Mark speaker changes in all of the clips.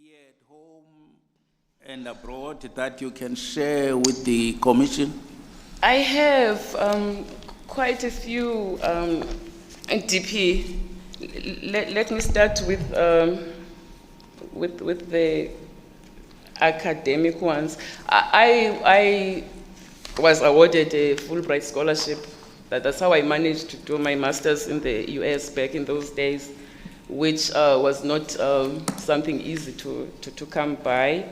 Speaker 1: here at home and abroad that you can share with the Commission?
Speaker 2: I have quite a few DP. Let me start with the academic ones. I was awarded a Fulbright scholarship. That's how I managed to do my master's in the US back in those days, which was not something easy to come by.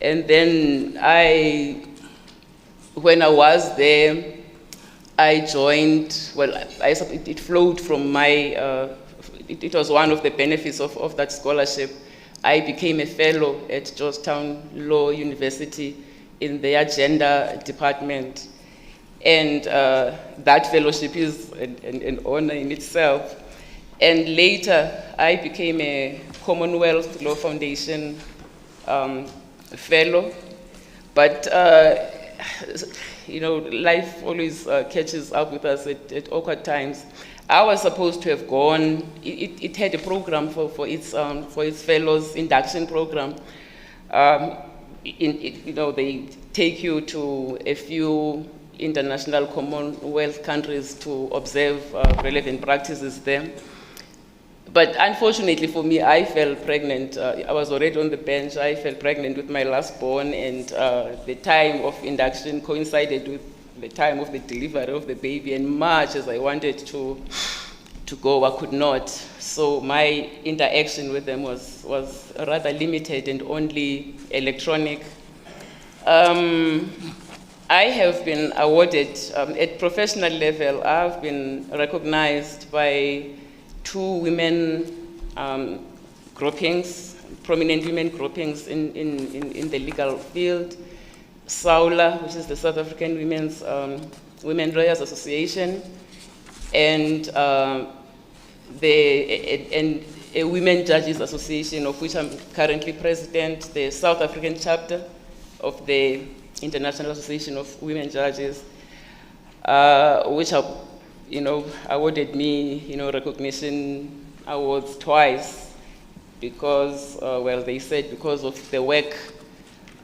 Speaker 2: And then when I was there, I joined, well, it flowed from my, it was one of the benefits of that scholarship. I became a fellow at Georgetown Law University in their gender department. And that fellowship is an honor in itself. And later, I became a Commonwealth Law Foundation fellow. But, you know, life always catches up with us at awkward times. I was supposed to have gone, it had a program for its fellows, induction program. You know, they take you to a few international Commonwealth countries to observe relevant practices there. But unfortunately for me, I fell pregnant. I was already on the bench. I fell pregnant with my last born, and the time of induction coincided with the time of the delivery of the baby, and much as I wanted to go, I could not. So my interaction with them was rather limited and only electronic. I have been awarded, at professional level, I've been recognized by 2 women groupings, prominent women groupings in the legal field. SAULA, which is the South African Women Lawyers Association, and a Women Judges Association, of which I'm currently president, the South African chapter of the International Association of Women Judges, which have, you know, awarded me, you know, recognition awards twice because, well, they said because of the work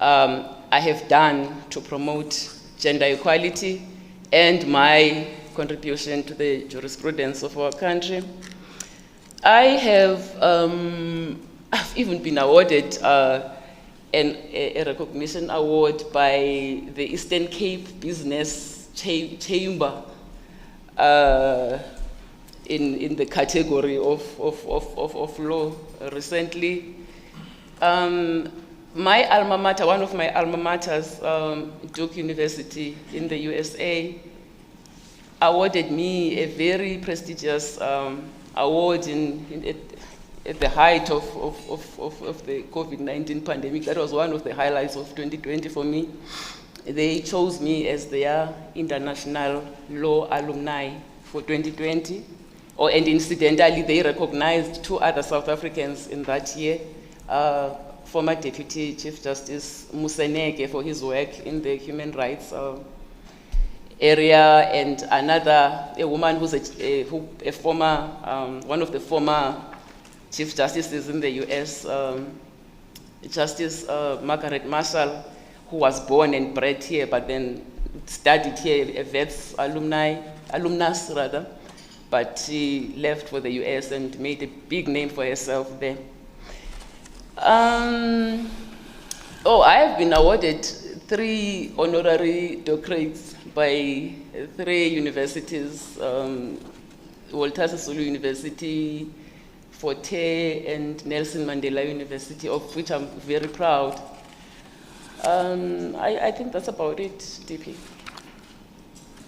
Speaker 2: I have done to promote gender equality and my contribution to the jurisprudence of our country. I have I've even been awarded a recognition award by the Eastern Cape Business Chamber in the category of law recently. My alma mater, one of my alma maters, Duke University in the USA, awarded me a very prestigious award at the height of the COVID-19 pandemic. That was one of the highlights of 2020 for me. They chose me as their international law alumni for 2020. And incidentally, they recognized 2 other South Africans in that year. Former Deputy Chief Justice Museneke for his work in the human rights area, and a woman who's a former, one of the former Chief Justices in the US, Justice Margaret Marshall, who was born and bred here, but then studied here, a Vets alumnus rather, but she left for the US and made a big name for herself there. I have been awarded 3 honorary doctorates by 3 universities, Walter Sisulu University, Forte, and Nelson Mandela University, of which I'm very proud. I think that's about it, DP.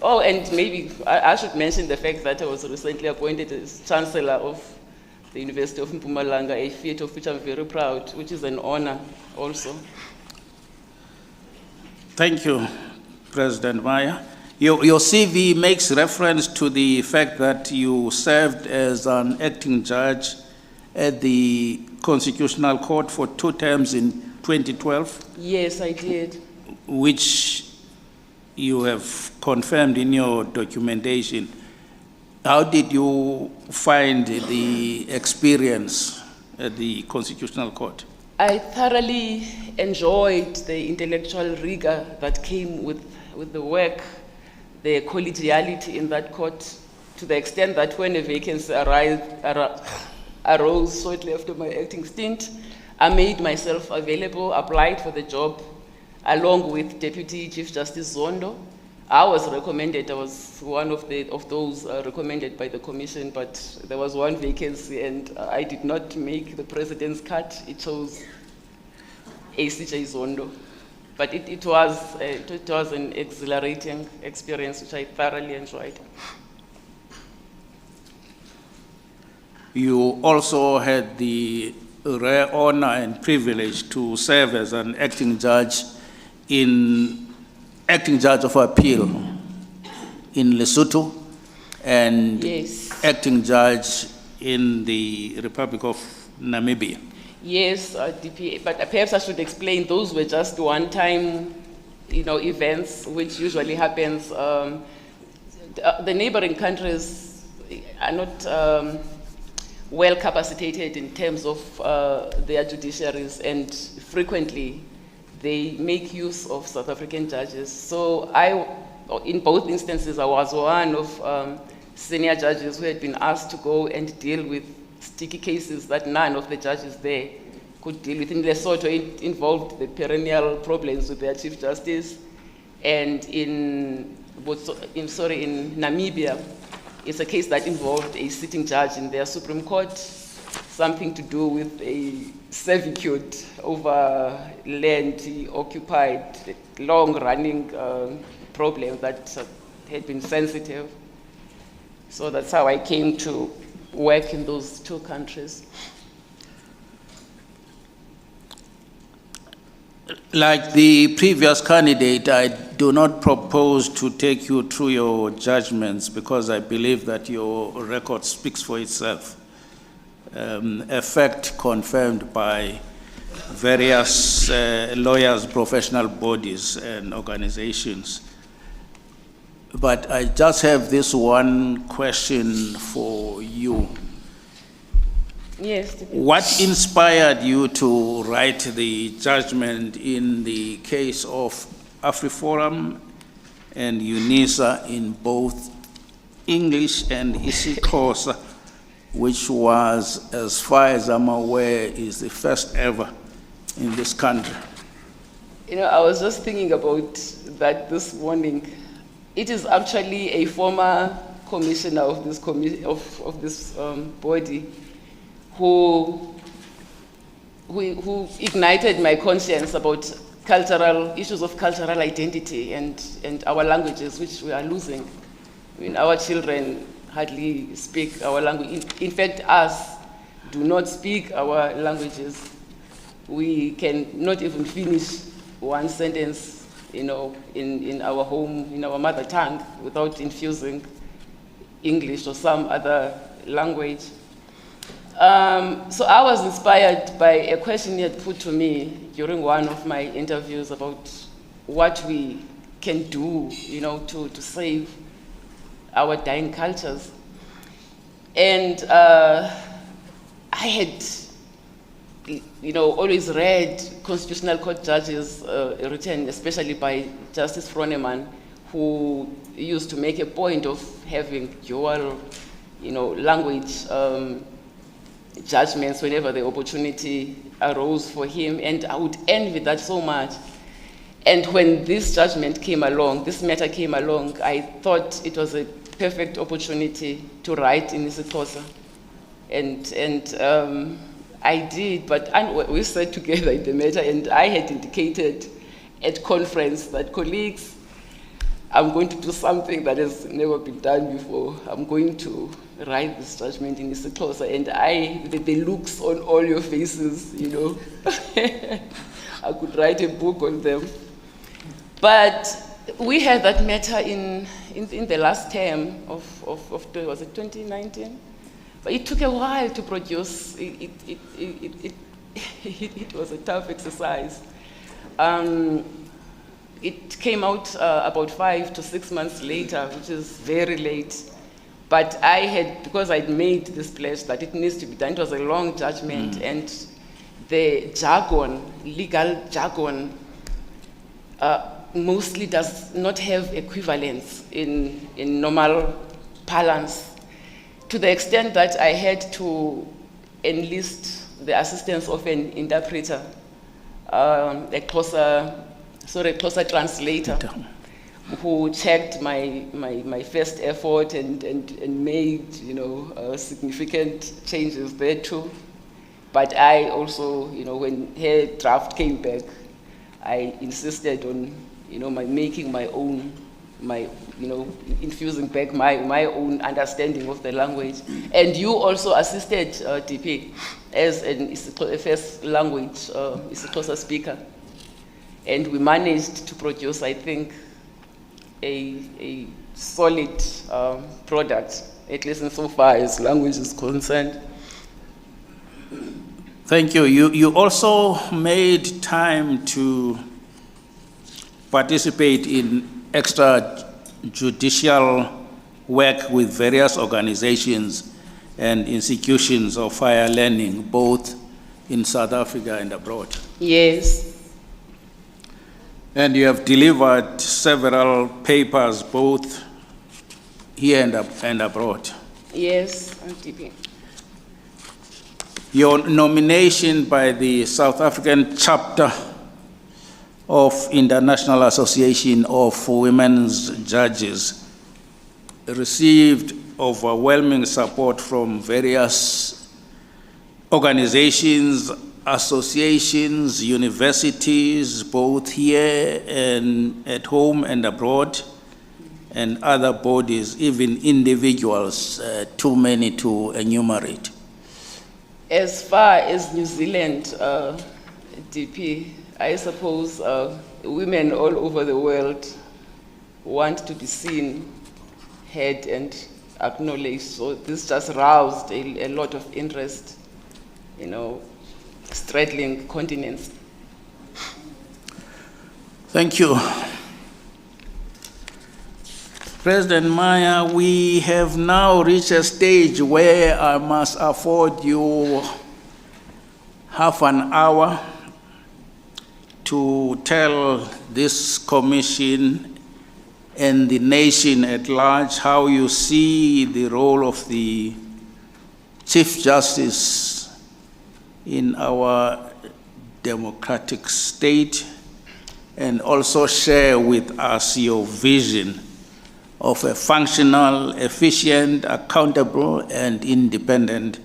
Speaker 2: Oh, and maybe I should mention the fact that I was recently appointed as Chancellor of the University of Mpumalanga, a feat of which I'm very proud, which is an honor also.
Speaker 1: Thank you, President Maya. Your CV makes reference to the fact that you served as an acting judge at the Constitutional Court for 2 terms in 2012.
Speaker 2: Yes, I did.
Speaker 1: Which you have confirmed in your documentation. How did you find the experience at the Constitutional Court?
Speaker 2: I thoroughly enjoyed the intellectual rigor that came with the work, the collegiality in that court, to the extent that when a vacancy arose shortly after my acting stint, I made myself available, applied for the job, along with Deputy Chief Justice Zondo. I was recommended, I was one of those recommended by the commission, but there was one vacancy and I did not make the president's cut. It chose ACJ Zondo. But it was an exhilarating experience, which I thoroughly enjoyed.
Speaker 1: You also had the rare honor and privilege to serve as an acting judge of appeal in Lesotho and
Speaker 2: Yes.
Speaker 1: acting judge in the Republic of Namibia.
Speaker 2: Yes, DPA, but perhaps I should explain, those were just one-time, events, which usually happens. The neighboring countries are not well capacitated in terms of their judiciaries, and frequently they make use of South African judges. So in both instances, I was one of senior judges who had been asked to go and deal with sticky cases that none of the judges there could deal with. In Lesotho, it involved the perennial problems with their Chief Justice, and in Namibia, it's a case that involved a sitting judge in their Supreme Court, something to do with a servitude over land he occupied, a long-running problem that had been sensitive. So that's how I came to work in those two countries.
Speaker 1: Like the previous candidate, I do not propose to take you through your judgments because I believe that your record speaks for itself. A fact confirmed by various lawyers, professional bodies, and organizations. But I just have this one question for you.
Speaker 2: Yes.
Speaker 1: What inspired you to write the judgment in the case of AfriForum and Unisa in both English and isiXhosa, which was, as far as I'm aware, is the first ever in this country?
Speaker 2: I was just thinking about that this morning. It is actually a former commissioner of this body who ignited my conscience about issues of cultural identity and our languages, which we are losing. Our children hardly speak our language. In fact, us do not speak our languages. We can not even finish one sentence, in our home, in our mother tongue, without infusing English or some other language. So I was inspired by a question he had put to me during one of my interviews about what we can do, to save our dying cultures. And I had, always read Constitutional Court judges written, especially by Justice Froneman, who used to make a point of having dual, language judgments whenever the opportunity arose for him, and I would envy that so much. And when this matter came along, I thought it was a perfect opportunity to write in isiXhosa. And I did, but we sat together in the matter, and I had indicated at conference that, colleagues, I'm going to do something that has never been done before. I'm going to write this judgment in isiXhosa, and the looks on all your faces, I could write a book on them. But we had that matter in the last term of was it 2019? But it took a while to produce. It was a tough exercise. It came out about 5 to 6 months later, which is very late. But because I'd made this pledge that it needs to be done, it was a long judgment, and the jargon, legal jargon, mostly does not have equivalence in normal parlance, to the extent that I had to enlist the assistance of an interpreter, a closer translator, who checked my first effort and made, significant changes there too. But I also, when her draft came back, I insisted on, making my own, infusing back my own understanding of the language. And you also assisted DP as a first language isiXhosa speaker. And we managed to produce, I think, a solid product, at least insofar as language is concerned.
Speaker 1: Thank you. You also made time to participate in extrajudicial work with various organizations and institutions of higher learning, both in South Africa and abroad.
Speaker 2: Yes.
Speaker 1: And you have delivered several papers, both here and abroad.
Speaker 2: Yes, DP.
Speaker 1: Your nomination by the South African chapter of International Association of Women's Judges received overwhelming support from various organizations, associations, universities, both here and at home and abroad, and other bodies, even individuals, too many to enumerate.
Speaker 2: As far as New Zealand, DP, I suppose women all over the world want to be seen, heard, and acknowledged. So this just roused a lot of interest, straddling continents.
Speaker 1: Thank you. President Maya, we have now reached a stage where I must afford you half an hour to tell this commission and the nation at large how you see the role of the Chief Justice in our democratic state, and also share with us your vision of a functional, efficient, accountable, and independent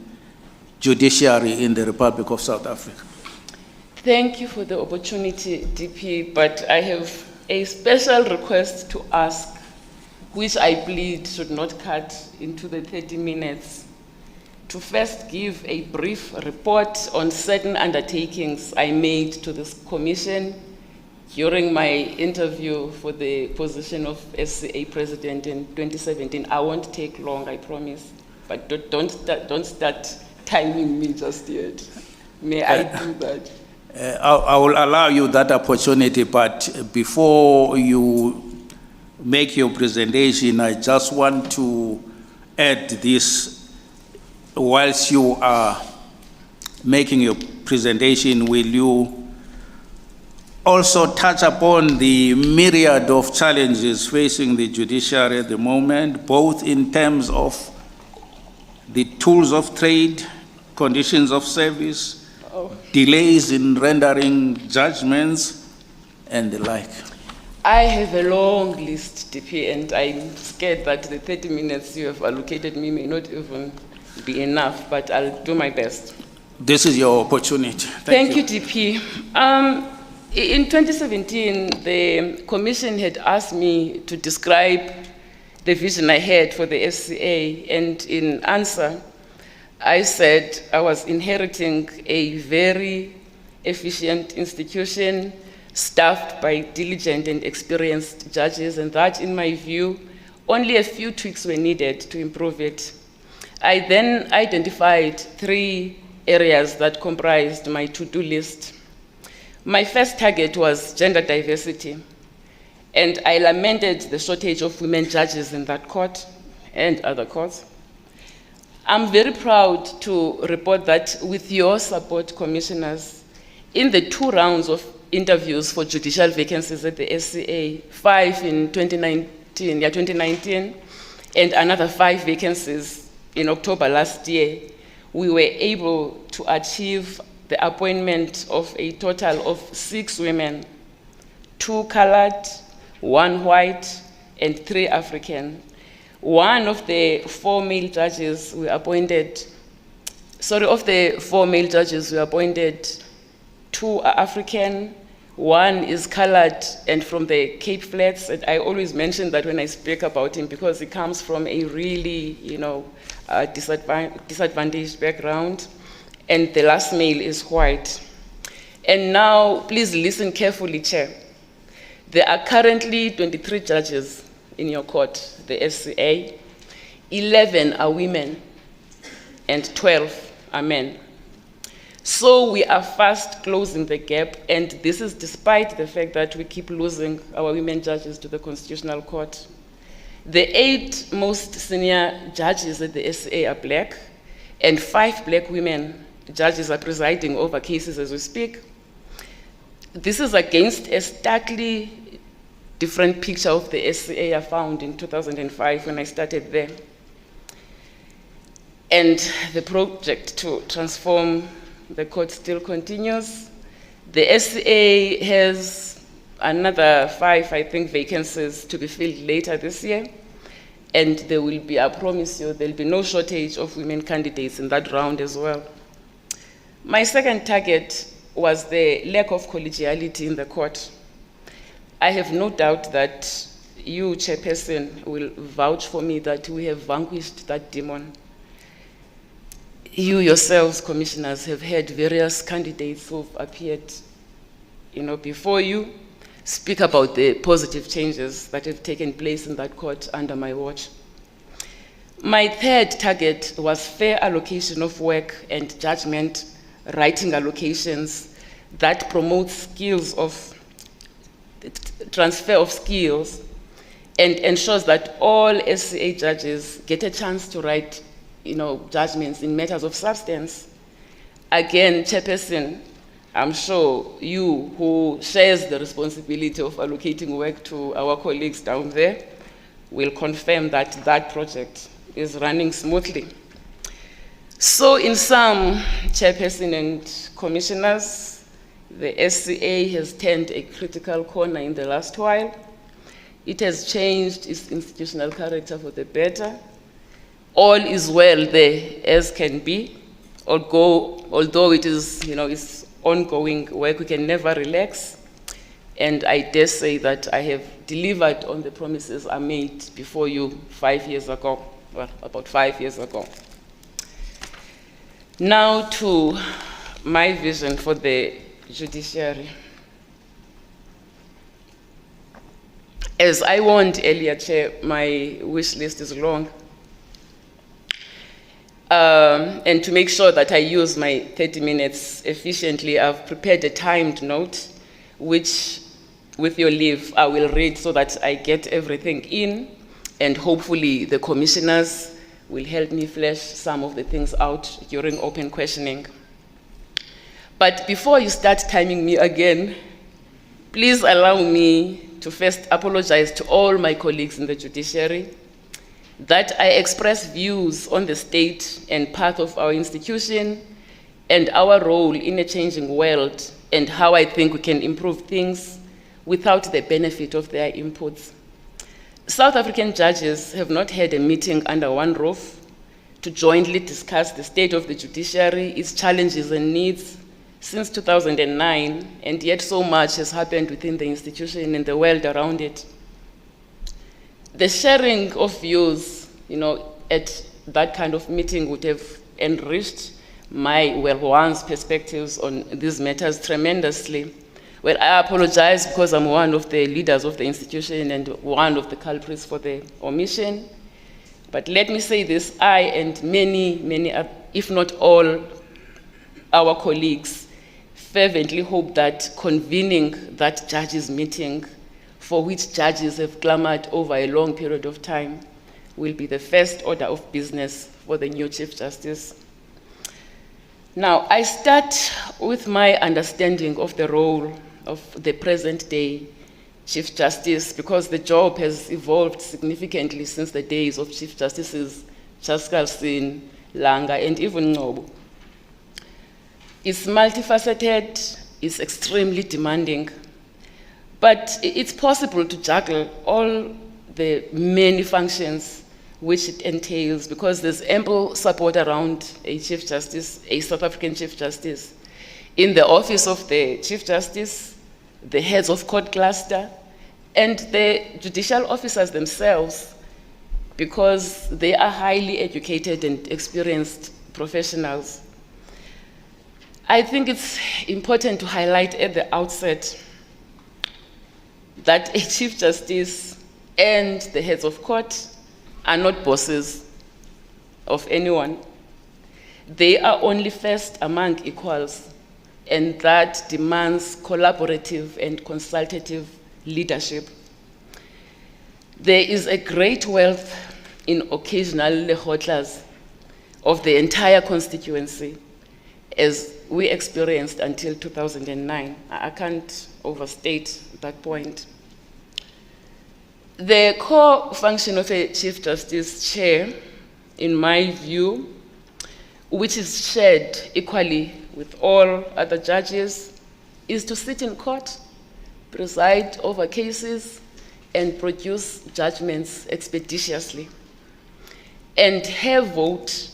Speaker 1: judiciary in the Republic of South Africa.
Speaker 2: Thank you for the opportunity, DP, but I have a special request to ask, which I plead should not cut into the 30 minutes, to first give a brief report on certain undertakings I made to this commission during my interview for the position of SCA president in 2017. I won't take long, I promise, but don't start timing me just yet. May I do that?
Speaker 1: I will allow you that opportunity, but before you make your presentation, I just want to add this. Whilst you are making your presentation, will you also touch upon the myriad of challenges facing the judiciary at the moment, both in terms of the tools of trade, conditions of service, delays in rendering judgments, and the like?
Speaker 2: I have a long list, DP, and I'm scared that the 30 minutes you have allocated me may not even be enough, but I'll do my best.
Speaker 1: This is your opportunity.
Speaker 2: Thank you, DP. In 2017, the Commission had asked me to describe the vision I had for the SCA, and in answer, I said I was inheriting a very efficient institution staffed by diligent and experienced judges, and that, in my view, only a few tweaks were needed to improve it. I then identified 3 areas that comprised my to-do list. My first target was gender diversity, and I lamented the shortage of women judges in that court and other courts. I'm very proud to report that with your support, commissioners, in the 2 rounds of interviews for judicial vacancies at the SCA, 5 in 2019, and another 5 vacancies in October last year, we were able to achieve the appointment of a total of 6 women, 2 colored, 1 white, and 3 African. One of the 4 male judges we appointed, of the 4 male judges we appointed, 2 are African, 1 is colored and from the Cape Flats. And I always mention that when I speak about him because he comes from a really, disadvantaged background. And the last male is white. And now, please listen carefully, Chair. There are currently 23 judges in your court, the SCA. 11 are women and 12 are men. So we are fast closing the gap, and this is despite the fact that we keep losing our women judges to the Constitutional Court. The 8 most senior judges at the SCA are black, and 5 black women judges are presiding over cases as we speak. This is against a starkly different picture of the SCA I found in 2005 when I started there. And the project to transform the court still continues. The SCA has another 5, I think, vacancies to be filled later this year. And there will be, I promise you, there will be no shortage of women candidates in that round as well. My second target was the lack of collegiality in the court. I have no doubt that you, Chairperson, will vouch for me that we have vanquished that demon. You yourselves, commissioners, have had various candidates who have appeared before you speak about the positive changes that have taken place in that court under my watch. My third target was fair allocation of work and judgment, writing allocations that promote skills of transfer of skills and ensures that all SCA judges get a chance to write judgments in matters of substance. Again, Chairperson, I'm sure you who shares the responsibility of allocating work to our colleagues down there will confirm that that project is running smoothly. So in sum, Chairperson and commissioners, the SCA has turned a critical corner in the last while. It has changed its institutional character for the better. All is well there as can be, although it is, it's ongoing work, we can never relax. And I dare say that I have delivered on the promises I made before you 5 years ago, well, about 5 years ago. Now to my vision for the judiciary. As I warned earlier, Chair, my wish list is long. And to make sure that I use my 30 minutes efficiently, I've prepared a timed note, which, with your leave, I will read so that I get everything in, and hopefully the commissioners will help me flesh some of the things out during open questioning. But before you start timing me again, please allow me to first apologize to all my colleagues in the judiciary that I express views on the state and path of our institution and our role in a changing world and how I think we can improve things without the benefit of their inputs. South African judges have not had a meeting under one roof to jointly discuss the state of the judiciary, its challenges and needs since 2009, and yet so much has happened within the institution and the world around it. The sharing of views, at that kind of meeting would have enriched my one's perspectives on these matters tremendously. Well, I apologize because I'm one of the leaders of the institution and one of the culprits for the omission. But let me say this, I and many, if not all, our colleagues fervently hope that convening that judges' meeting, for which judges have clamored over a long period of time, will be the first order of business for the new Chief Justice. Now, I start with my understanding of the role of the present-day Chief Justice because the job has evolved significantly since the days of Chief Justices Chaskalsin, Langa, and even Ngobo. It's multifaceted, it's extremely demanding, but it's possible to juggle all the many functions which it entails because there's ample support around a Chief Justice, a South African Chief Justice. In the office of the Chief Justice, the heads of court cluster, and the judicial officers themselves, because they are highly educated and experienced professionals. I think it's important to highlight at the outset that a Chief Justice and the heads of court are not bosses of anyone. They are only first among equals, and that demands collaborative and consultative leadership. There is a great wealth in occasional lehotlas of the entire constituency, as we experienced until 2009. I can't overstate that point. The core function of a Chief Justice chair, in my view, which is shared equally with all other judges, is to sit in court, preside over cases, and produce judgments expeditiously, and her vote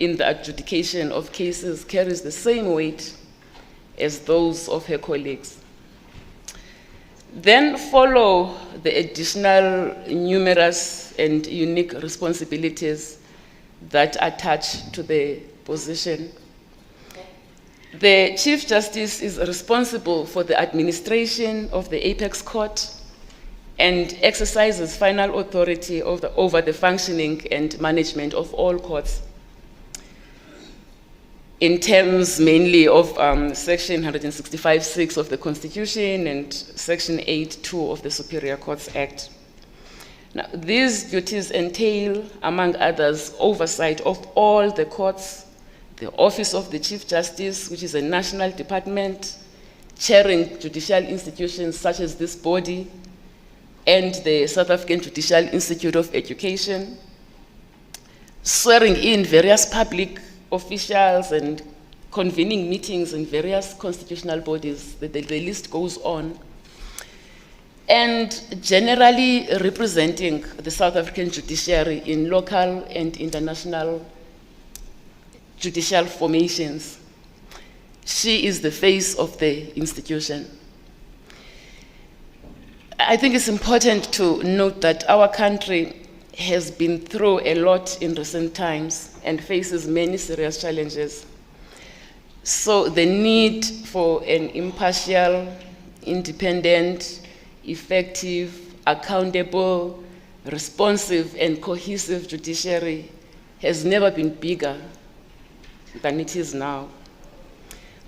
Speaker 2: in the adjudication of cases carries the same weight as those of her colleagues. Then follow the additional numerous and unique responsibilities that attach to the position. The Chief Justice is responsible for the administration of the apex court and exercises final authority over the functioning and management of all courts in terms mainly of Section 165(6) of the Constitution and Section 8(2) of the Superior Courts Act. Now, these duties entail, among others, oversight of all the courts, the Office of the Chief Justice, which is a national department, chairing judicial institutions such as this body, and the South African Judicial Institute of Education, swearing in various public officials and convening meetings in various constitutional bodies, the list goes on, and generally representing the South African judiciary in local and international judicial formations. She is the face of the institution. I think it's important to note that our country has been through a lot in recent times and faces many serious challenges. So the need for an impartial, independent, effective, accountable, responsive, and cohesive judiciary has never been bigger than it is now.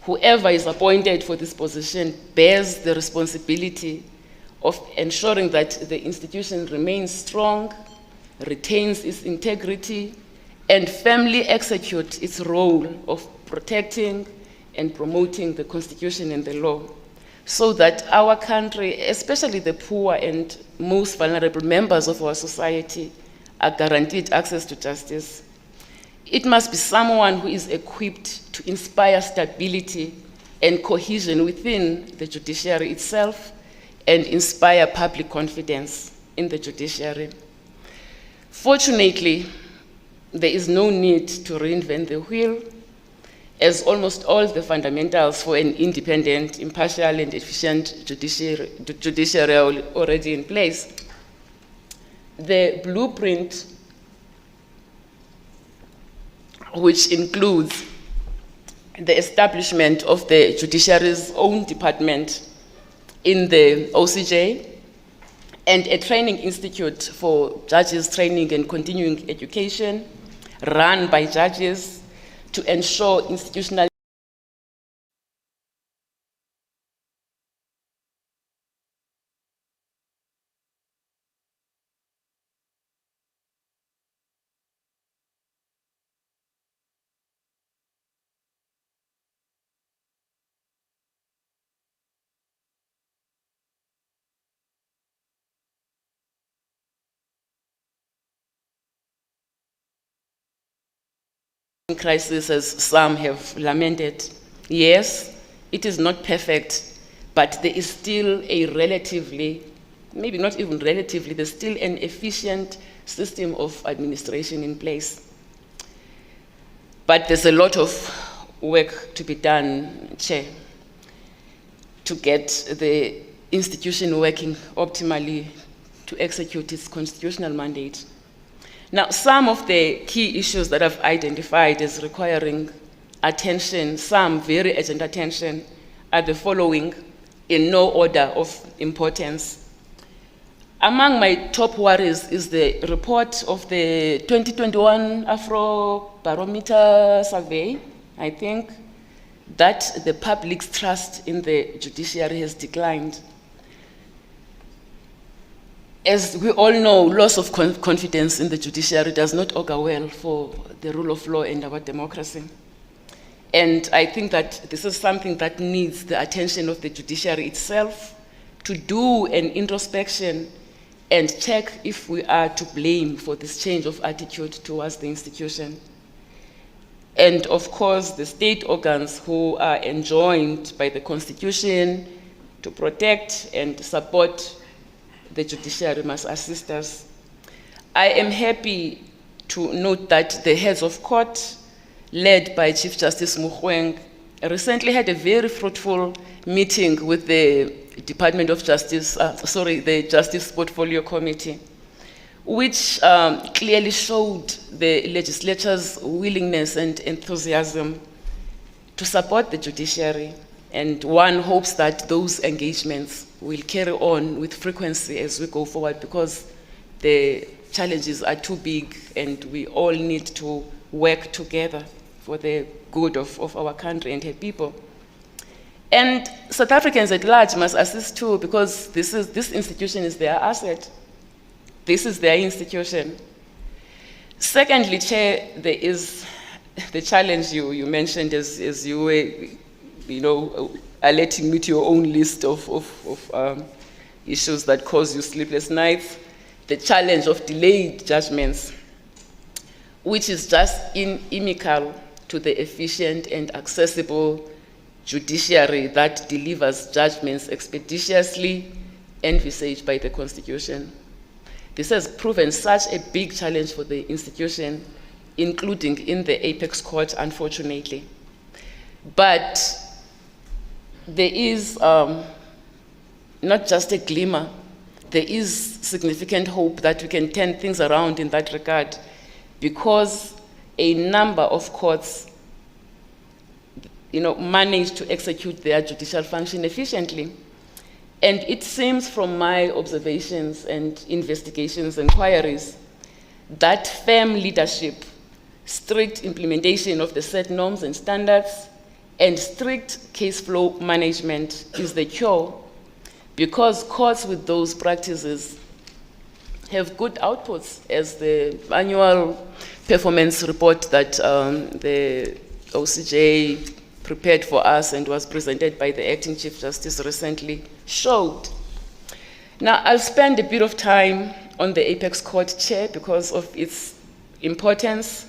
Speaker 2: Whoever is appointed for this position bears the responsibility of ensuring that the institution remains strong, retains its integrity, and firmly executes its role of protecting and promoting the Constitution and the law, so that our country, especially the poor and most vulnerable members of our society, are guaranteed access to justice. It must be someone who is equipped to inspire stability and cohesion within the judiciary itself and inspire public confidence in the judiciary. Fortunately, there is no need to reinvent the wheel, as almost all the fundamentals for an independent, impartial, and efficient judiciary are already in place. The blueprint, which includes the establishment of the judiciary's own department in the OCJ, and a training institute for judges training and continuing education run by judges to ensure institutional crisis, as some have lamented. Yes, it is not perfect, but there is still a relatively, maybe not even relatively, there's still an efficient system of administration in place. But there's a lot of work to be done, Chair, to get the institution working optimally to execute its constitutional mandate. Now, some of the key issues that I've identified as requiring attention, some very urgent attention, are the following in no order of importance. Among my top worries is the report of the 2021 Afrobarometer survey, I think, that the public's trust in the judiciary has declined. As we all know, loss of confidence in the judiciary does not augur well for the rule of law and our democracy. And I think that this is something that needs the attention of the judiciary itself to do an introspection and check if we are to blame for this change of attitude towards the institution. And of course, the state organs who are enjoined by the Constitution to protect and support the judiciary must assist us. I am happy to note that the heads of court, led by Chief Justice Mogoeng, recently had a very fruitful meeting with the Department of Justice, the Justice Portfolio Committee, which clearly showed the legislature's willingness and enthusiasm to support the judiciary. And one hopes that those engagements will carry on with frequency as we go forward, because the challenges are too big and we all need to work together for the good of our country and her people. And South Africans at large must assist too, because this institution is their asset. This is their institution. Secondly, Chair, there is the challenge you mentioned as you were, alerting me to your own list of issues that cause you sleepless nights, the challenge of delayed judgments, which is just inimical to the efficient and accessible judiciary that delivers judgments expeditiously envisaged by the Constitution. This has proven such a big challenge for the institution, including in the apex court, unfortunately. But there is not just a glimmer, there is significant hope that we can turn things around in that regard, because a number of courts manage to execute their judicial function efficiently. And it seems from my observations and investigations and inquiries that firm leadership, strict implementation of the set norms and standards, and strict case flow management is the cure, because courts with those practices have good outputs, as the annual performance report that the OCJ prepared for us and was presented by the Acting Chief Justice recently showed. Now, I'll spend a bit of time on the Apex Court, Chair, because of its importance.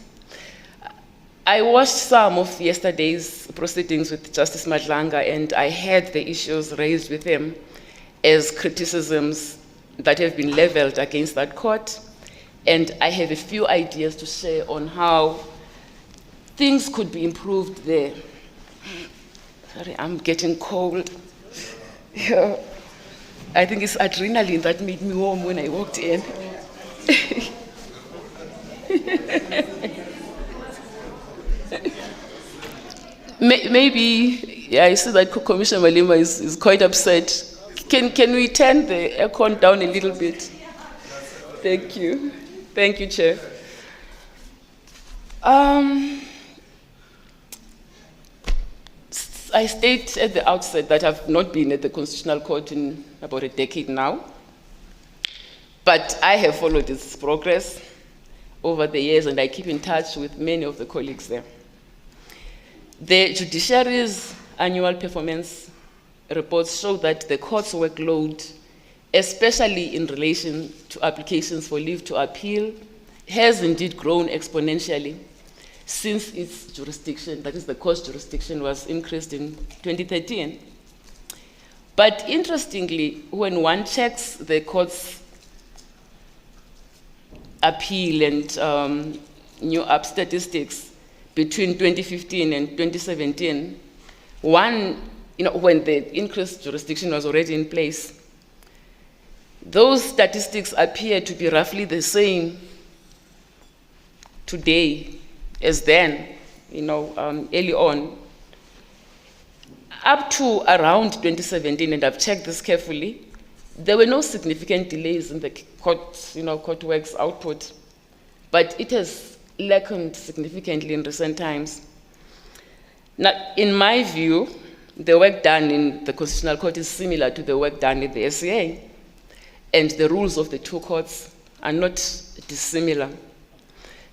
Speaker 2: I watched some of yesterday's proceedings with Justice Madlanga, and I heard the issues raised with him as criticisms that have been leveled against that court, and I have a few ideas to share on how things could be improved there. Sorry, I'm getting cold. Yeah. I think it's adrenaline that made me warm when I walked in. Maybe, yeah, I see that Commissioner Malema is quite upset. Can we turn the aircon down a little bit? Thank you. Thank you, Chair. I state at the outset that I've not been at the Constitutional Court in about a decade now, but I have followed its progress over the years, and I keep in touch with many of the colleagues there. The judiciary's annual performance reports show that the court's workload, especially in relation to applications for leave to appeal, has indeed grown exponentially since its jurisdiction, that is the court's jurisdiction, was increased in 2013. But interestingly, when one checks the court's appeal and new up statistics between 2015 and 2017, when the increased jurisdiction was already in place, those statistics appear to be roughly the same today as then, early on. Up to around 2017, and I've checked this carefully, there were no significant delays in the court works output, but it has lessened significantly in recent times. Now, in my view, the work done in the Constitutional Court is similar to the work done in the SCA, and the rules of the two courts are not dissimilar.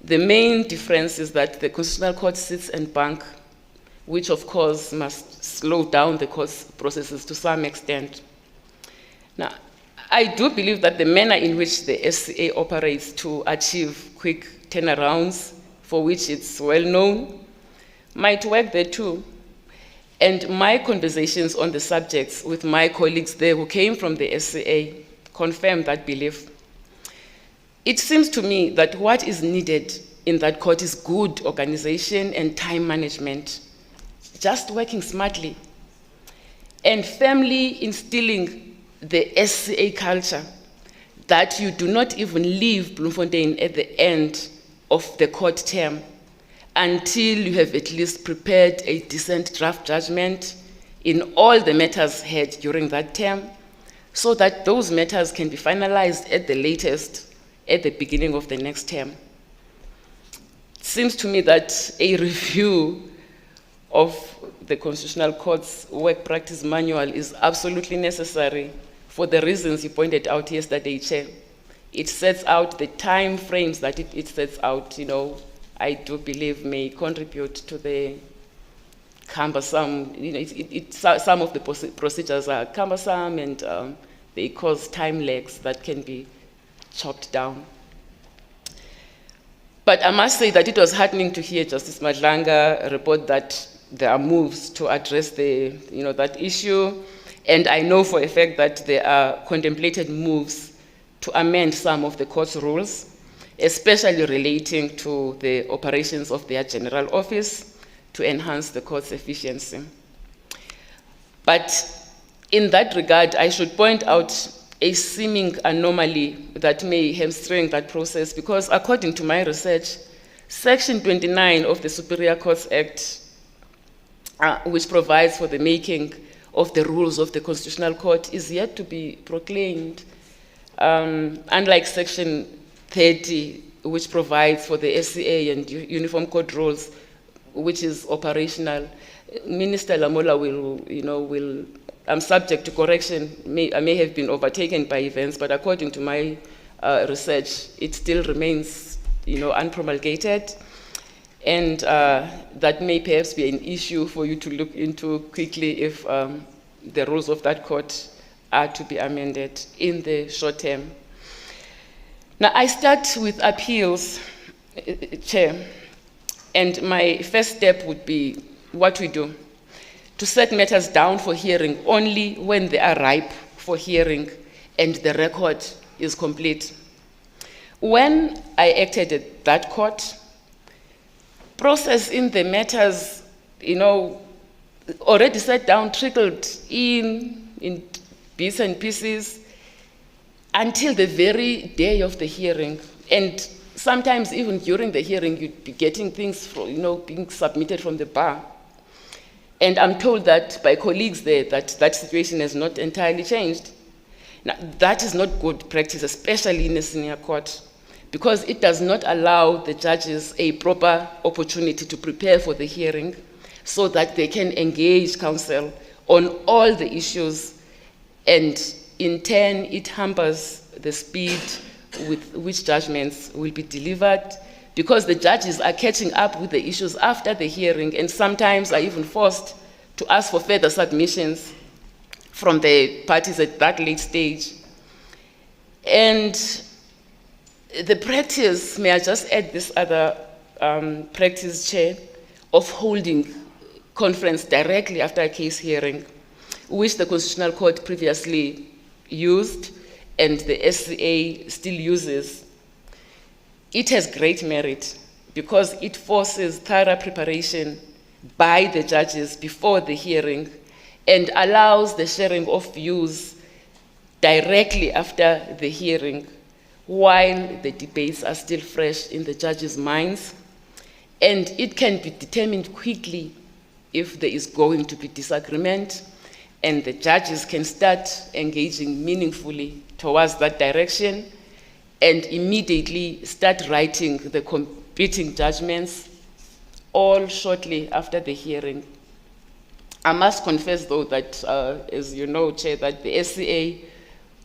Speaker 2: The main difference is that the Constitutional Court sits and bank, which of course must slow down the court's processes to some extent. Now, I do believe that the manner in which the SCA operates to achieve quick turnarounds, for which it's well known, might work there too. And my conversations on the subjects with my colleagues there who came from the SCA confirm that belief. It seems to me that what is needed in that court is good organization and time management, just working smartly, and firmly instilling the SCA culture that you do not even leave Bloemfontein at the end of the court term until you have at least prepared a decent draft judgment in all the matters heard during that term, so that those matters can be finalized at the latest at the beginning of the next term. It seems to me that a review of the Constitutional Court's work practice manual is absolutely necessary for the reasons you pointed out yesterday, Chair. It sets out the time frames that it sets out, I do believe may contribute to the cumbersome, some of the procedures are cumbersome and they cause time lags that can be chopped down. But I must say that it was heartening to hear Justice Madlanga report that there are moves to address that issue, and I know for a fact that there are contemplated moves to amend some of the court's rules, especially relating to the operations of their general office to enhance the court's efficiency. But in that regard, I should point out a seeming anomaly that may hamstring that process, because according to my research, Section 29 of the Superior Courts Act, which provides for the making of the rules of the Constitutional Court, is yet to be proclaimed, unlike Section 30, which provides for the SCA and Uniform Court rules, which is operational. Minister Lamola will I'm subject to correction. I may have been overtaken by events, but according to my research, it still remains, unpromulgated, and that may perhaps be an issue for you to look into quickly if the rules of that court are to be amended in the short term. Now, I start with appeals, Chair, and my first step would be what we do: to set matters down for hearing only when they are ripe for hearing and the record is complete. When I acted at that court, process in the matters, already set down, trickled in bits and pieces until the very day of the hearing. And sometimes even during the hearing, you'd be getting things being submitted from the bar. And I'm told that by colleagues there that situation has not entirely changed. Now, that is not good practice, especially in a senior court, because it does not allow the judges a proper opportunity to prepare for the hearing so that they can engage counsel on all the issues, and in turn, it hampers the speed with which judgments will be delivered, because the judges are catching up with the issues after the hearing, and sometimes are even forced to ask for further submissions from the parties at that late stage. And the practice, may I just add this other practice chair of holding conference directly after a case hearing, which the Constitutional Court previously used and the SCA still uses. It has great merit because it forces thorough preparation by the judges before the hearing and allows the sharing of views directly after the hearing while the debates are still fresh in the judges' minds. And it can be determined quickly if there is going to be disagreement, and the judges can start engaging meaningfully towards that direction and immediately start writing the competing judgments, all shortly after the hearing. I must confess, though, that, as you know, Chair, that the SCA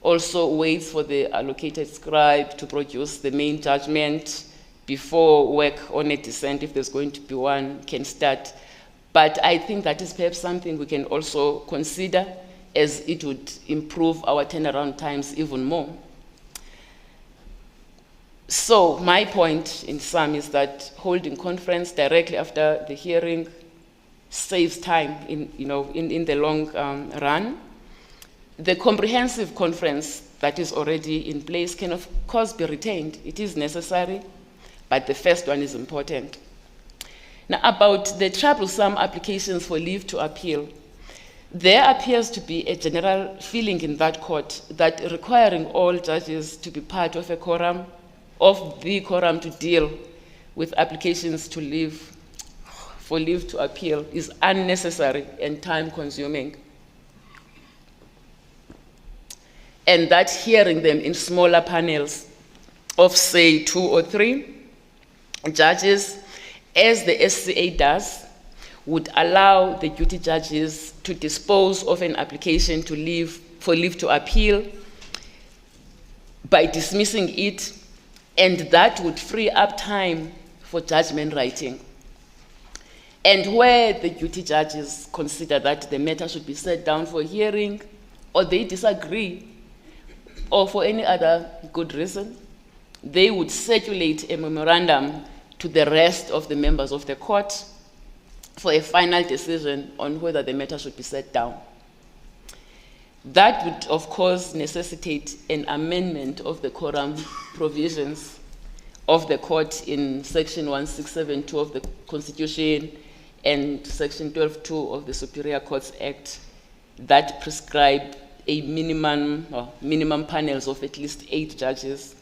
Speaker 2: also waits for the allocated scribe to produce the main judgment before work on a dissent, if there's going to be one, can start. But I think that is perhaps something we can also consider, as it would improve our turnaround times even more. So my point in sum is that holding conference directly after the hearing saves time in the long run. The comprehensive conference that is already in place can of course be retained. It is necessary, but the first one is important. Now, about the troublesome applications for leave to appeal, there appears to be a general feeling in that court that requiring all judges to be part of a quorum, to deal with applications for leave to appeal is unnecessary and time-consuming. And that hearing them in smaller panels of, say, 2 or 3 judges, as the SCA does, would allow the duty judges to dispose of an application for leave to appeal by dismissing it, and that would free up time for judgment writing. And where the duty judges consider that the matter should be set down for hearing, or they disagree, or for any other good reason, they would circulate a memorandum to the rest of the members of the court for a final decision on whether the matter should be set down. That would, of course, necessitate an amendment of the quorum provisions of the court in Section 1672 of the Constitution and Section 12.2 of the Superior Courts Act that prescribe a minimum panels of at least 8 judges.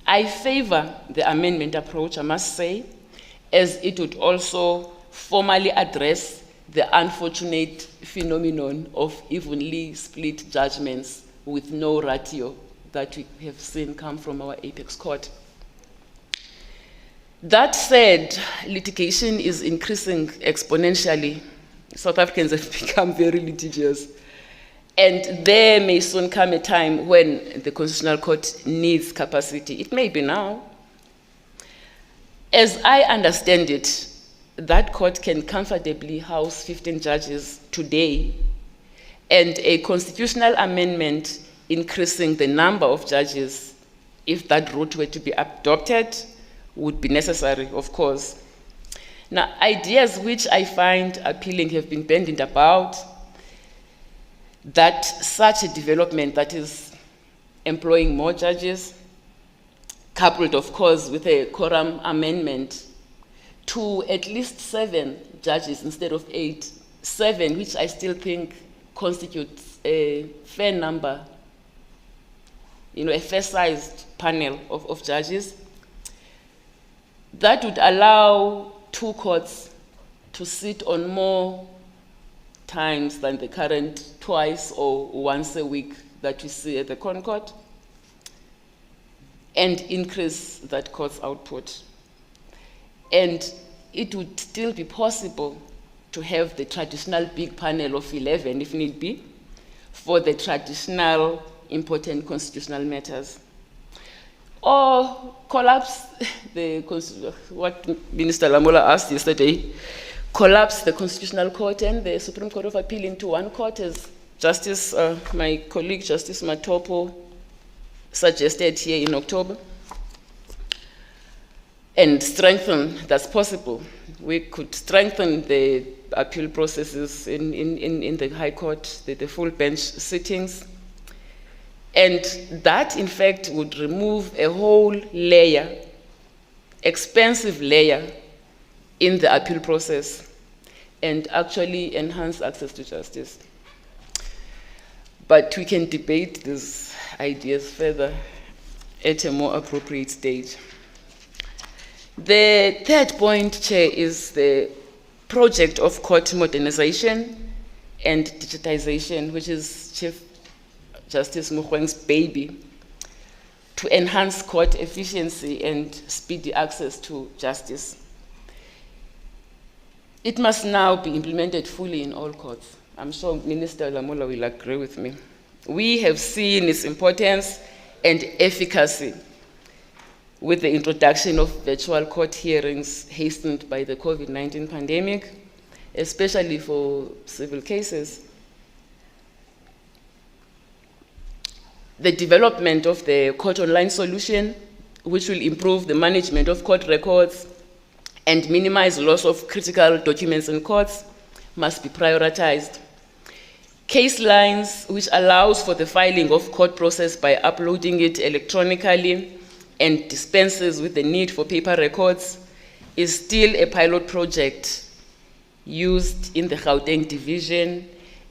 Speaker 2: I favor the amendment approach, I must say, as it would also formally address the unfortunate phenomenon of evenly split judgments with no ratio that we have seen come from our apex court. That said, litigation is increasing exponentially. South Africans have become very litigious. And there may soon come a time when the Constitutional Court needs capacity. It may be now. As I understand it, that court can comfortably house 15 judges today, and a constitutional amendment increasing the number of judges, if that route were to be adopted, would be necessary, of course. Now, ideas which I find appealing have been bandied about, that such a development that is employing more judges, coupled, of course, with a quorum amendment to at least 7 judges instead of 8, 7, which I still think constitutes a fair number, a fair-sized panel of judges, that would allow 2 courts to sit on more times than the current twice or once a week that we see at the Concord, and increase that court's output. And it would still be possible to have the traditional big panel of 11, if need be, for the traditional important constitutional matters. Or collapse what Minister Lamola asked yesterday, collapse the Constitutional Court and the Supreme Court of Appeal into one court, as my colleague Justice Matopo suggested here in October. and strengthen, that's possible. We could strengthen the appeal processes in the High Court, the full bench sittings. And that, in fact, would remove a whole layer, expensive layer, in the appeal process and actually enhance access to justice. But we can debate these ideas further at a more appropriate stage. The third point, Chair, is the project of court modernization and digitization, which is Chief Justice Mogoeng's baby, to enhance court efficiency and speedy access to justice. It must now be implemented fully in all courts. I'm sure Minister Lamola will agree with me. We have seen its importance and efficacy with the introduction of virtual court hearings hastened by the COVID-19 pandemic, especially for civil cases. The development of the court online solution, which will improve the management of court records and minimize loss of critical documents in courts, must be prioritized. Case lines, which allows for the filing of court process by uploading it electronically and dispenses with the need for paper records, is still a pilot project used in the Gauteng division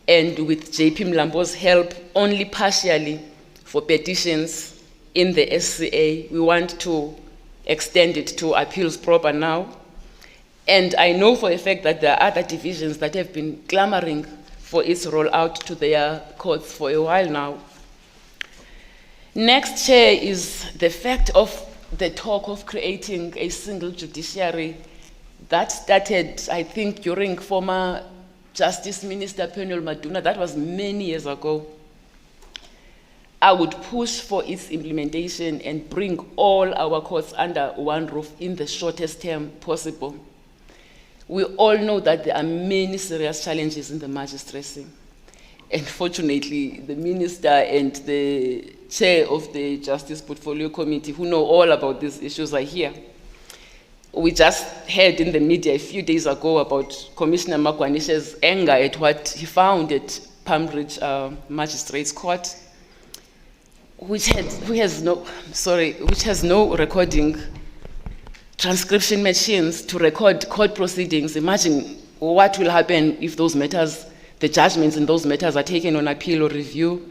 Speaker 2: and with JP Mlambo's help only partially for petitions in the SCA. We want to extend it to appeals proper now. And I know for a fact that there are other divisions that have been clamoring for its rollout to their courts for a while now. Next, Chair, is the fact of the talk of creating a single judiciary that started, I think, during former Justice Minister Penel Maduna. That was many years ago. I would push for its implementation and bring all our courts under one roof in the shortest term possible. We all know that there are many serious challenges in the magistracy. And fortunately, the minister and the chair of the Justice Portfolio Committee, who know all about these issues, are here. We just heard in the media a few days ago about Commissioner Magwanisha's anger at what he found at Palm Ridge Magistrates Court, which has no recording transcription machines to record court proceedings. Imagine what will happen if those matters, the judgments in those matters, are taken on appeal or review.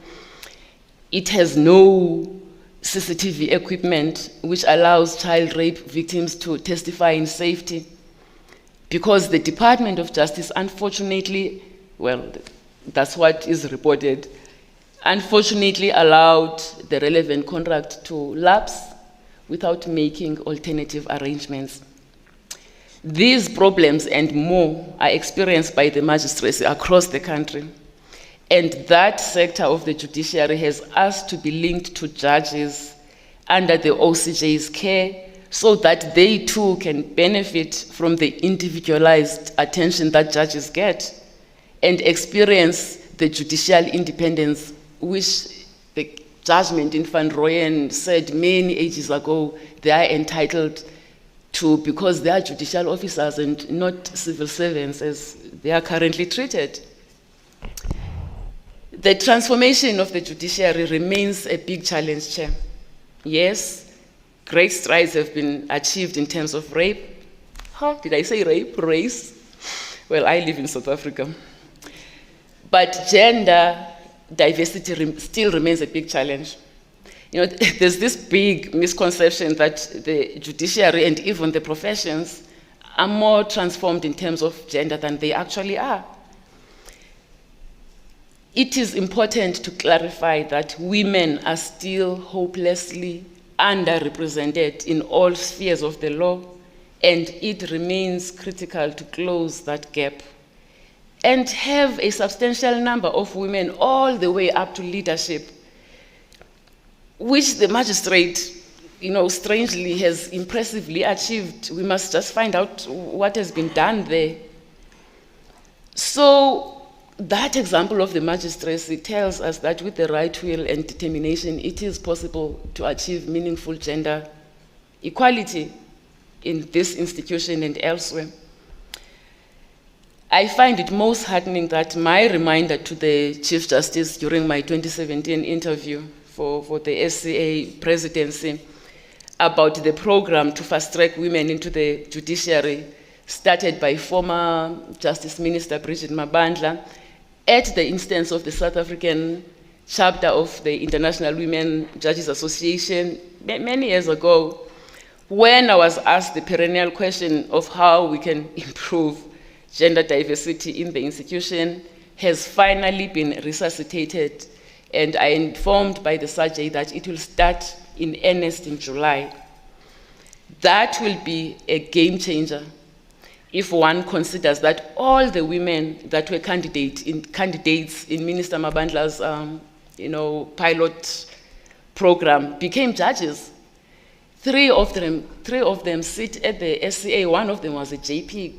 Speaker 2: It has no CCTV equipment which allows child rape victims to testify in safety, because the Department of Justice, unfortunately, well, that's what is reported, unfortunately allowed the relevant contract to lapse without making alternative arrangements. These problems and more are experienced by the magistracy across the country. And that sector of the judiciary has asked to be linked to judges under the OCJ's care so that they too can benefit from the individualized attention that judges get and experience the judicial independence which the judgment in Van Rooyen said many ages ago they are entitled to, because they are judicial officers and not civil servants as they are currently treated. The transformation of the judiciary remains a big challenge, Chair. Yes, great strides have been achieved in terms of rape. How did I say rape? Race? Well, I live in South Africa. But gender diversity still remains a big challenge. You know, there's this big misconception that the judiciary and even the professions are more transformed in terms of gender than they actually are. It is important to clarify that women are still hopelessly underrepresented in all spheres of the law, and it remains critical to close that gap and have a substantial number of women all the way up to leadership, which the magistrate, you know, strangely has impressively achieved. We must just find out what has been done there. So that example of the magistracy tells us that with the right will and determination, it is possible to achieve meaningful gender equality. in this institution and elsewhere. I find it most heartening that my reminder to the Chief Justice during my 2017 interview for the SCA presidency about the program to fast-track women into the judiciary, started by former Justice Minister Bridget Mabandla, at the instance of the South African chapter of the International Women Judges Association many years ago, when I was asked the perennial question of how we can improve gender diversity in the institution, has finally been resuscitated, and I informed by the SAJA that it will start in earnest in July. That will be a game changer if one considers that all the women that were candidates in Minister Mabandla's pilot program became judges. Three of them sit at the SCA. One of them was a JP,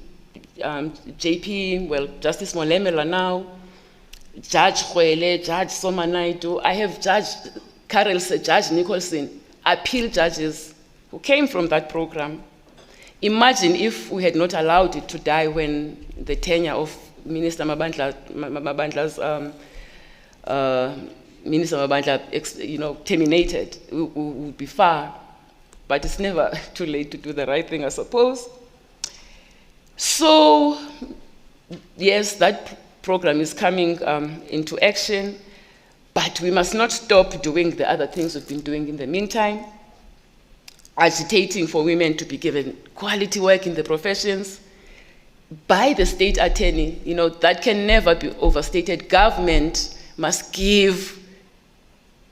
Speaker 2: Justice Molemela now, Judge Khwele, Judge Somanaidu. I have Judge Nicholson, appeal judges who came from that program. Imagine if we had not allowed it to die when the tenure of Minister Mabandla's terminated. We would be far, but it's never too late to do the right thing, I suppose. So, yes, that program is coming into action, but we must not stop doing the other things we've been doing in the meantime, agitating for women to be given quality work in the professions by the state attorney. That can never be overstated. Government must give,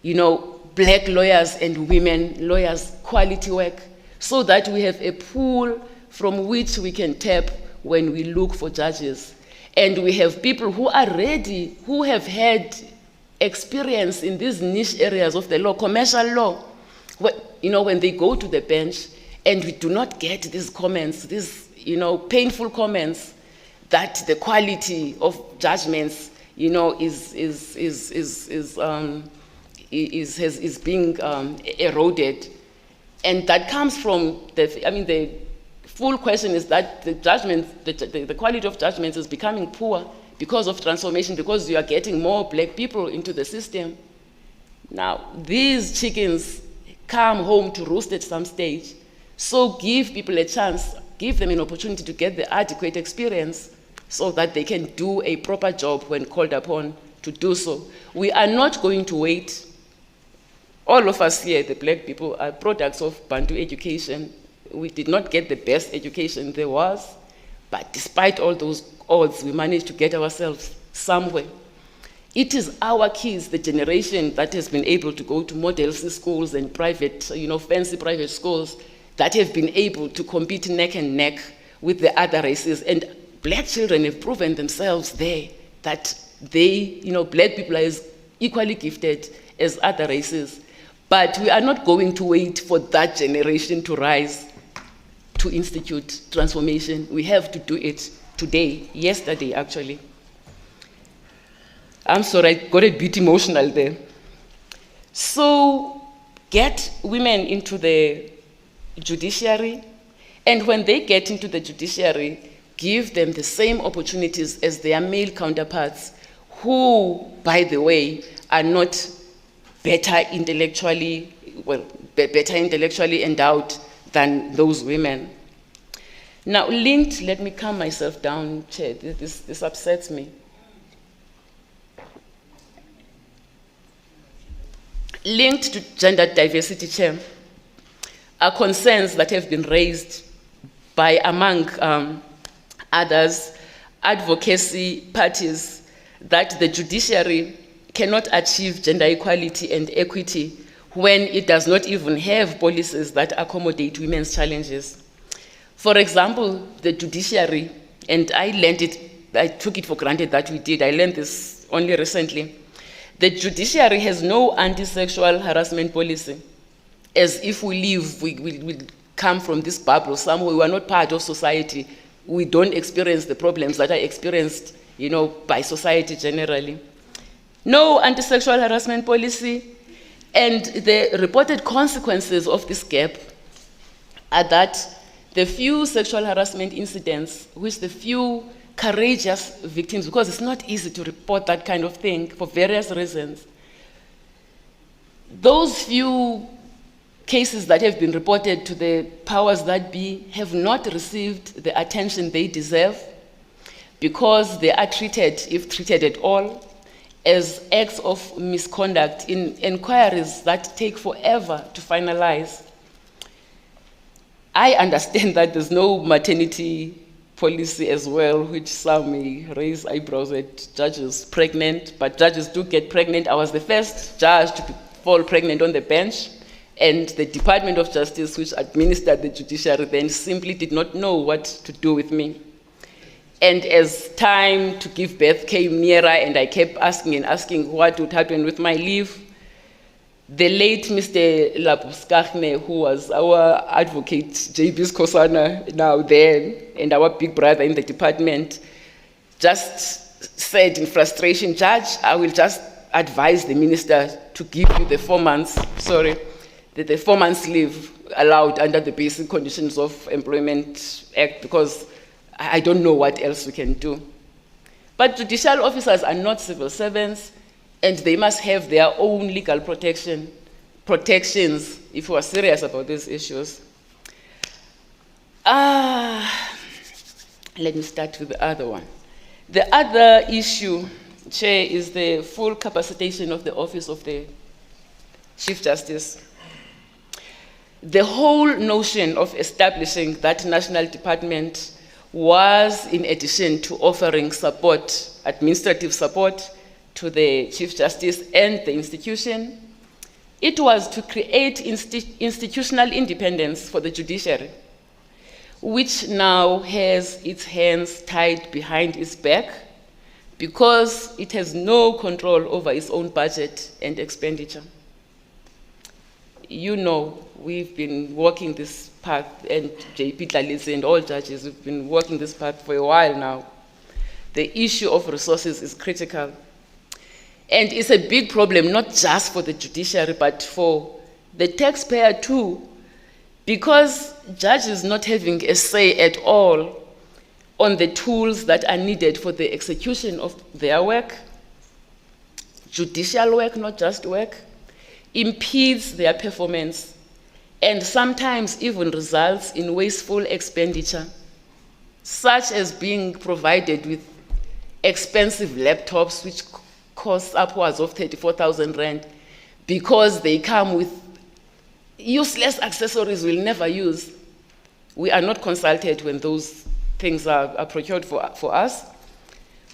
Speaker 2: black lawyers and women lawyers quality work so that we have a pool from which we can tap when we look for judges. And we have people who are ready, who have had experience in these niche areas of the law, commercial law. When they go to the bench and we do not get these comments, these, painful comments that the quality of judgments, is being eroded. And that comes from the full question is that the judgment, the quality of judgments is becoming poor because of transformation, because you are getting more black people into the system. Now, these chickens come home to roost at some stage. So give people a chance, give them an opportunity to get the adequate experience so that they can do a proper job when called upon to do so. We are not going to wait. All of us here, the black people, are products of Bantu education. We did not get the best education there was, but despite all those odds, we managed to get ourselves somewhere. It is our kids, the generation that has been able to go to model schools and private, fancy private schools, that have been able to compete neck and neck with the other races. And black children have proven themselves there that they, black people are as equally gifted as other races. But we are not going to wait for that generation to rise to institute transformation. We have to do it today, yesterday actually. I'm sorry, I got a bit emotional there. So get women into the judiciary, and when they get into the judiciary, give them the same opportunities as their male counterparts, who, by the way, are not better intellectually endowed than those women. Now, linked, let me calm myself down, Chair, this upsets me. Linked to gender diversity, Chair, are concerns that have been raised by, among others, advocacy parties, that the judiciary cannot achieve gender equality and equity when it does not even have policies that accommodate women's challenges. For example, the judiciary, and I took it for granted that we did, I learned this only recently. The judiciary has no anti-sexual harassment policy. As if we live, we come from this bubble somewhere, we are not part of society. We don't experience the problems that are experienced, by society generally. No anti-sexual harassment policy, and the reported consequences of this gap are that the few sexual harassment incidents, which the few courageous victims, because it's not easy to report that kind of thing for various reasons, those few cases that have been reported to the powers that be have not received the attention they deserve because they are treated, if treated at all, as acts of misconduct in inquiries that take forever to finalize. I understand that there's no maternity policy as well, which some may raise eyebrows at judges pregnant, but judges do get pregnant. I was the first judge to fall pregnant on the bench, and the Department of Justice, which administered the judiciary then, simply did not know what to do with me. And as time to give birth came nearer and I kept asking and asking what would happen with my leave, the late Mr. Labuskachne, who was our advocate, JB Skosana now then, and our big brother in the department, just said in frustration, Judge, I will just advise the minister to give you the 4 months, the 4 months leave allowed under the Basic Conditions of Employment Act, because I don't know what else we can do. But judicial officers are not civil servants, and they must have their own legal protections if we are serious about these issues. Let me start with the other one. The other issue, Chair, is the full capacitation of the Office of the Chief Justice. The whole notion of establishing that national department was, in addition to offering support, administrative support, to the Chief Justice and the institution, it was to create institutional independence for the judiciary, which now has its hands tied behind its back because it has no control over its own budget and expenditure. You know, we've been walking this path, and JP Tlalitse and all judges have been walking this path for a while now. The issue of resources is critical. And it's a big problem, not just for the judiciary, but for the taxpayer too, because judges not having a say at all on the tools that are needed for the execution of their work, judicial work, not just work, impedes their performance and sometimes even results in wasteful expenditure, such as being provided with expensive laptops which cost upwards of 34,000 rand because they come with useless accessories we'll never use. We are not consulted when those things are procured for us.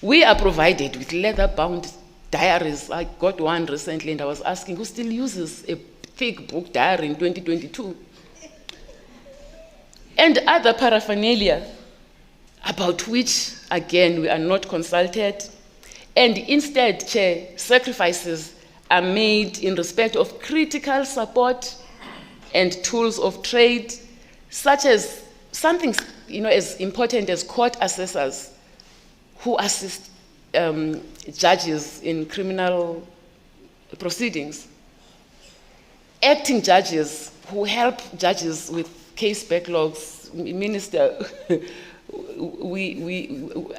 Speaker 2: We are provided with leather-bound diaries. I got one recently and I was asking who still uses a thick book diary in 2022? And other paraphernalia about which, again, we are not consulted. And instead, Chair, sacrifices are made in respect of critical support and tools of trade, such as something as important as court assessors who assist judges in criminal proceedings, acting judges who help judges with case backlogs. Minister,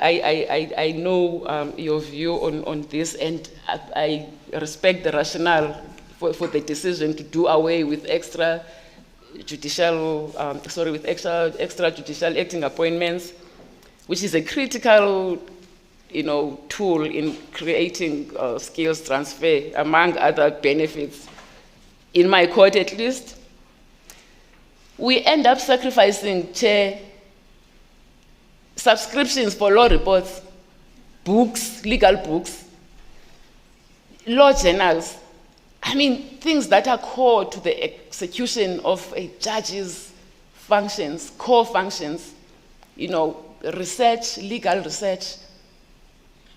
Speaker 2: I know your view on this, and I respect the rationale for the decision to do away with extrajudicial acting appointments, which is a critical, tool in creating skills transfer, among other benefits. In my court, at least, we end up sacrificing, Chair, subscriptions for law reports, books, legal books, law journals. I mean, things that are core to the execution of a judge's functions, core functions, research, legal research,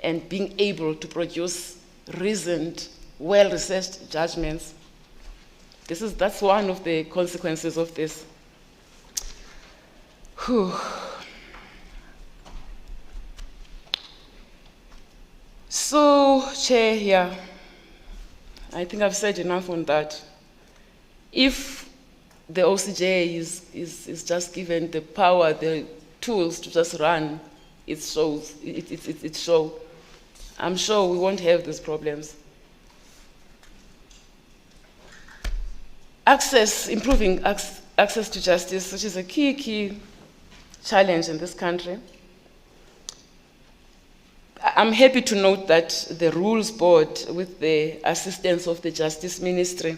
Speaker 2: and being able to produce reasoned, well-researched judgments. That's one of the consequences of this. Whew. So, Chair, I think I've said enough on that. If the OCJ is just given the power, the tools to just run its shows, its show, I'm sure we won't have these problems. Improving access to justice, which is a key challenge in this country. I'm happy to note that the Rules Board, with the assistance of the Justice Ministry,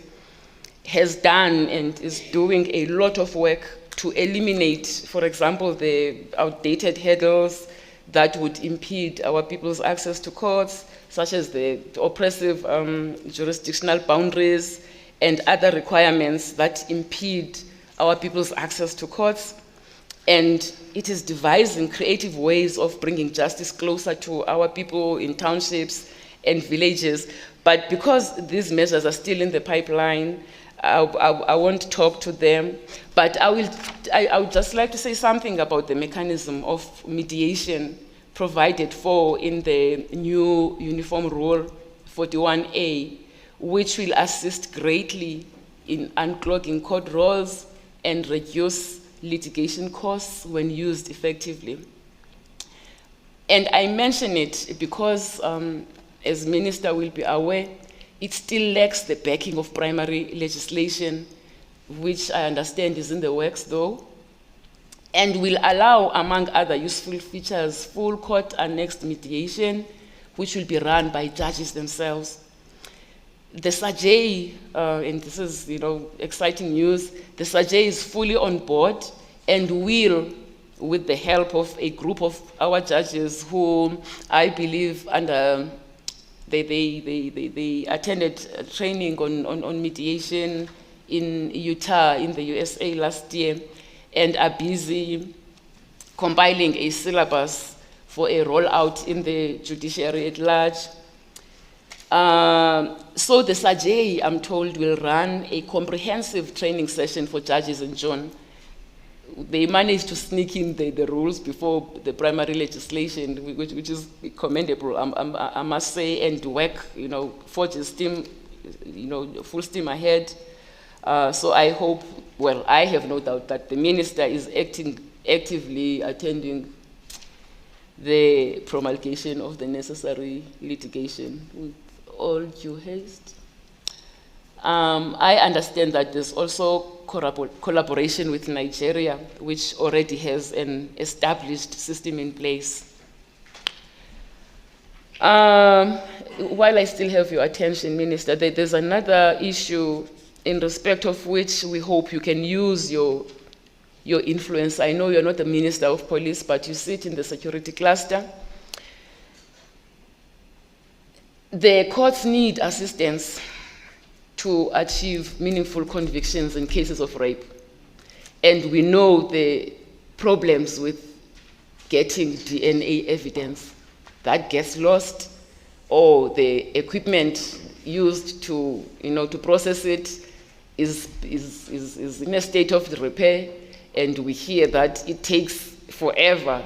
Speaker 2: has done and is doing a lot of work to eliminate, for example, the outdated hurdles that would impede our people's access to courts, such as the oppressive jurisdictional boundaries and other requirements that impede our people's access to courts. And it is devising creative ways of bringing justice closer to our people in townships and villages. But because these measures are still in the pipeline, I won't talk to them. But I would just like to say something about the mechanism of mediation provided for in the new Uniform Rule 41A, which will assist greatly in unclogging court rolls and reduce litigation costs when used effectively. And I mention it because, as Minister will be aware, it still lacks the backing of primary legislation, which I understand is in the works though, and will allow, among other useful features, full court annexed mediation, which will be run by judges themselves. The SAJ, and this is exciting news, the SAJ is fully on board and will, with the help of a group of our judges who I believe they attended training on mediation in Utah in the USA last year and are busy compiling a syllabus for a rollout in the judiciary at large. So the SAJ, I'm told, will run a comprehensive training session for judges in June. They managed to sneak in the rules before the primary legislation, which is commendable, I must say, and work, forges steam, full steam ahead. So I hope, well, I have no doubt that the minister is actively attending the promulgation of the necessary litigation with all due haste. I understand that there's also collaboration with Nigeria, which already has an established system in place. While I still have your attention, Minister, there's another issue in respect of which we hope you can use your influence. I know you're not the Minister of Police, but you sit in the security cluster. The courts need assistance to achieve meaningful convictions in cases of rape. And we know the problems with getting DNA evidence that gets lost, or the equipment used to process it is in a state of repair, and we hear that it takes forever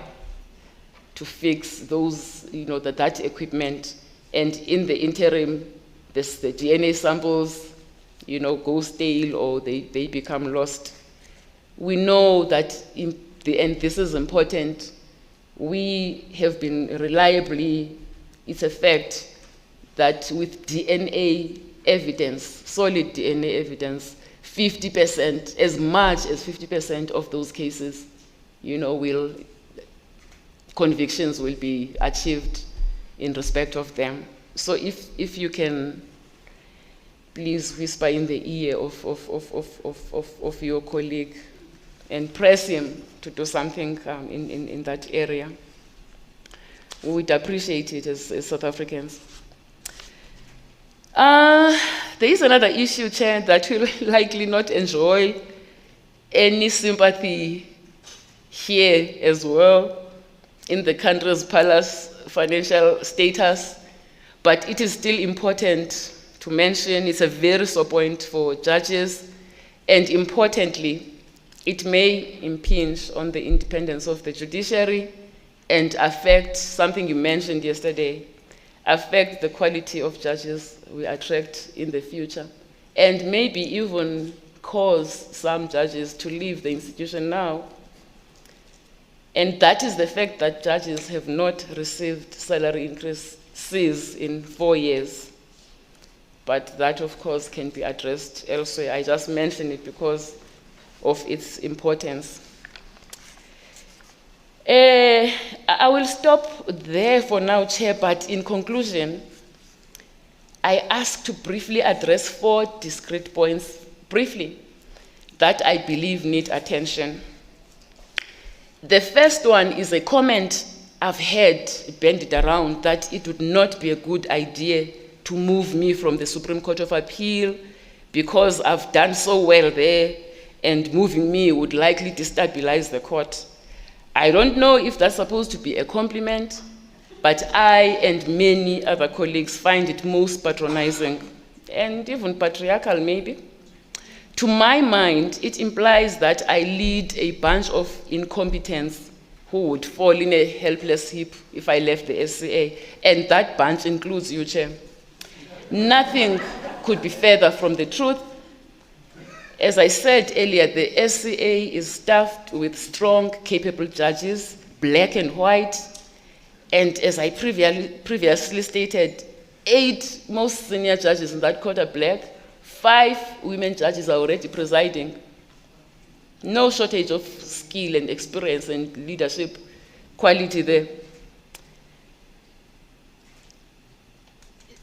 Speaker 2: to fix those, that equipment. And in the interim, the DNA samples, go stale or they become lost. We know that in the end, this is important. We have been reliably, it's a fact that with DNA evidence, solid DNA evidence, 50%, as much as 50% of those cases, convictions will be achieved in respect of them. So if you can please whisper in the ear of your colleague and press him to do something in that area, we would appreciate it as South Africans. There is another issue, Chair, that will likely not enjoy any sympathy here as well in the country's palace financial status, but it is still important to mention. It's a very sore point for judges, and importantly, it may impinge on the independence of the judiciary and affect something you mentioned yesterday, affect the quality of judges we attract in the future, and maybe even cause some judges to leave the institution now. And that is the fact that judges have not received salary increases in 4 years. But that, of course, can be addressed elsewhere. I just mention it because of its importance. I will stop there for now, Chair, but in conclusion, I ask to briefly address 4 discrete points, briefly, that I believe need attention. The first one is a comment I've heard bandied around that it would not be a good idea to move me from the Supreme Court of Appeal because I've done so well there, and moving me would likely destabilize the court. I don't know if that's supposed to be a compliment, but I and many other colleagues find it most patronizing and even patriarchal maybe. To my mind, it implies that I lead a bunch of incompetents who would fall in a helpless heap if I left the SCA, and that bunch includes you, Chair. Nothing could be further from the truth. As I said earlier, the SCA is staffed with strong, capable judges, black and white, and as I previously stated, 8 most senior judges in that court are black, 5 women judges are already presiding. No shortage of skill and experience and leadership quality there.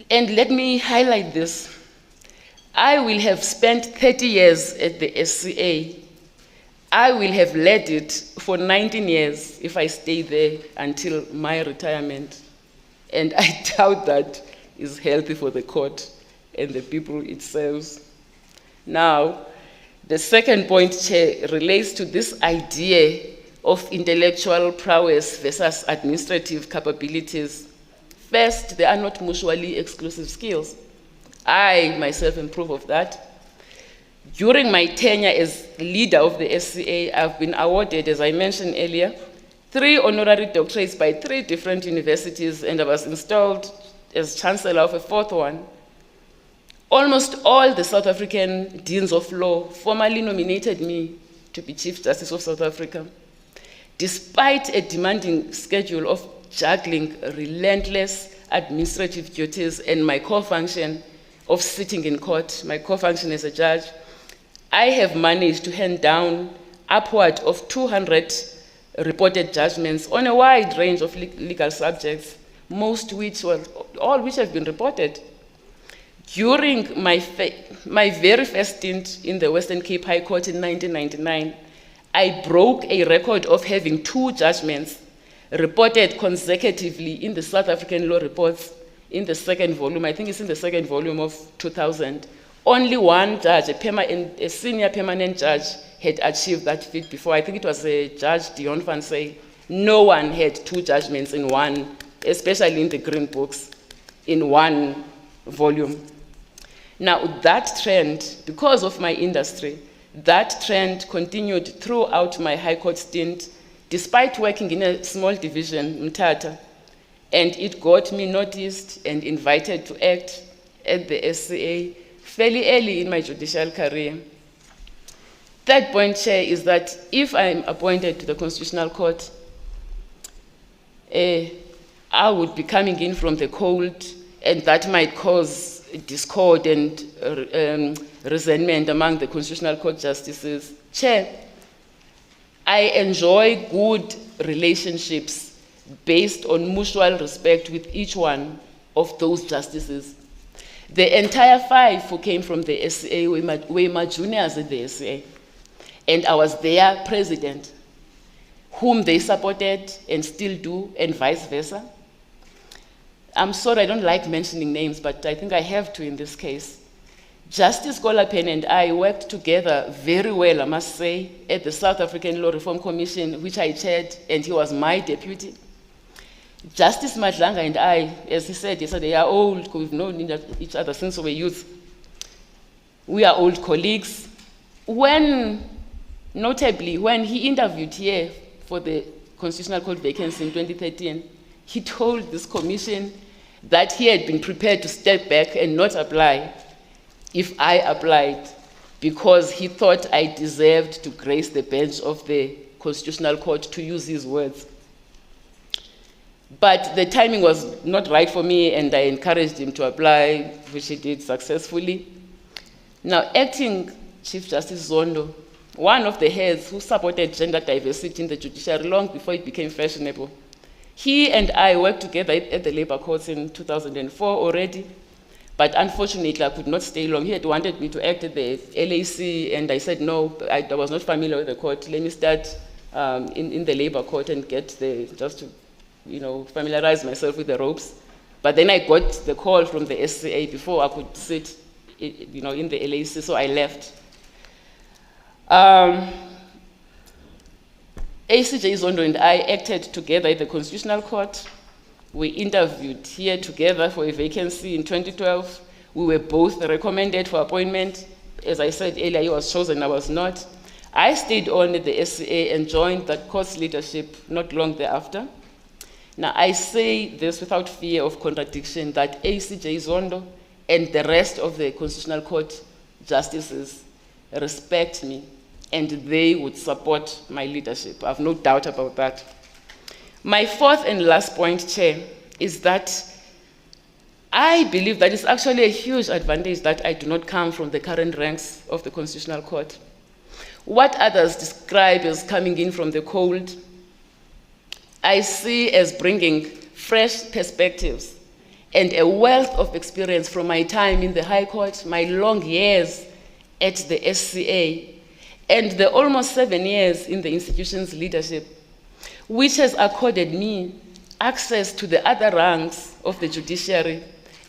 Speaker 2: And let me highlight this. I will have spent 30 years at the SCA. I will have led it for 19 years if I stay there until my retirement. And I doubt that is healthy for the court and the people it serves. Now, the second point, Chair, relates to this idea of intellectual prowess versus administrative capabilities. First, they are not mutually exclusive skills. I myself improve of that. During my tenure as leader of the SCA, I've been awarded, as I mentioned earlier, 3 honorary doctorates by 3 different universities, and I was installed as chancellor of a 4th one. Almost all the South African deans of law formally nominated me to be Chief Justice of South Africa. Despite a demanding schedule of juggling relentless administrative duties and my core function of sitting in court, my core function as a judge, I have managed to hand down upward of 200 reported judgments on a wide range of legal subjects, all which have been reported. During my very first stint in the Western Cape High Court in 1999, I broke a record of having 2 judgments reported consecutively in the South African Law Reports in the 2nd volume. I think it's in the 2nd volume of 2000. Only one judge, a senior permanent judge, had achieved that feat before. I think it was Judge Dion van Say. No one had 2 judgments in one, especially in the green books, in one volume. Now that trend, because of my industry, that trend continued throughout my High Court stint, despite working in a small division, Mthatha, and it got me noticed and invited to act at the SCA fairly early in my judicial career. Third point, Chair, is that if I'm appointed to the Constitutional Court, I would be coming in from the cold, and that might cause discord and resentment among the Constitutional Court justices. Chair, I enjoy good relationships based on mutual respect with each one of those justices. The entire 5 who came from the SCA were my juniors at the SCA, and I was their president, whom they supported and still do, and vice versa. I'm sorry, I don't like mentioning names, but I think I have to in this case. Justice Collegial and I worked together very well, I must say, at the South African Law Reform Commission, which I chaired, and he was my deputy. Justice Madlanga and I, as he said yesterday, are old, we've known each other since we were youth. We are old colleagues. Notably, when he interviewed here for the Constitutional Court vacancy in 2013, he told this commission that he had been prepared to step back and not apply if I applied. because he thought I deserved to grace the bench of the Constitutional Court, to use his words. But the timing was not right for me, and I encouraged him to apply, which he did successfully. Now, acting Chief Justice Zondo, one of the heads who supported gender diversity in the judiciary long before it became fashionable, he and I worked together at the labor courts in 2004 already, but unfortunately I could not stay long. He had wanted me to act at the LAC, and I said no, I was not familiar with the court. Let me start in the labor court and get just to familiarize myself with the ropes. But then I got the call from the SCA before I could sit in the LAC, so I left. ACJ Zondo and I acted together at the Constitutional Court. We interviewed here together for a vacancy in 2012. We were both recommended for appointment. As I said earlier, he was chosen, I was not. I stayed on at the SCA and joined that court's leadership not long thereafter. Now, I say this without fear of contradiction, that ACJ Zondo and the rest of the Constitutional Court justices respect me, and they would support my leadership. I have no doubt about that. My fourth and last point, Chair, is that I believe that it's actually a huge advantage that I do not come from the current ranks of the Constitutional Court. What others describe as coming in from the cold, I see as bringing fresh perspectives and a wealth of experience from my time in the High Court, my long years at the SCA, and the almost 7 years in the institution's leadership, which has accorded me access to the other ranks of the judiciary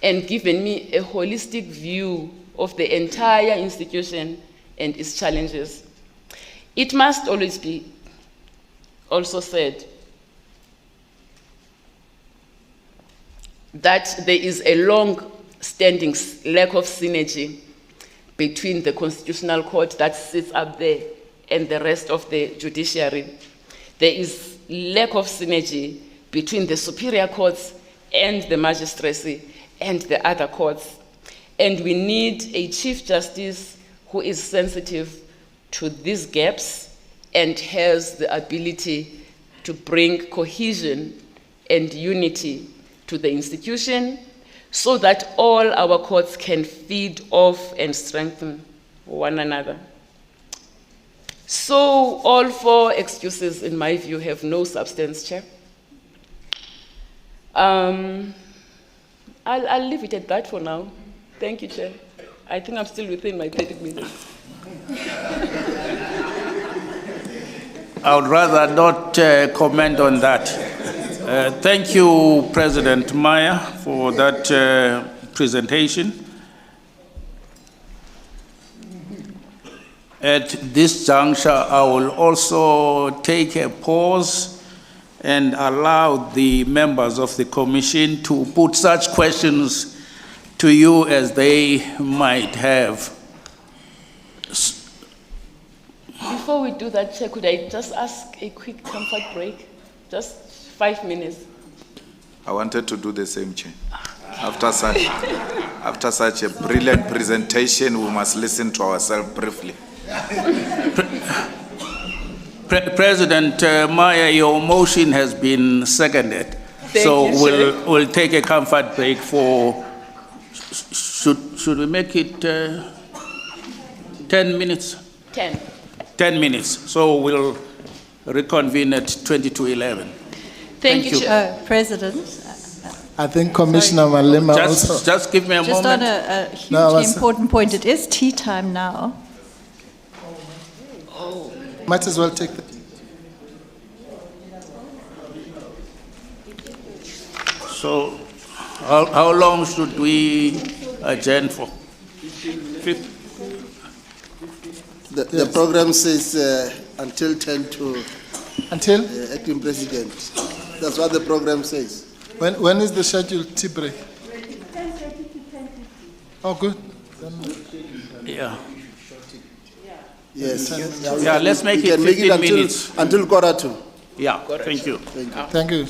Speaker 2: and given me a holistic view of the entire institution and its challenges. It must always be also said that there is a long-standing lack of synergy between the Constitutional Court that sits up there and the rest of the judiciary. There is lack of synergy between the superior courts and the magistracy and the other courts. And we need a Chief Justice who is sensitive to these gaps and has the ability to bring cohesion and unity to the institution, so that all our courts can feed off and strengthen one another. So all four excuses, in my view, have no substance, Chair. I'll leave it at that for now. Thank you, Chair. I think I'm still within my 30 minutes.
Speaker 1: I would rather not comment on that. Thank you, President Maya, for that presentation. At this juncture, I will also take a pause and allow the members of the Commission to put such questions to you as they might have.
Speaker 2: Before we do that, Chair, could I just ask a quick comfort break? Just 5 minutes.
Speaker 3: I wanted to do the same, Chair. After such a brilliant presentation, we must listen to ourselves briefly.
Speaker 1: President Maya, your motion has been seconded.
Speaker 2: Thank you,
Speaker 1: we'll take a comfort break for, should we make it 10 minutes?
Speaker 2: 10.
Speaker 1: 10 minutes. So we'll reconvene at 20 to 11.
Speaker 2: Thank you, Chair.
Speaker 4: President.
Speaker 5: I think Commissioner Malema also.
Speaker 1: Just give me a
Speaker 4: Just
Speaker 1: moment.
Speaker 4: on a hugely important point, it is tea time now.
Speaker 5: Might as well take the.
Speaker 1: So how long should we adjourn for?
Speaker 6: The program says until 10 to
Speaker 5: Until?
Speaker 6: acting president. That's what the program says.
Speaker 5: When is the scheduled tea break?
Speaker 6: 10:30 to 10:50.
Speaker 5: Oh, good.
Speaker 1: Yeah.
Speaker 6: Yes.
Speaker 1: Yeah, let's make it 15 minutes.
Speaker 6: Until 1:45.
Speaker 1: Yeah, thank you.
Speaker 5: Thank you.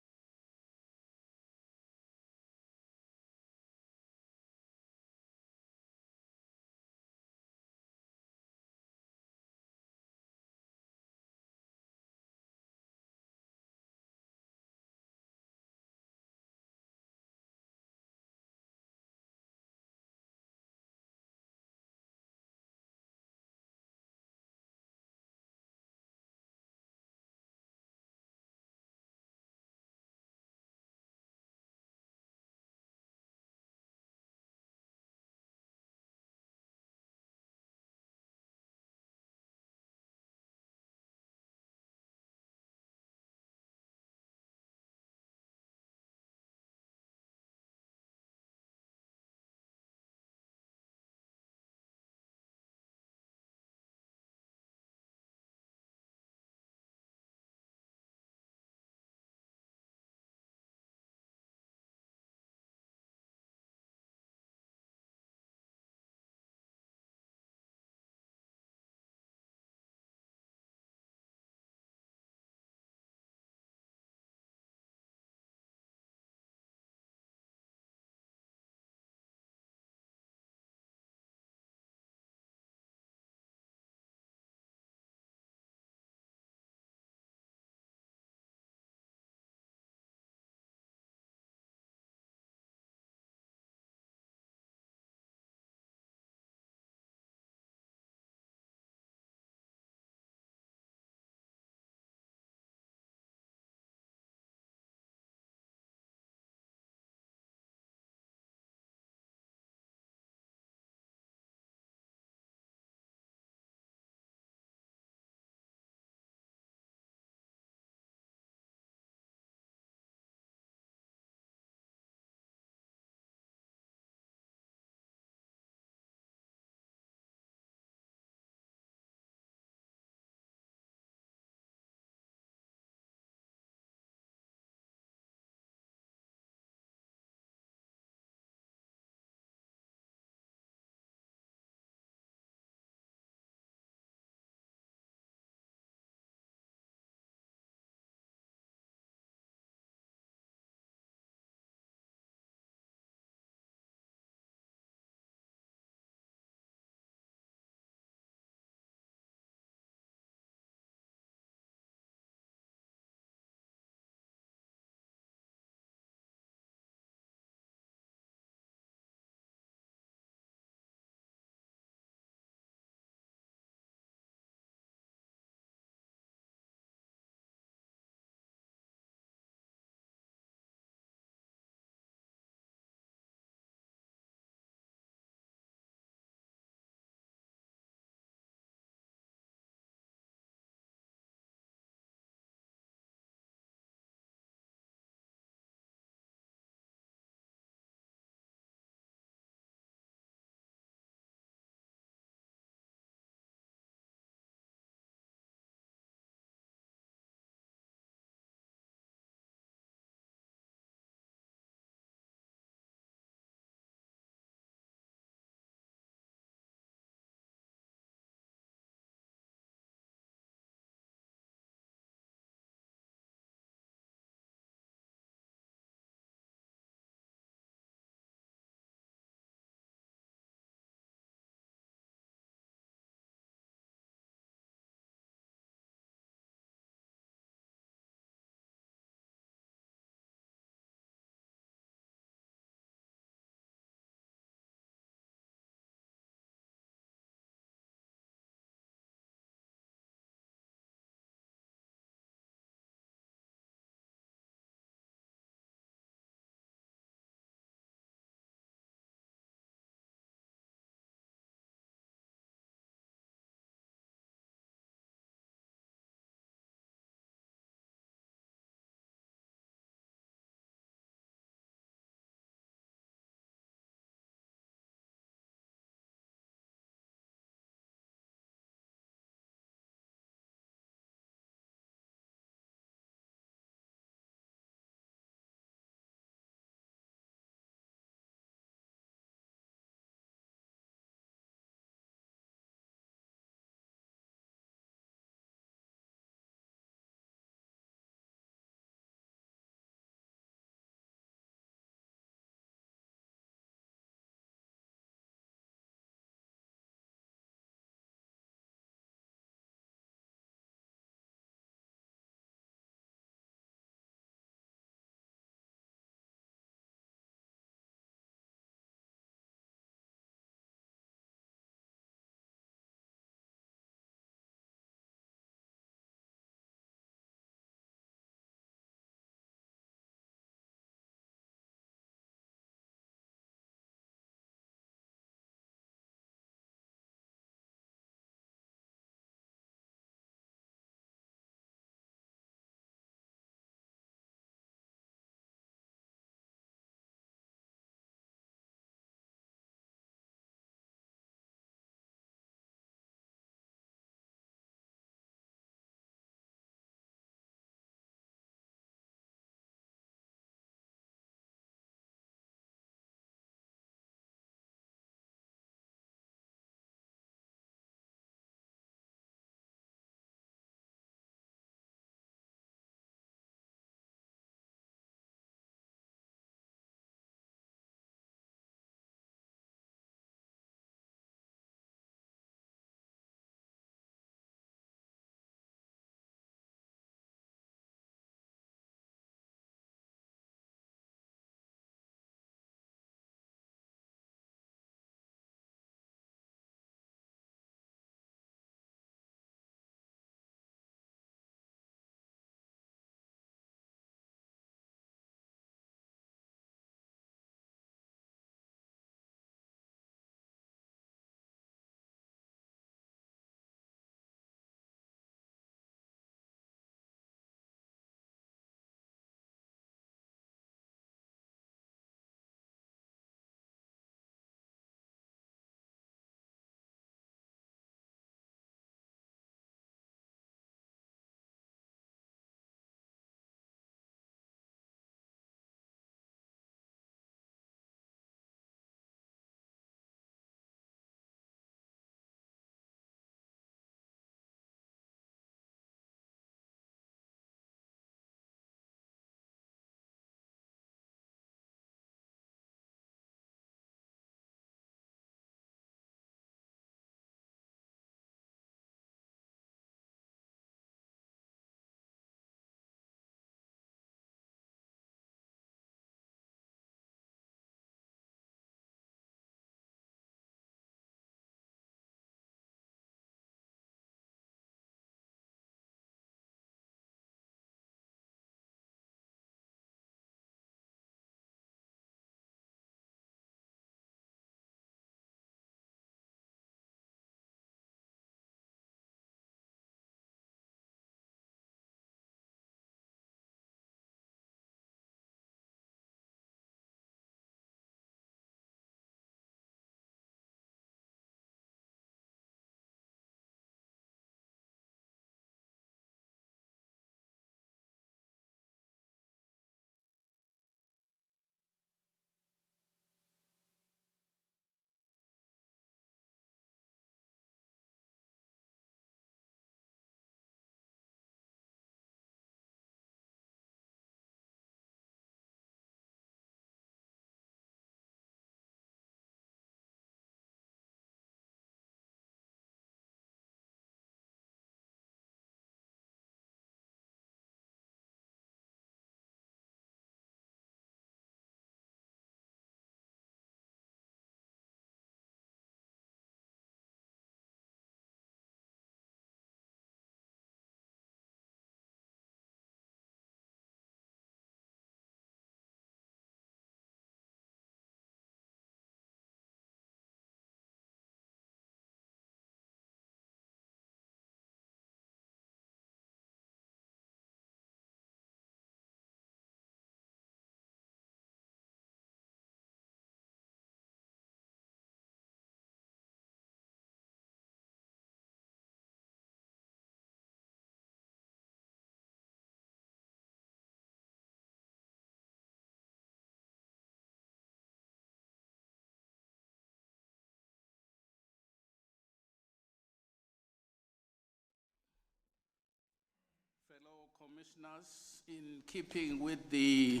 Speaker 1: Commissioners, in keeping with the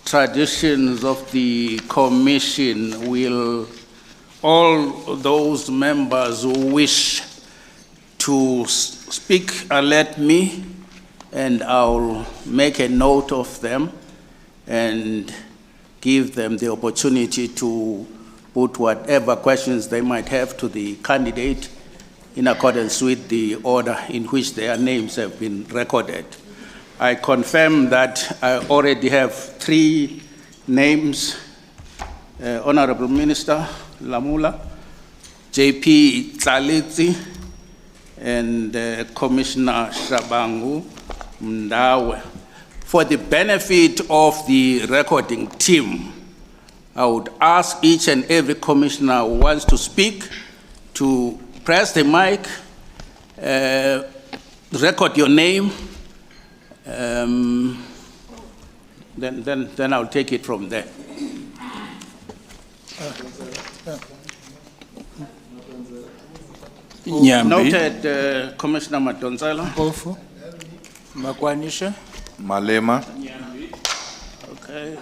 Speaker 1: traditions of the Commission, will all those members who wish to speak alert me, and I'll make a note of them and give them the opportunity to put whatever questions they might have to the candidate in accordance with the order in which their names have been recorded. I confirm that I already have 3 names, Honorable Minister Lamula, JP Tlalitsi, and Commissioner Shabangu Mdawe. For the benefit of the recording team, I would ask each and every commissioner who wants to speak to press the mic, record your name, then I'll take it from there. Noted, Commissioner Madonsela.
Speaker 5: Bofu.
Speaker 7: Makwanisha.
Speaker 3: Malema.
Speaker 1: Okay.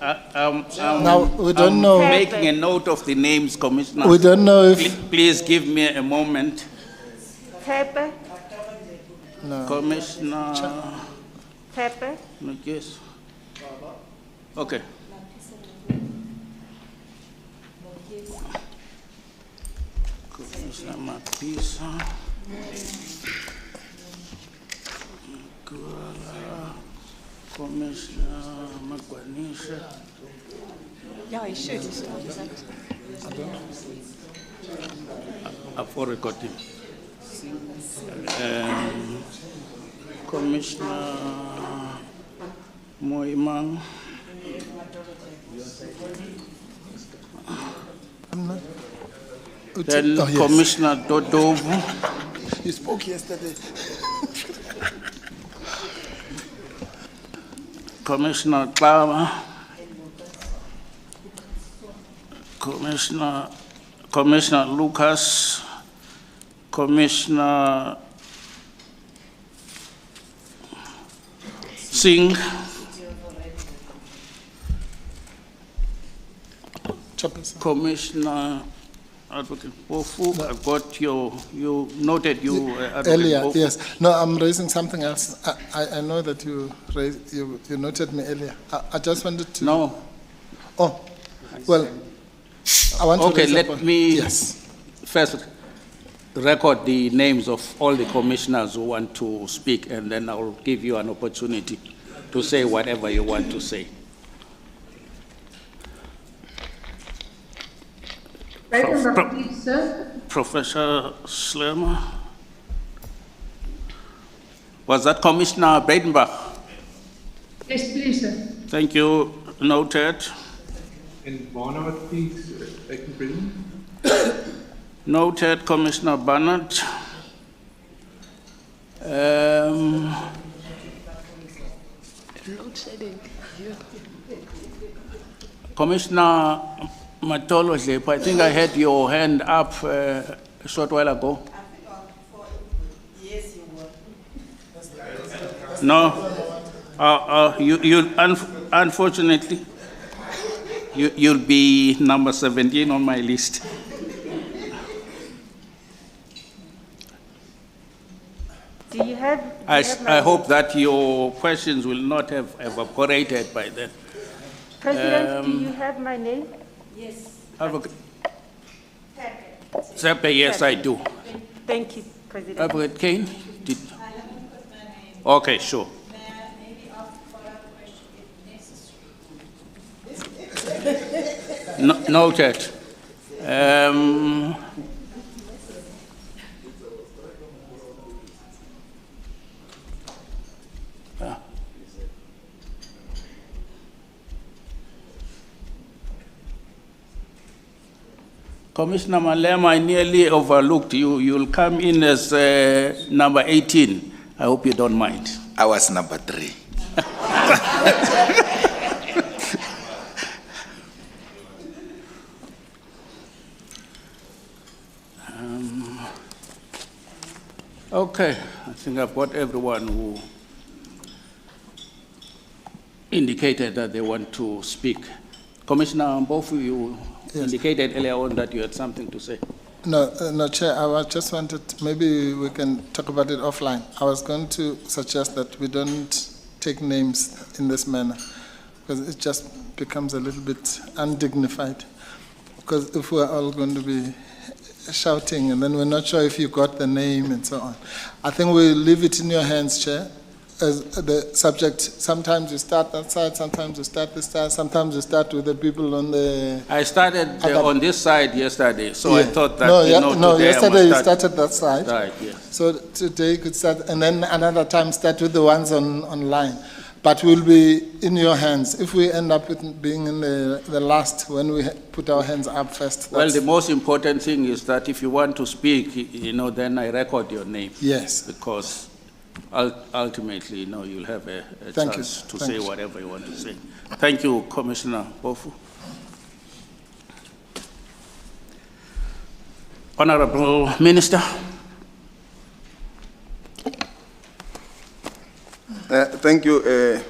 Speaker 5: Now, we don't know.
Speaker 1: Making a note of the names, Commissioner.
Speaker 5: We don't know if.
Speaker 1: Please give me a moment.
Speaker 8: Pepe,
Speaker 5: No.
Speaker 1: Commissioner.
Speaker 8: Pepe,
Speaker 1: Yes. Okay. Commissioner Mapisa. Commissioner Magwanisha.
Speaker 4: Yeah, you should.
Speaker 1: I've already got him. Commissioner Moimang. Then
Speaker 5: Oh, yes.
Speaker 1: Commissioner Dodovu.
Speaker 6: You spoke yesterday.
Speaker 1: Commissioner Klava. Commissioner Lucas. Commissioner Singh.
Speaker 5: Chairperson.
Speaker 1: Commissioner Advocate Bofu. I've got you noted you Advocate
Speaker 5: Earlier,
Speaker 1: Bofu.
Speaker 5: yes. No, I'm raising something else. I know that you noted me earlier. I just wanted to.
Speaker 1: No.
Speaker 5: Oh, well, I want to
Speaker 1: Okay,
Speaker 5: raise a
Speaker 1: let
Speaker 5: point.
Speaker 1: me
Speaker 5: Yes.
Speaker 1: first record the names of all the commissioners who want to speak, and then I'll give you an opportunity to say whatever you want to say.
Speaker 8: please, sir.
Speaker 1: Professor Schlemmer. Was that Commissioner Breitenbach?
Speaker 8: Yes, please, sir.
Speaker 1: Thank you. Noted.
Speaker 7: And Barnard, please, acting president.
Speaker 1: Noted, Commissioner Barnard. Commissioner Matolo Zlepo, I think I had your hand up a short while ago.
Speaker 9: Yes, you were.
Speaker 1: No, unfortunately, you'll be number 17 on my list.
Speaker 8: Do you have?
Speaker 1: I hope that your questions will not have evaporated by then.
Speaker 8: President, do you have my name?
Speaker 9: Yes.
Speaker 1: Advocate Sepe, yes, I do.
Speaker 8: Thank you, President.
Speaker 1: Advocate Kane? Did,
Speaker 9: I haven't put my name.
Speaker 1: okay, sure.
Speaker 9: May I maybe ask a follow-up question if necessary?
Speaker 1: Noted. Commissioner Malema, I nearly overlooked you. You'll come in as number 18. I hope you don't mind.
Speaker 3: I was number 3.
Speaker 1: Okay, I think I've got everyone who indicated that they want to speak. Commissioner Mbofu, you indicated earlier on that you had something to say.
Speaker 5: No, Chair, just wanted, maybe we can talk about it offline. I was going to suggest that we don't take names in this manner, because it just becomes a little bit undignified. Because if we're all going to be shouting and then we're not sure if you got the name and so on. I think we'll leave it in your hands, Chair, as the subject. Sometimes you start that side, sometimes you start this side, sometimes you start with the people on the...
Speaker 1: I started on this side yesterday, so I thought that,
Speaker 5: no,
Speaker 1: today
Speaker 5: yesterday
Speaker 1: I
Speaker 5: you
Speaker 1: must start
Speaker 5: started that side.
Speaker 1: Right, yes.
Speaker 5: So today you could start, and then another time start with the ones online. But we'll be in your hands. If we end up with being in the last, when we put our hands up first.
Speaker 1: Well, the most important thing is that if you want to speak, then I record your name.
Speaker 5: Yes.
Speaker 1: Because ultimately, you'll have a chance to say whatever you want to say. Thank you, Commissioner Bofu. Honorable Minister.
Speaker 6: Thank you,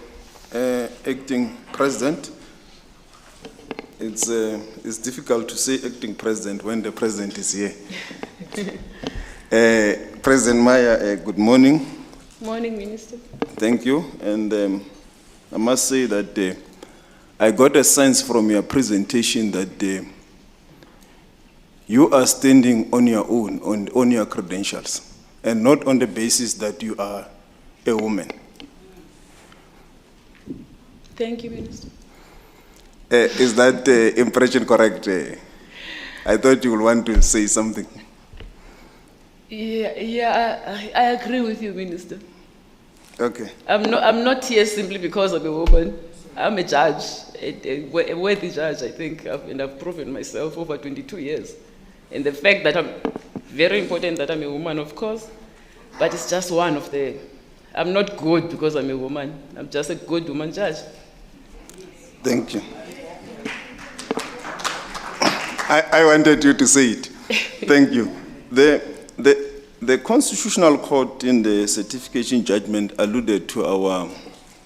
Speaker 6: Acting President. It's difficult to say Acting President when the President is here. President Maya, good morning.
Speaker 2: Morning, Minister.
Speaker 6: Thank you. And I must say that I got a sense from your presentation that you are standing on your own, on your credentials, and not on the basis that you are a woman.
Speaker 2: Thank you, Minister.
Speaker 6: Is that impression correct? I thought you would want to say something.
Speaker 2: Yeah, I agree with you, Minister.
Speaker 6: Okay.
Speaker 2: I'm not here simply because I'm a woman. I'm a judge, a worthy judge, I think, and I've proven myself over 22 years. And the fact that very important that I'm a woman, of course, but it's just one of the, I'm not good because I'm a woman. I'm just a good woman judge.
Speaker 6: Thank you. I wanted you to say it. Thank you. The Constitutional Court in the certification judgment alluded to our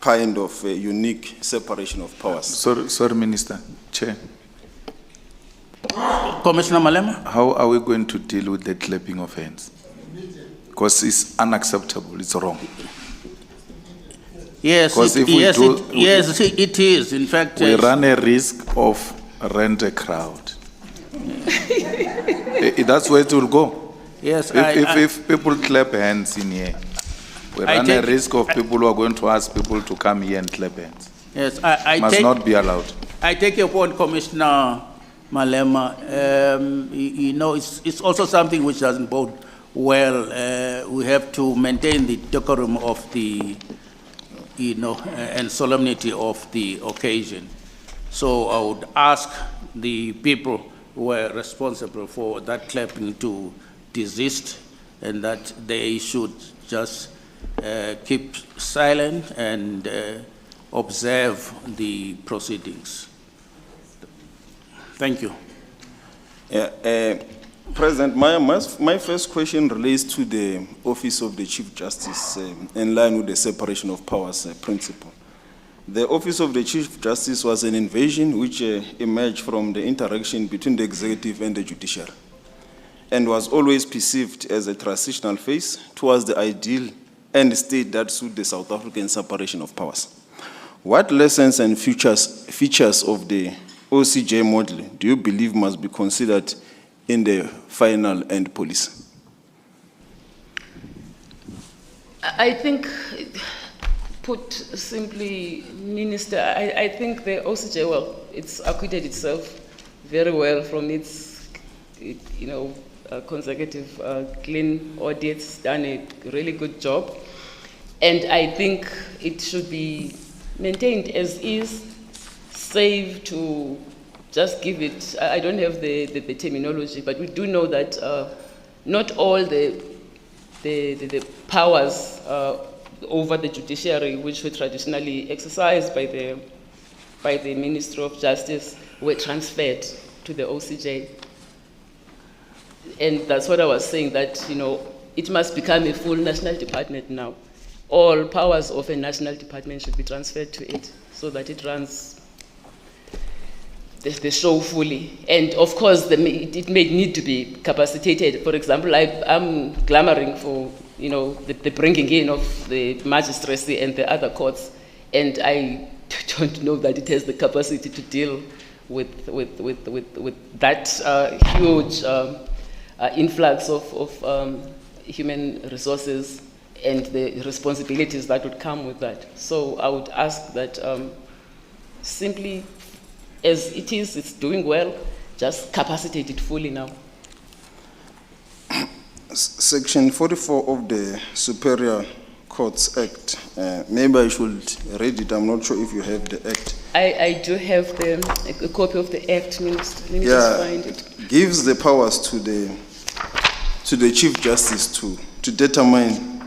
Speaker 6: kind of unique separation of powers.
Speaker 3: Sorry, Minister. Chair.
Speaker 1: Commissioner Malema.
Speaker 3: How are we going to deal with the clapping of hands? Because it's unacceptable, it's wrong.
Speaker 1: Yes, it is. In fact,
Speaker 3: we run a risk of rent a crowd. That's where it will go.
Speaker 1: Yes,
Speaker 3: if people clap hands in here, we run a risk of people who are going to ask people to come here and clap hands.
Speaker 1: Yes,
Speaker 3: must not be allowed.
Speaker 1: I take your point, Commissioner Malema. It's also something which doesn't bode well. We have to maintain the decorum of the, and solemnity of the occasion. So I would ask the people who were responsible for that clapping to desist, and that they should just keep silent and observe the proceedings. Thank you.
Speaker 6: Yeah, President, my first question relates to the Office of the Chief Justice in line with the separation of powers principle. The Office of the Chief Justice was an invasion which emerged from the interaction between the executive and the judiciary, and was always perceived as a transitional phase towards the ideal end state that suit the South African separation of powers. What lessons and features of the OCJ model do you believe must be considered in the final end policy?
Speaker 2: I think, put simply, Minister, I think the OCJ, well, it's acquitted itself very well from its, consecutive clean audits, done a really good job. And I think it should be maintained as is, save to just give it, I don't have the terminology, but we do know that not all the powers over the judiciary, which were traditionally exercised by the Ministry of Justice, were transferred to the OCJ. And that's what I was saying, that it must become a full national department now. All powers of a national department should be transferred to it so that it runs the show fully. And of course, it may need to be capacitated. For example, I'm clamoring for, you know, the bringing in of the magistracy and the other courts, and I don't know that it has the capacity to deal with that huge influx of human resources and the responsibilities that would come with that. So I would ask that simply, as it is, it's doing well, just capacitate it fully now.
Speaker 6: Section 44 of the Superior Courts Act, maybe I should read it, I'm not sure if you have the act.
Speaker 2: I do have a copy of the act, Minister. Let me just find it.
Speaker 6: Gives the powers to the Chief Justice to determine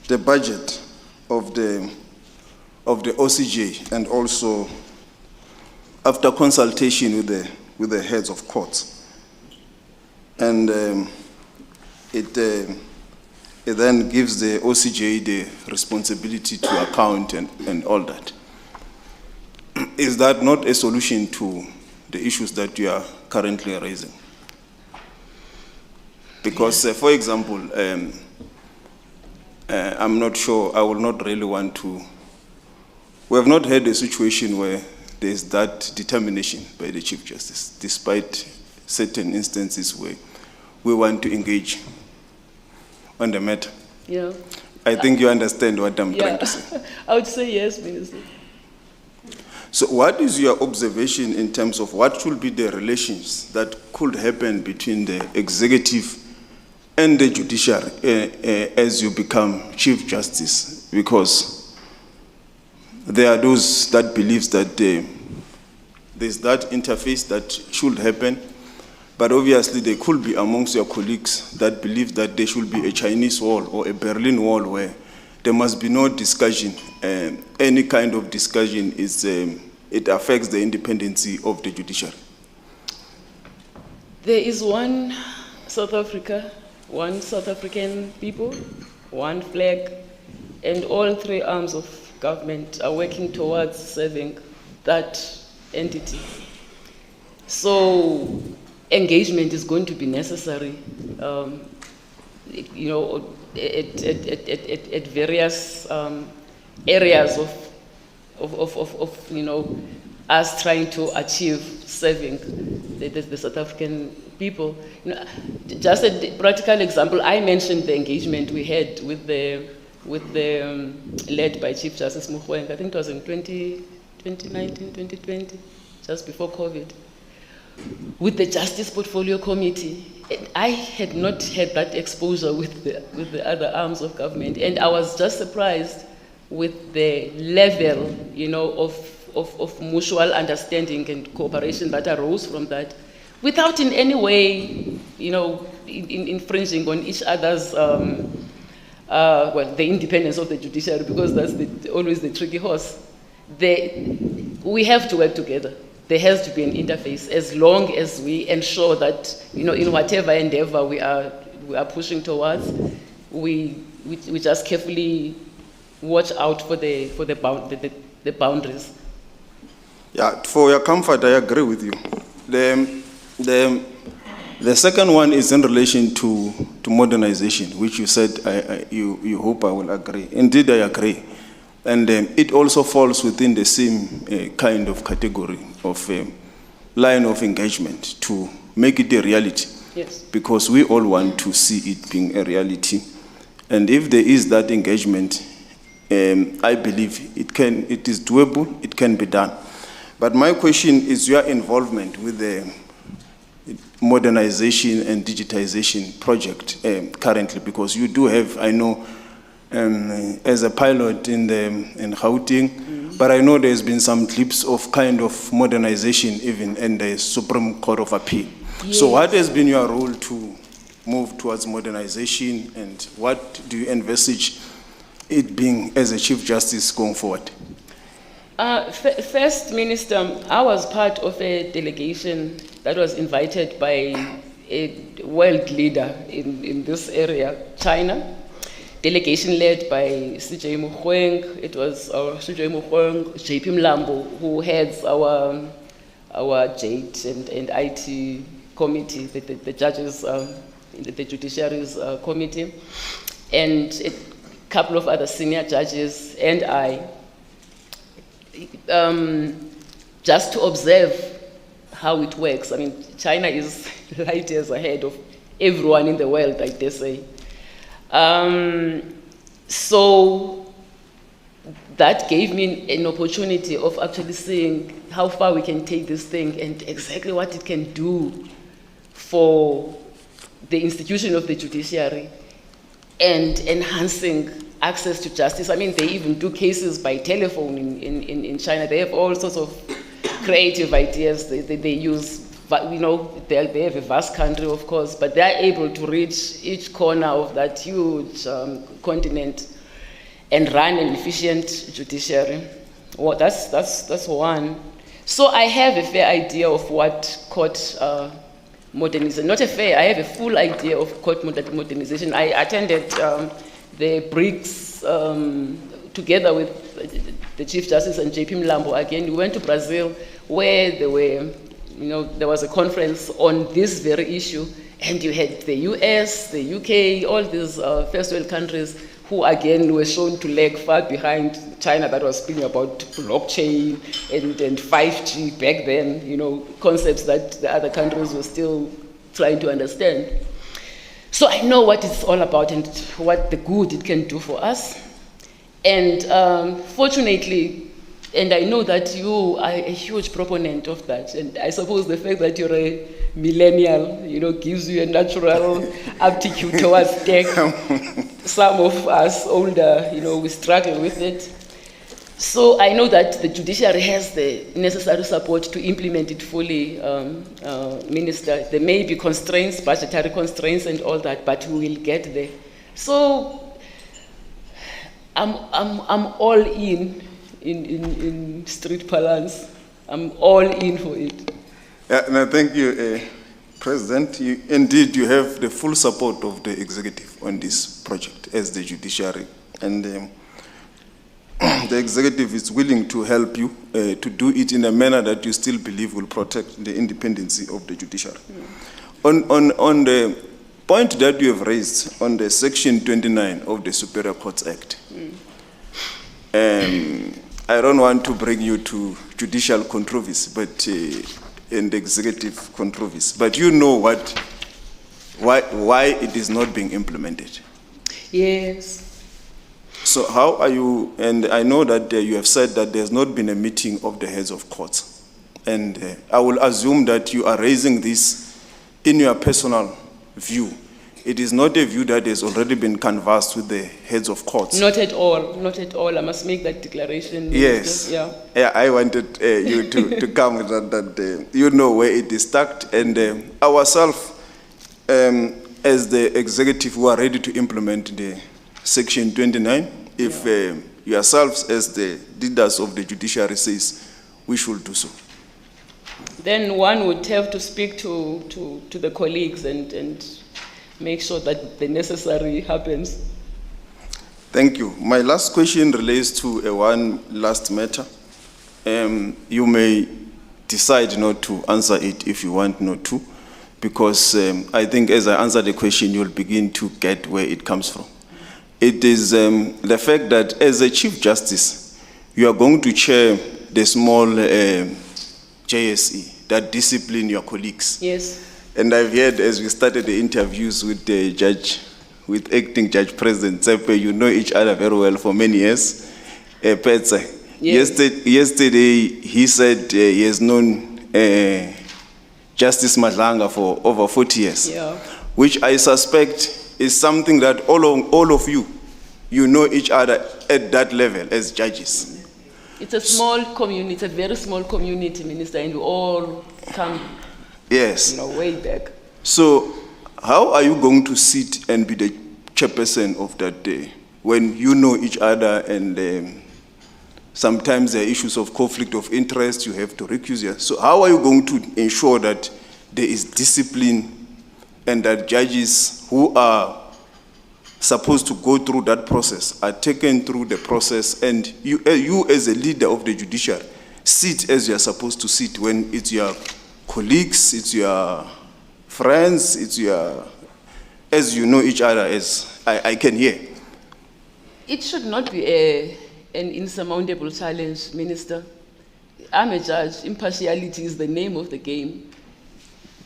Speaker 6: the budget of the OCJ, and also after consultation with the heads of courts. And it then gives the OCJ the responsibility to account and all that. Is that not a solution to the issues that you are currently raising? Because, for example, I'm not sure, I will not really want to, we have not had a situation where there is that determination by the Chief Justice, despite certain instances where we want to engage on the matter.
Speaker 2: Yeah.
Speaker 6: I think you understand what I'm trying to say.
Speaker 2: I would say yes, Minister.
Speaker 6: So what is your observation in terms of what should be the relations that could happen between the executive and the judiciary as you become Chief Justice? Because there are those that believes that there's that interface that should happen, but obviously there could be amongst your colleagues that believe that there should be a Chinese wall or a Berlin Wall where there must be no discussion. Any kind of discussion is it affects the independence of the judiciary.
Speaker 2: There is one South Africa, one South African people, one flag, and all three arms of government are working towards serving that entity. So engagement is going to be necessary, you know, at various areas of you know, us trying to achieve serving the South African people. You know, just a practical example, I mentioned the engagement we had with the led by Chief Justice Mbuyiseli. I think it was in 2019, 2020, just before COVID, with the Justice Portfolio Committee. I had not had that exposure with the other arms of government, and I was just surprised with the level, you know, of mutual understanding and cooperation that arose from that, without in any way, you know, infringing on each other's, well, the independence of the judiciary, because that's always the tricky horse. We have to work together. There has to be an interface, as long as we ensure that, you know, in whatever endeavor we are pushing towards, we just carefully watch out for the boundaries.
Speaker 6: Yeah, for your comfort, I agree with you. The second one is in relation to modernization, which you said you hope I will agree. Indeed, I agree. And it also falls within the same kind of category of line of engagement to make it a reality.
Speaker 2: Yes.
Speaker 6: Because we all want to see it being a reality. And if there is that engagement, I believe it is doable, it can be done. But my question is your involvement with the modernization and digitization project currently, because you do have, I know, as a pilot in Gauteng, but I know there's been some clips of kind of modernization even in the Supreme Court of Appeal. Yes. So what has been your role to move towards modernization, and what do you envisage it being as a Chief Justice going forward?
Speaker 2: First, Minister, I was part of a delegation that was invited by a world leader in this area, China. Delegation led by CJ Mukwege. It was our CJ Mukwege, JP Mlambo, who heads our JAIT and IT committee, the judges, the judiciary's committee, and a couple of other senior judges and I, just to observe how it works. I mean, China is light years ahead of everyone in the world, I dare say. So that gave me an opportunity of actually seeing how far we can take this thing and exactly what it can do for the institution of the judiciary and enhancing access to justice. I mean, they even do cases by telephone in China. They have all sorts of creative ideas. They use, you know, they have a vast country, of course, but they're able to reach each corner of that huge continent and run an efficient judiciary. Well, that's one. So I have a fair idea of what court modernization, not a fair, I have a full idea of court modernization. I attended the BRICS together with the Chief Justice and JP Mlambo again. We went to Brazil where there were, you know, there was a conference on this very issue, and you had the US, the UK, all these first world countries who again were shown to lag far behind China, that was speaking about blockchain and 5G back then, you know, concepts that the other countries were still trying to understand. So I know what it's all about and what the good it can do for us. And fortunately, and I know that you are a huge proponent of that, and I suppose the fact that you're a millennial, you know, gives you a natural aptitude towards tech. Some of us older, you know, we struggle with it. So I know that the judiciary has the necessary support to implement it fully, Minister. There may be constraints, budgetary constraints and all that, but we will get there. So I'm all in street balance. I'm all in for it.
Speaker 6: Yeah, no, thank you, President. Indeed, you have the full support of the executive on this project as the judiciary. And the executive is willing to help you to do it in a manner that you still believe will protect the independence of the judiciary. On the point that you have raised on the Section 29 of the Superior Courts Act, I don't want to bring you to judicial controversy, but and executive controversy, but you know why it is not being implemented.
Speaker 2: Yes.
Speaker 6: So how are you, and I know that you have said that there's not been a meeting of the heads of courts, and I will assume that you are raising this in your personal view. It is not a view that has already been canvassed with the heads of courts.
Speaker 2: Not at all, not at all. I must make that declaration.
Speaker 6: Yes.
Speaker 2: Yeah.
Speaker 6: Yeah, I wanted you to come with that you know where it is stuck, and ourselves, as the executive who are ready to implement the Section 29, if yourselves as the leaders of the judiciary says we should do so.
Speaker 2: Then one would have to speak to the colleagues and make sure that the necessary happens.
Speaker 6: Thank you. My last question relates to one last matter. You may decide not to answer it if you want not to, because I think as I answer the question, you'll begin to get where it comes from. It is the fact that as a Chief Justice, you are going to chair the small JSE that discipline your colleagues.
Speaker 2: Yes.
Speaker 6: And I've heard as we started the interviews with the judge, with acting Judge President Tsepe, you know each other very well for many years. Petse. Yes. Yesterday, he said he has known Justice Madlanga for over 40 years, which I suspect is something that all of you know each other at that level as judges.
Speaker 2: It's a small community, it's a very small community, Minister, and we all come way back.
Speaker 6: So how are you going to sit and be the chairperson of that day when you know each other and sometimes there are issues of conflict of interest, you have to recuse yourself. So how are you going to ensure that there is discipline and that judges who are supposed to go through that process are taken through the process, and you as a leader of the judiciary sit as you are supposed to sit when it's your colleagues, it's your friends, it's your, as you know each other, as I can hear.
Speaker 2: It should not be an insurmountable challenge, Minister. I'm a judge. Impartiality is the name of the game.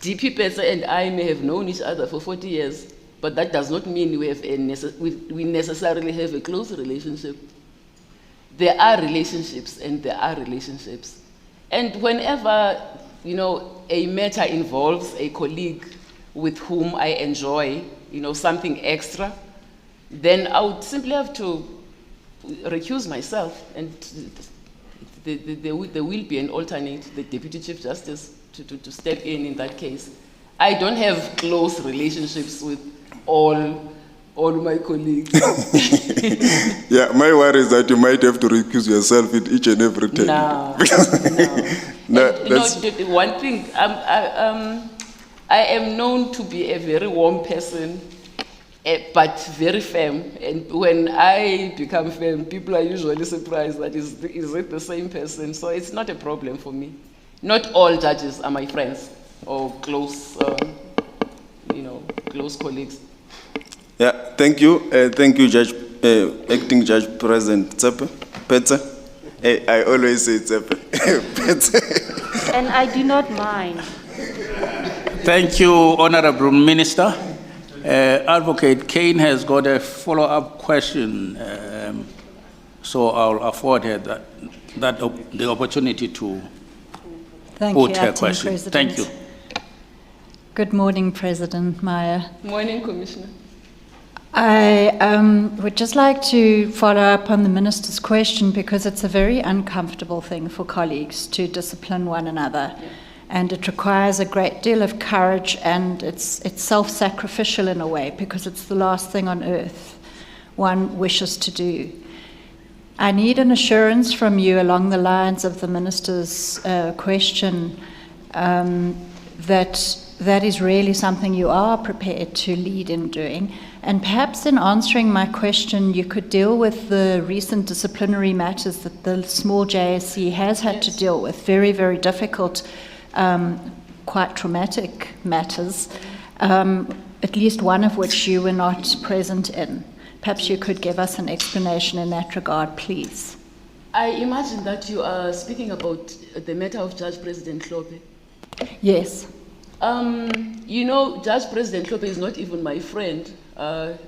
Speaker 2: DP Pesa and I may have known each other for 40 years, but that does not mean we necessarily have a close relationship. There are relationships, and there are relationships. And whenever, a matter involves a colleague with whom I enjoy, something extra, then I would simply have to recuse myself, and there will be an alternate, the Deputy Chief Justice, to step in that case. I don't have close relationships with all my colleagues.
Speaker 6: Yeah, my worry is that you might have to recuse yourself in each and every time.
Speaker 2: No. The one thing, I am known to be a very warm person, but very firm. And when I become firm, people are usually surprised that is it the same person? So it's not a problem for me. Not all judges are my friends or close, close colleagues.
Speaker 6: Yeah, thank you. Thank you, Judge, Acting Judge President Petse. I always say Tsepe. Petse.
Speaker 8: And I do not mind.
Speaker 1: Thank you, Honorable Minister. Advocate Kane has got a follow-up question, so I'll afford her the opportunity to put her question.
Speaker 4: President.
Speaker 1: Thank you.
Speaker 4: Good morning, President Maya.
Speaker 2: Morning, Commissioner.
Speaker 4: I would just like to follow up on the Minister's question, because it's a very uncomfortable thing for colleagues to discipline one another. Yeah. And it requires a great deal of courage, and it's self-sacrificial in a way, because it's the last thing on earth one wishes to do. I need an assurance from you along the lines of the Minister's question that is really something you are prepared to lead in doing. And perhaps in answering my question, you could deal with the recent disciplinary matters that the small JSC has had to deal with, very, very difficult, quite traumatic matters, at least one of which you were not present in. Perhaps you could give us an explanation in that regard, please.
Speaker 2: I imagine that you are speaking about the matter of Judge President Klope.
Speaker 4: Yes.
Speaker 2: Judge President Klope is not even my friend. I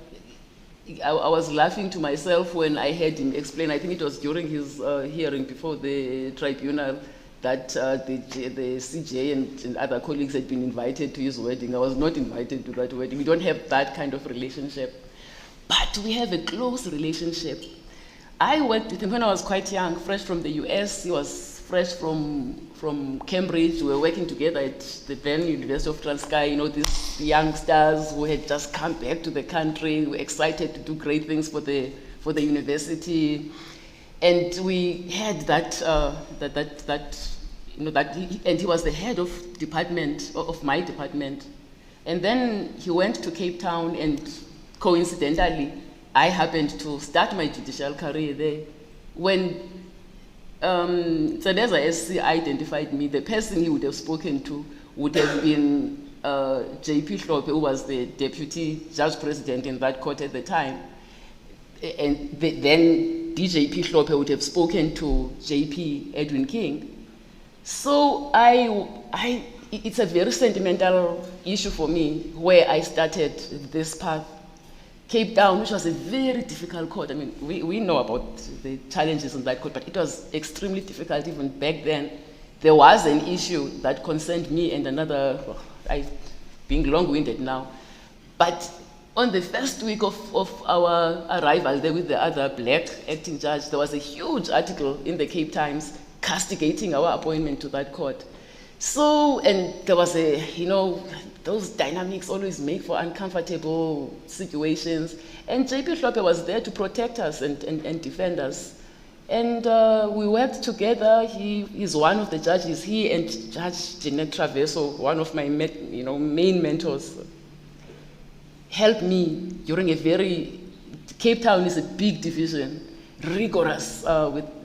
Speaker 2: was laughing to myself when I heard him explain, I think it was during his hearing before the tribunal, that the CJ and other colleagues had been invited to his wedding. I was not invited to that wedding. We don't have that kind of relationship. But we have a close relationship. I worked with him when I was quite young, fresh from the US. He was fresh from Cambridge. We were working together at the then University of Transkei. These youngsters who had just come back to the country, were excited to do great things for the university. And we had that, and he was the head of my department. And then he went to Cape Town, and coincidentally, I happened to start my judicial career there. When Tsadeza SC identified me, the person he would have spoken to would have been JP Klope, who was the deputy judge president in that court at the time. And then DJP Klope would have spoken to JP Edwin King. So it's a very sentimental issue for me, where I started this path. Cape Town, which was a very difficult court. I mean, we know about the challenges in that court, but it was extremely difficult even back then. There was an issue that concerned me and another, being long-winded now. But on the first week of our arrival there with the other black acting judge, there was a huge article in the Cape Times castigating our appointment to that court. So, and there was those dynamics always make for uncomfortable situations. And JP Klope was there to protect us and defend us. And we worked together. He is one of the judges. He and Judge Jeanette Traveso, one of my main mentors. helped me during a very, Cape Town is a big division, rigorous,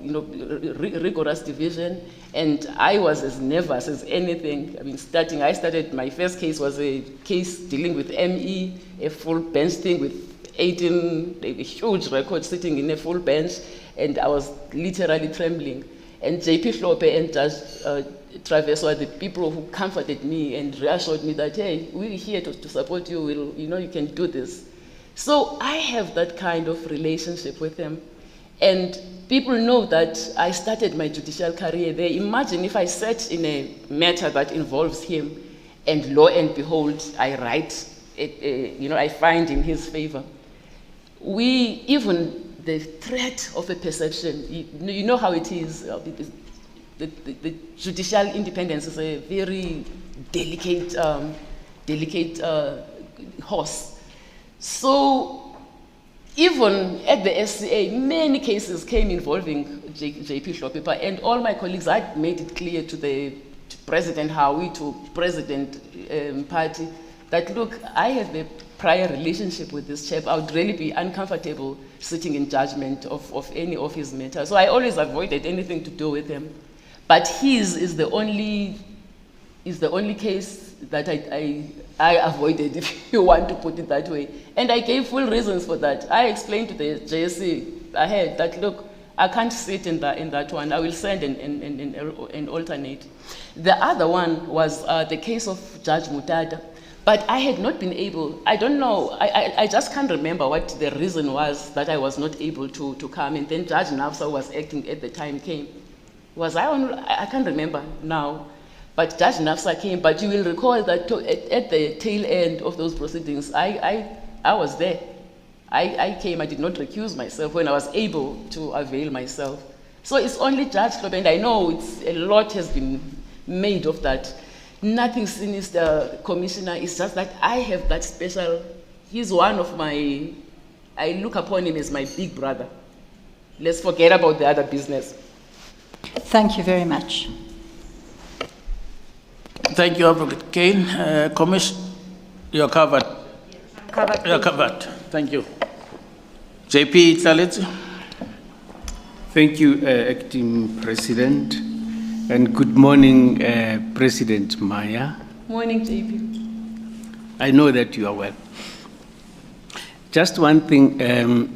Speaker 2: rigorous division, and I was as nervous as anything. I mean, my first case was a case dealing with ME, a full bench thing with 18, a huge record sitting in a full bench, and I was literally trembling. And JP Hlope and Judge Traverse were the people who comforted me and reassured me that, hey, we're here to support you, you can do this. So I have that kind of relationship with him. And people know that I started my judicial career there. Imagine if I sat in a matter that involves him, and lo and behold, I write, I find in his favor. Even the threat of a perception, you know how it is. The judicial independence is a very delicate horse. So even at the SCA, many cases came involving JP Hlope, and all my colleagues, I made it clear to President Howie, to President Party, that look, I have a prior relationship with this chap. I would really be uncomfortable sitting in judgment of any of his matters. So I always avoided anything to do with him. But his is the only case that I avoided, if you want to put it that way. And I gave full reasons for that. I explained to the JSC ahead that, look, I can't sit in that one. I will send an alternate. The other one was the case of Judge Mutada. But I had not been able, I don't know, I just can't remember what the reason was that I was not able to come. And then Judge Nafsa was acting at the time came. Was I on, I can't remember now. But Judge Nafsa came, but you will recall that at the tail end of those proceedings, I was there. I came, I did not recuse myself when I was able to avail myself. So it's only Judge Hlope, and I know a lot has been made of that. Nothing sinister, Commissioner, it's just that I have that special, he's one of my, I look upon him as my big brother. Let's forget about the other business.
Speaker 4: Thank you very much.
Speaker 1: Thank you, Advocate Kane. Commissioner, you're covered.
Speaker 8: Covered.
Speaker 1: You're covered. Thank you. JP Tlaletsi.
Speaker 10: Thank you, Acting President. And good morning, President Maya.
Speaker 2: Morning, JP.
Speaker 10: I know that you are well. Just one thing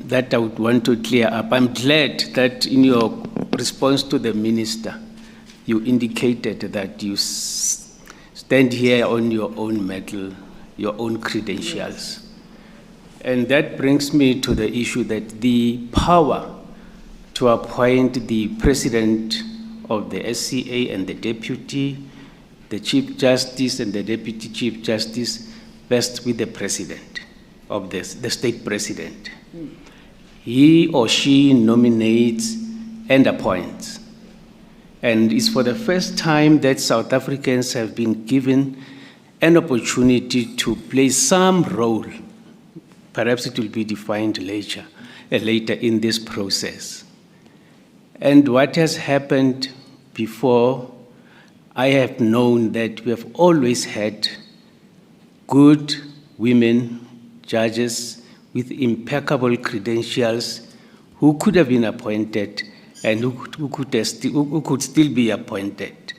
Speaker 10: that I would want to clear up. I'm glad that in your response to the minister, you indicated that you stand here on your own mettle, your own credentials. Yes. And that brings me to the issue that the power to appoint the president of the SCA and the deputy, the Chief Justice and the Deputy Chief Justice, vests with the president of the state president. He or she nominates and appoints. And it's for the first time that South Africans have been given an opportunity to play some role. Perhaps it will be defined later in this process. And what has happened before, I have known that we have always had good women judges with impeccable credentials who could have been appointed and who could still be appointed.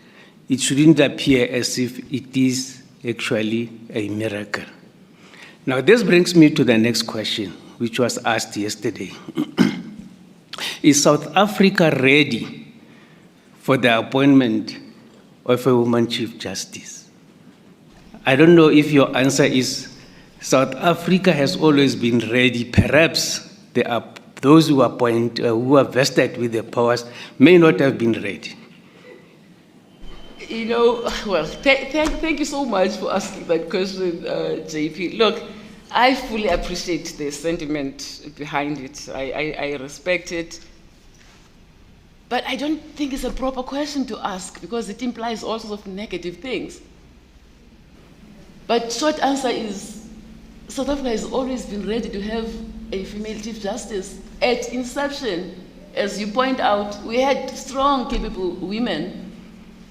Speaker 10: It shouldn't appear as if it is actually a miracle. Now, this brings me to the next question, which was asked yesterday. Is South Africa ready for the appointment of a woman Chief Justice? I don't know if your answer is South Africa has always been ready. Perhaps there are those who who are vested with the powers may not have been ready.
Speaker 2: Well, thank you so much for asking that question, JP. Look, I fully appreciate the sentiment behind it. I respect it. But I don't think it's a proper question to ask because it implies all sorts of negative things. But short answer is, South Africa has always been ready to have a female Chief Justice. At inception, as you point out, we had strong, capable women.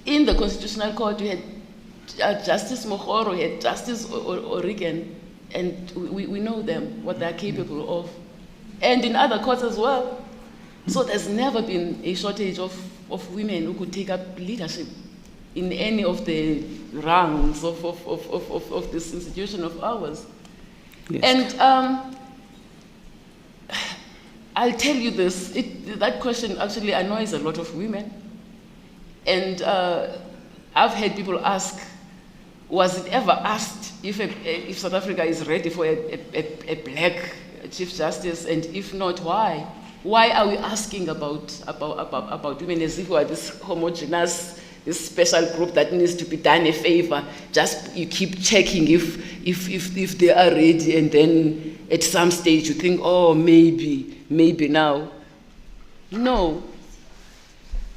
Speaker 2: In the Constitutional Court, we had Justice Mohoro, we had Justice O'Regan. And we know them, what they're capable of. And in other courts as well. So there's never been a shortage of women who could take up leadership in any of the ranks of this institution of ours.
Speaker 10: Yes.
Speaker 2: And I'll tell you this, that question actually annoys a lot of women. And I've had people ask, was it ever asked if South Africa is ready for a black Chief Justice, and if not, why? Why are we asking about women as if we are this homogeneous, this special group that needs to be done a favor? Just you keep checking if they are ready, and then at some stage you think, oh, maybe now. No,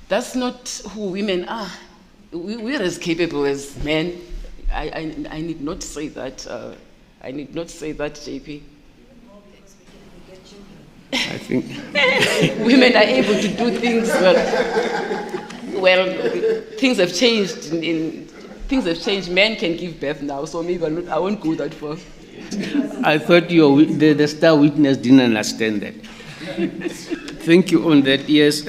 Speaker 2: that's not who women are. We're as capable as men. I need not say that. I need not say that, JP.
Speaker 10: I think
Speaker 2: Women are able to do things well. Things have changed. Things have changed. Men can give birth now, so maybe I won't go that far.
Speaker 10: I thought the star witness didn't understand that. Thank you on that. Yes.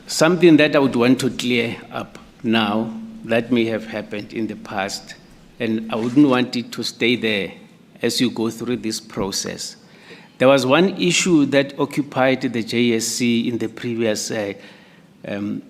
Speaker 10: Something that I would want to clear up now that may have happened in the past, and I wouldn't want it to stay there as you go through this process. There was one issue that occupied the JSC in the previous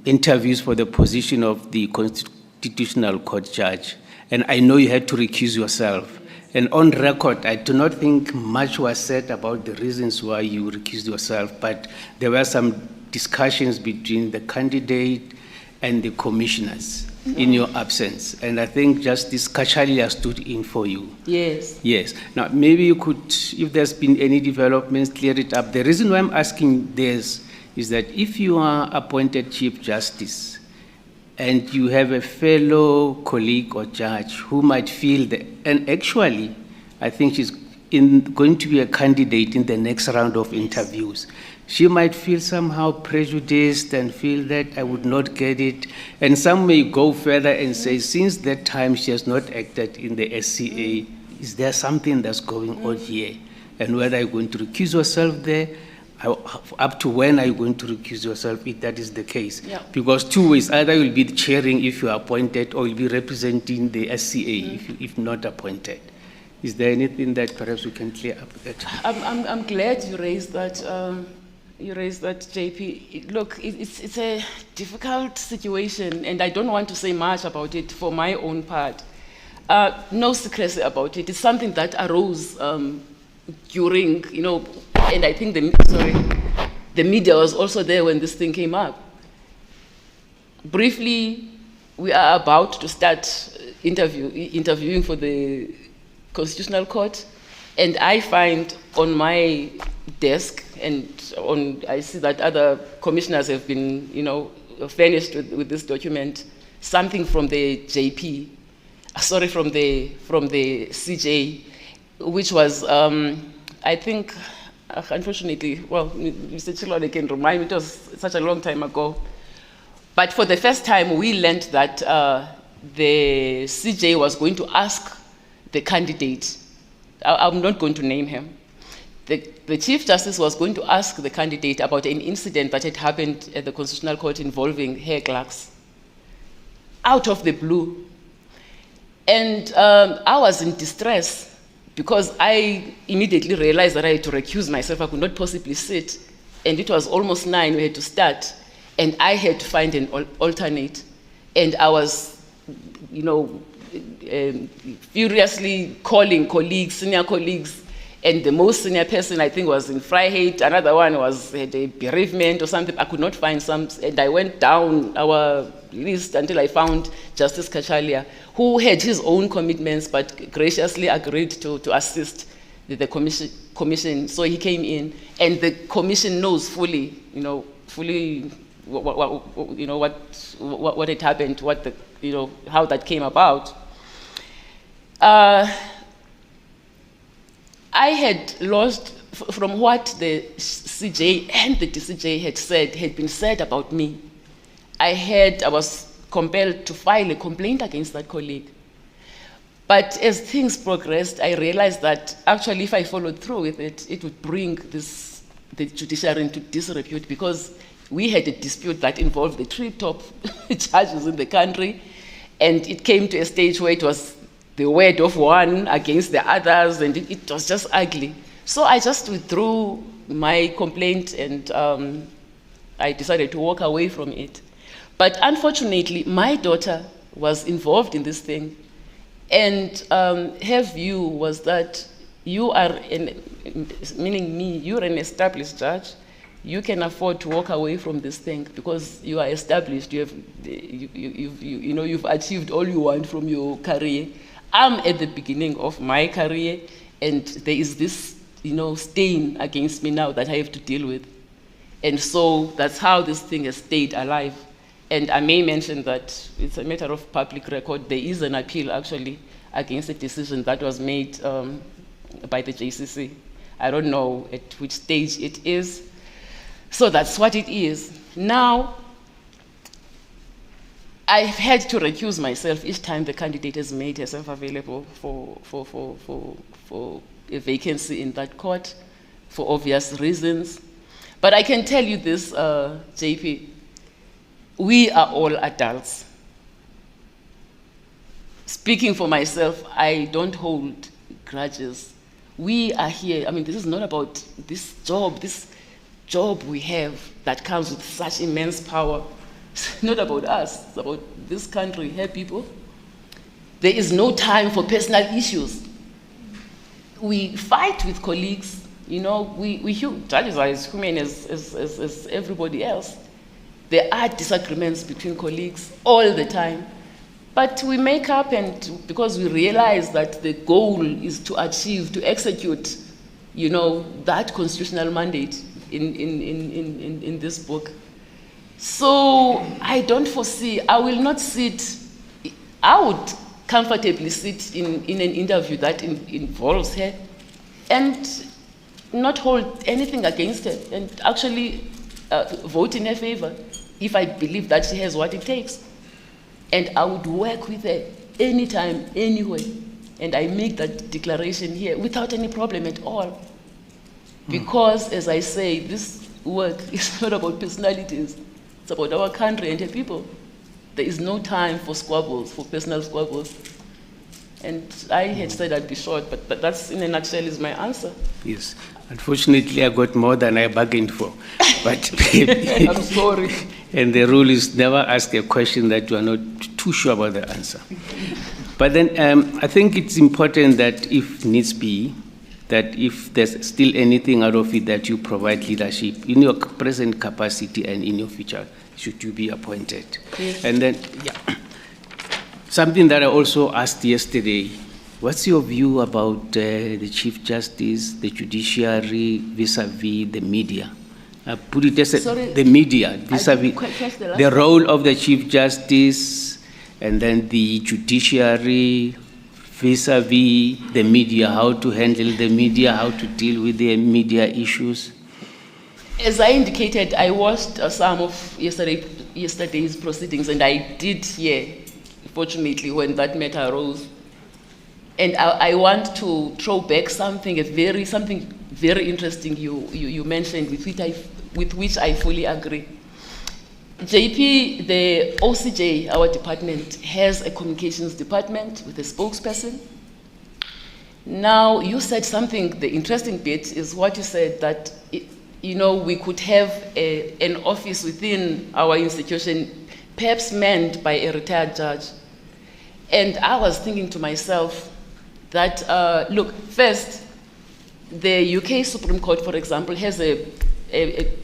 Speaker 10: interviews for the position of the Constitutional Court judge, and I know you had to recuse yourself. And on record, I do not think much was said about the reasons why you recused yourself, but there were some discussions between the candidate and the commissioners in your absence. And I think Justice Kachalia stood in for you.
Speaker 2: Yes.
Speaker 10: Yes. Now, maybe you could, if there's been any developments, clear it up. The reason why I'm asking this is that if you are appointed Chief Justice and you have a fellow colleague or judge who might feel that, and actually, I think she's going to be a candidate in the next round of interviews, she might feel somehow prejudiced and feel that I would not get it. And some may go further and say, since that time she has not acted in the SCA, is there something that's going on here? And whether you're going to recuse yourself there, up to when are you going to recuse yourself if that is the case?
Speaker 2: Yeah.
Speaker 10: Because two ways, either you'll be chairing if you are appointed, or you'll be representing the SCA if not appointed. Is there anything that perhaps we can clear up that?
Speaker 2: I'm glad you raised that. You raised that, JP. Look, it's a difficult situation, and I don't want to say much about it for my own part. No secrecy about it. It's something that arose during, and I think the media was also there when this thing came up. Briefly, we are about to start interviewing for the Constitutional Court, and I find on my desk, and I see that other commissioners have been, furnished with this document, something from the JP, from the CJ, which was, I think, unfortunately, well, Mr. Chilwell can remind me, it was such a long time ago. But for the first time, we learned that the CJ was going to ask the candidate, I'm not going to name him, the Chief Justice was going to ask the candidate about an incident that had happened at the Constitutional Court involving hair clerks, out of the blue. And I was in distress because I immediately realized that I had to recuse myself. I could not possibly sit. And it was almost 9, we had to start. And I had to find an alternate. And I was, furiously calling colleagues, senior colleagues. And the most senior person, I think, was in Freiheit. Another one had a bereavement or something. I could not find some. And I went down our list until I found Justice Kachalia, who had his own commitments, but graciously agreed to assist the commission. So he came in, and the commission knows fully, what had happened, how that came about. I had lost, from what the CJ and the DCJ had been said about me, I was compelled to file a complaint against that colleague. But as things progressed, I realized that actually if I followed through with it, it would bring the judiciary into disrepute, because we had a dispute that involved the three top judges in the country, and it came to a stage where it was the word of one against the others, and it was just ugly. So I just withdrew my complaint, and I decided to walk away from it. But unfortunately, my daughter was involved in this thing, and her view was that you are, meaning me, you're an established judge, you can afford to walk away from this thing because you are established, you've achieved all you want from your career. I'm at the beginning of my career, and there is this, stain against me now that I have to deal with. And so that's how this thing has stayed alive. And I may mention that it's a matter of public record. There is an appeal actually against a decision that was made by the JCC. I don't know at which stage it is. So that's what it is. Now, I've had to recuse myself each time the candidate has made herself available for a vacancy in that court for obvious reasons. But I can tell you this, JP, we are all adults. Speaking for myself, I don't hold grudges. We are here, this is not about this job we have that comes with such immense power. It's not about us, it's about this country, her people. There is no time for personal issues. We fight with colleagues, judges are as human as everybody else. There are disagreements between colleagues all the time. But we make up, and because we realize that the goal is to achieve, to execute, that constitutional mandate in this book. So I don't foresee, I will not sit, I would comfortably sit in an interview that involves her and not hold anything against her, and actually vote in her favor if I believe that she has what it takes. And I would work with her anytime, anywhere. And I make that declaration here without any problem at all. Because, as I say, this work is not about personalities. It's about our country and her people. There is no time for squabbles, for personal squabbles. And I had said I'd be short, but that's, in a nutshell, is my answer.
Speaker 10: Yes. Unfortunately, I got more than I bargained for. But
Speaker 2: I'm sorry.
Speaker 10: And the rule is never ask a question that you are not too sure about the answer. But then I think it's important that if needs be, that if there's still anything out of it that you provide leadership in your present capacity and in your future, should you be appointed.
Speaker 2: Yes.
Speaker 10: And then, something that I also asked yesterday, what's your view about the Chief Justice, the judiciary, vis-a-vis the media? Put it as the media, vis-a-vis the role of the Chief Justice, and then the judiciary, vis-a-vis the media, how to handle the media, how to deal with the media issues.
Speaker 2: As I indicated, I watched some of yesterday's proceedings, and I did hear, fortunately, when that matter arose. And I want to throw back something very interesting you mentioned, with which I fully agree. JP, the OCJ, our department, has a communications department with a spokesperson. Now, you said something, the interesting bit is what you said, that we could have an office within our institution, perhaps manned by a retired judge. And I was thinking to myself that, look, first, the UK Supreme Court, for example, has a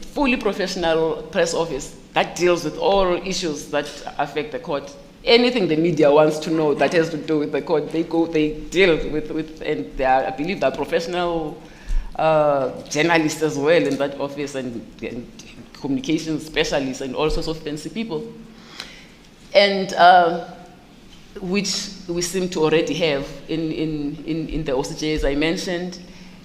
Speaker 2: fully professional press office that deals with all issues that affect the court. Anything the media wants to know that has to do with the court, they deal with, and I believe there are professional journalists as well in that office, and communications specialists, and all sorts of fancy people. And which we seem to already have in the OCJ, as I mentioned.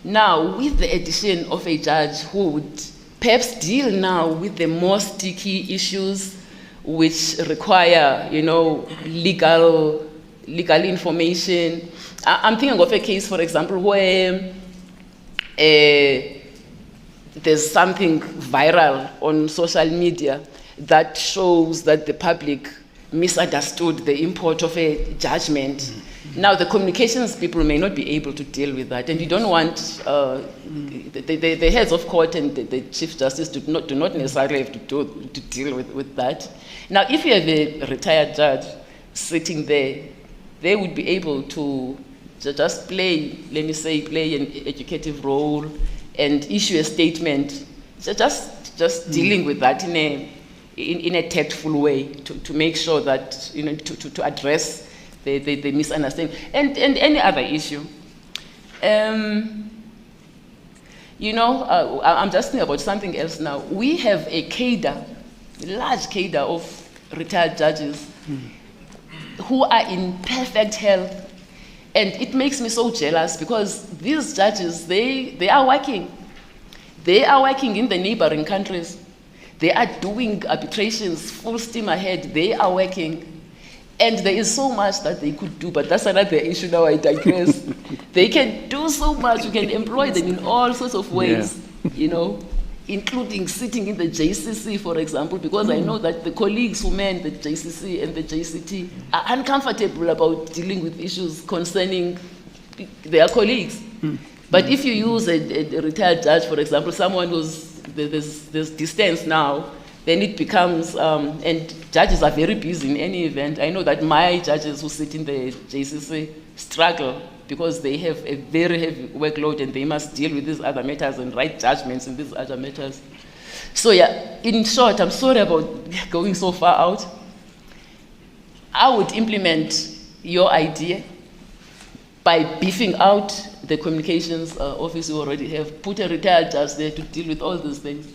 Speaker 2: Now, with the addition of a judge who would perhaps deal now with the more sticky issues which require, legal legal information. I'm thinking of a case, for example, where there's something viral on social media that shows that the public misunderstood the import of a judgment. Now, the communications people may not be able to deal with that, and you don't want the heads of court and the Chief Justice do not necessarily have to deal with that. Now, if you have a retired judge sitting there, they would be able to just play an educative role and issue a statement, just dealing with that in a tactful way to make sure that, to address the misunderstanding and any other issue. I'm just thinking about something else now. We have a large cadre of retired judges who are in perfect health. And it makes me so jealous because these judges, they are working. They are working in the neighboring countries. They are doing arbitrations full steam ahead. They are working. And there is so much that they could do, but that's another issue now, I digress. They can do so much. You can employ them in all sorts of ways, including sitting in the JCC, for example, because I know that the colleagues who man the JCC and the JCT are uncomfortable about dealing with issues concerning their colleagues. But if you use a retired judge, for example, someone who's, there's distance now, then it becomes, and judges are very busy in any event. I know that my judges who sit in the JCC struggle because they have a very heavy workload and they must deal with these other matters and write judgments in these other matters. So yeah, in short, I'm sorry about going so far out. I would implement your idea by beefing out the communications office you already have, put a retired judge there to deal with all these things.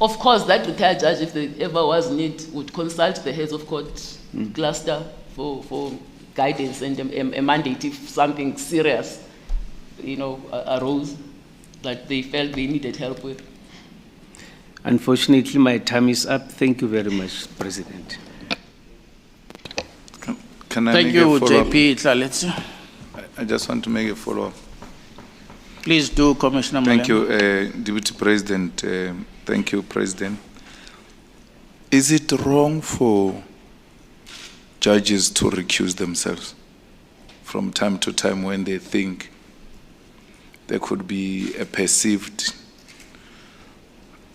Speaker 2: Of course, that retired judge, if there ever was need, would consult the heads of court cluster for guidance and a mandate if something serious, arose that they felt they needed help with.
Speaker 10: Unfortunately, my time is up. Thank you very much, President.
Speaker 3: Can I
Speaker 1: Thank
Speaker 3: make
Speaker 1: you,
Speaker 3: a follow-up?
Speaker 1: JP Tlaletsi.
Speaker 3: I just want to make a follow-up.
Speaker 1: Please do, Commissioner
Speaker 3: Thank
Speaker 1: Mlambo.
Speaker 3: you, Deputy President. Thank you, President. Is it wrong for judges to recuse themselves from time to time when they think there could be a perceived,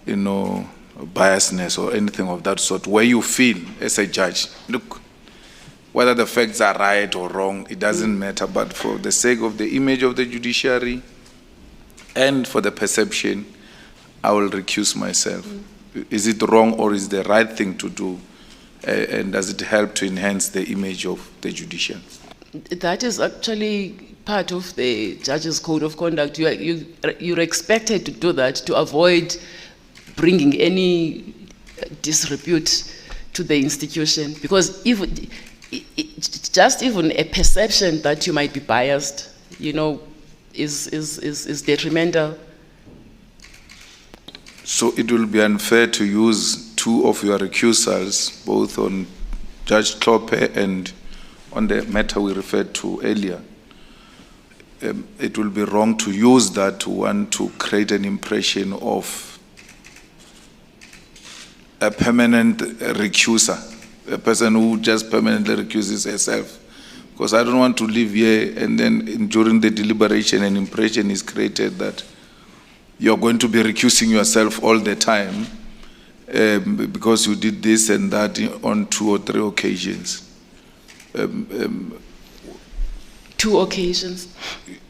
Speaker 3: biasness or anything of that sort, where you feel as a judge, look, whether the facts are right or wrong, it doesn't matter, but for the sake of the image of the judiciary and for the perception, I will recuse myself. Is it wrong or is the right thing to do? And does it help to enhance the image of the judiciary?
Speaker 2: That is actually part of the judge's code of conduct. You're expected to do that to avoid bringing any disrepute to the institution. Because just even a perception that you might be biased, is detrimental.
Speaker 3: So it will be unfair to use two of your recusals, both on Judge Klope and on the matter we referred to earlier. It will be wrong to use that to want to create an impression of a permanent recuser, a person who just permanently recuses herself. Because I don't want to live here and then during the deliberation an impression is created that you're going to be recusing yourself all the time because you did this and that on 2 or 3 occasions.
Speaker 2: 2 occasions?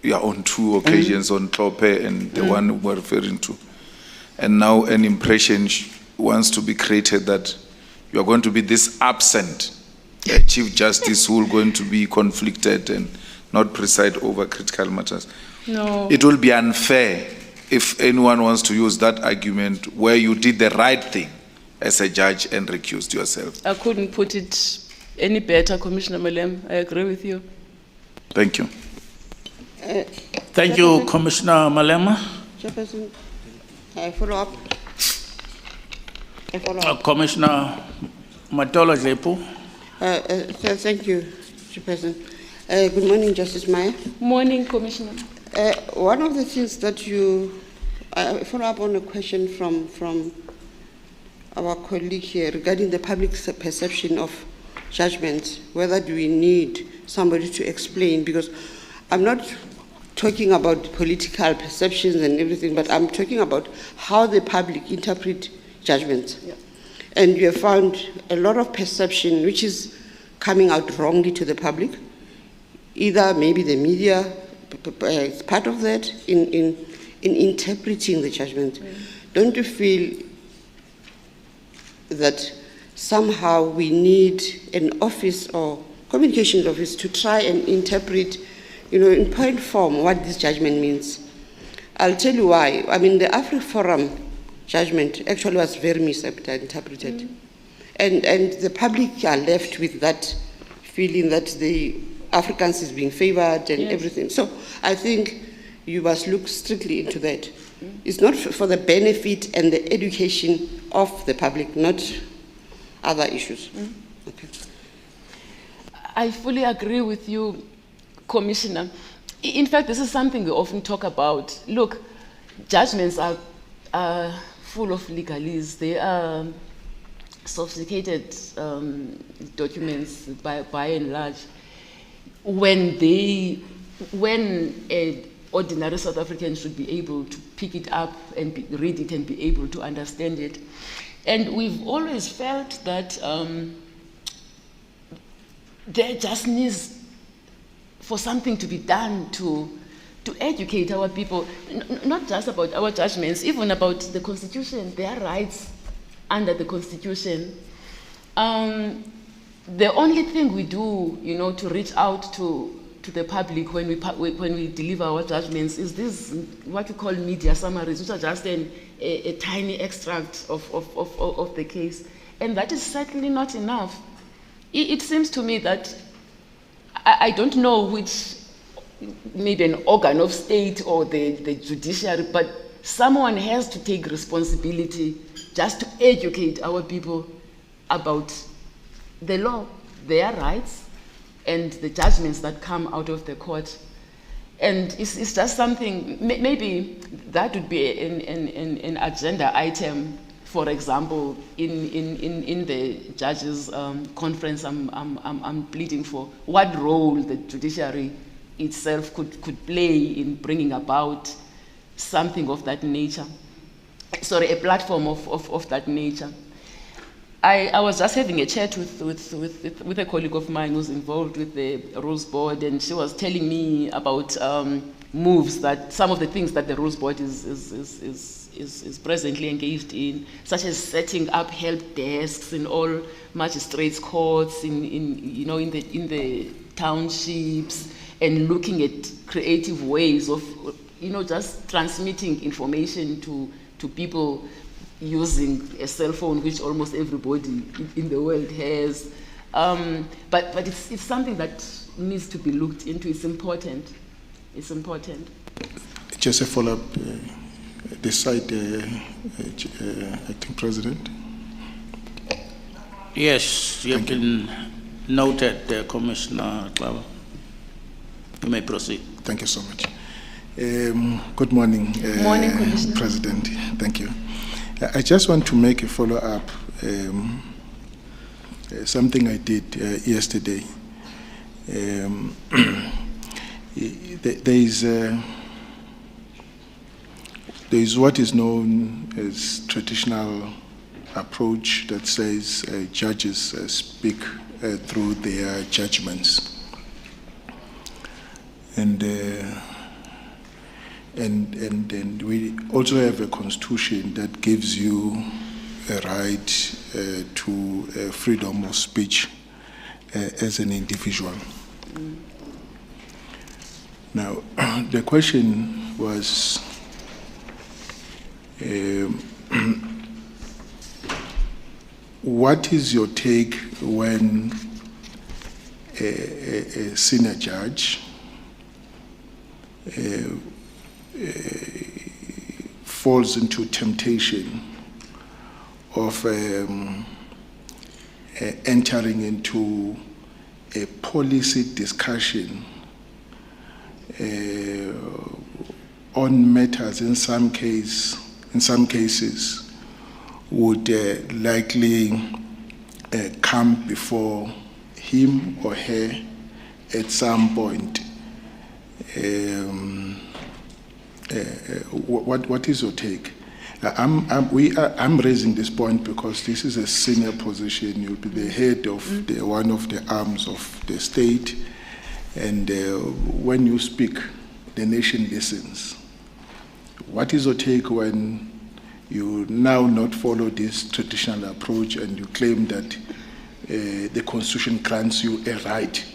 Speaker 3: Yeah, on 2 occasions, on Klope and the one we're referring to. And now an impression wants to be created that you're going to be this absent Chief Justice who is going to be conflicted and not preside over critical matters.
Speaker 2: No.
Speaker 3: It will be unfair if anyone wants to use that argument where you did the right thing as a judge and recused yourself.
Speaker 2: I couldn't put it any better, Commissioner Mlambo. I agree with you.
Speaker 3: Thank you.
Speaker 1: Thank you, Commissioner Mlambo.
Speaker 11: Chairperson, I follow up.
Speaker 1: Commissioner Matolo Lepo.
Speaker 11: Thank you. Mr. President. Good morning, Justice Maya.
Speaker 2: Morning, Commissioner.
Speaker 11: One of the things that I follow up on a question from our colleague here regarding the public's perception of judgment. Whether do we need somebody to explain? Because I'm not talking about political perceptions and everything, but I'm talking about how the public interpret judgments.
Speaker 2: Yeah.
Speaker 11: And you have found a lot of perception which is coming out wrongly to the public. Either maybe the media is part of that in interpreting the judgment. Don't you feel that somehow we need an office or communications office to try and interpret, in point form what this judgment means? I'll tell you why. I mean, the AfriForum judgment actually was very misinterpreted. And the public are left with that feeling that the Africans is being favored and everything. So I think you must look strictly into that. It's not for the benefit and the education of the public, not other issues. Okay.
Speaker 2: I fully agree with you, Commissioner. In fact, this is something we often talk about. Look, judgments are full of legalese. They are sophisticated documents by and large. When an ordinary South African should be able to pick it up and read it and be able to understand it. And we've always felt that there just needs for something to be done to educate our people, not just about our judgments, even about the Constitution, their rights under the Constitution. The only thing we do, to reach out to the public when we deliver our judgments is this, what we call media summaries, which are just a tiny extract of the case. And that is certainly not enough. It seems to me that, I don't know which, maybe an organ of state or the judiciary, but someone has to take responsibility just to educate our people about the law, their rights, and the judgments that come out of the court. And it's just something, maybe that would be an agenda item, for example, in the judges' conference I'm pleading for. What role the judiciary itself could play in bringing about something of that nature. Sorry, a platform of that nature. I was just having a chat with a colleague of mine who's involved with the Rules Board, and she was telling me about moves that some of the things that the Rules Board is presently engaged in, such as setting up help desks in all magistrates' courts, in the townships, and looking at creative ways of just transmitting information to people using a cell phone, which almost everybody in the world has. But it's something that needs to be looked into. It's important. It's important.
Speaker 12: Just a follow-up. This side, Acting President.
Speaker 1: Yes, you have been noted, Commissioner Klaver. You may proceed.
Speaker 12: Thank you so much. Good morning,
Speaker 2: Morning, Commissioner.
Speaker 12: President. Thank you. I just want to make a follow-up, something I did yesterday. There is what is known as traditional approach that says judges speak through their judgments. And we also have a constitution that gives you a right to freedom of speech as an individual. Now, the question was, what is your take when a senior judge falls into temptation of entering into a policy discussion on matters in some cases would likely come before him or her at some point. What is your take? I'm raising this point because this is a senior position. You'll be the head of one of the arms of the state, and when you speak, the nation listens. What is your take when you now not follow this traditional approach and you claim that the Constitution grants you a right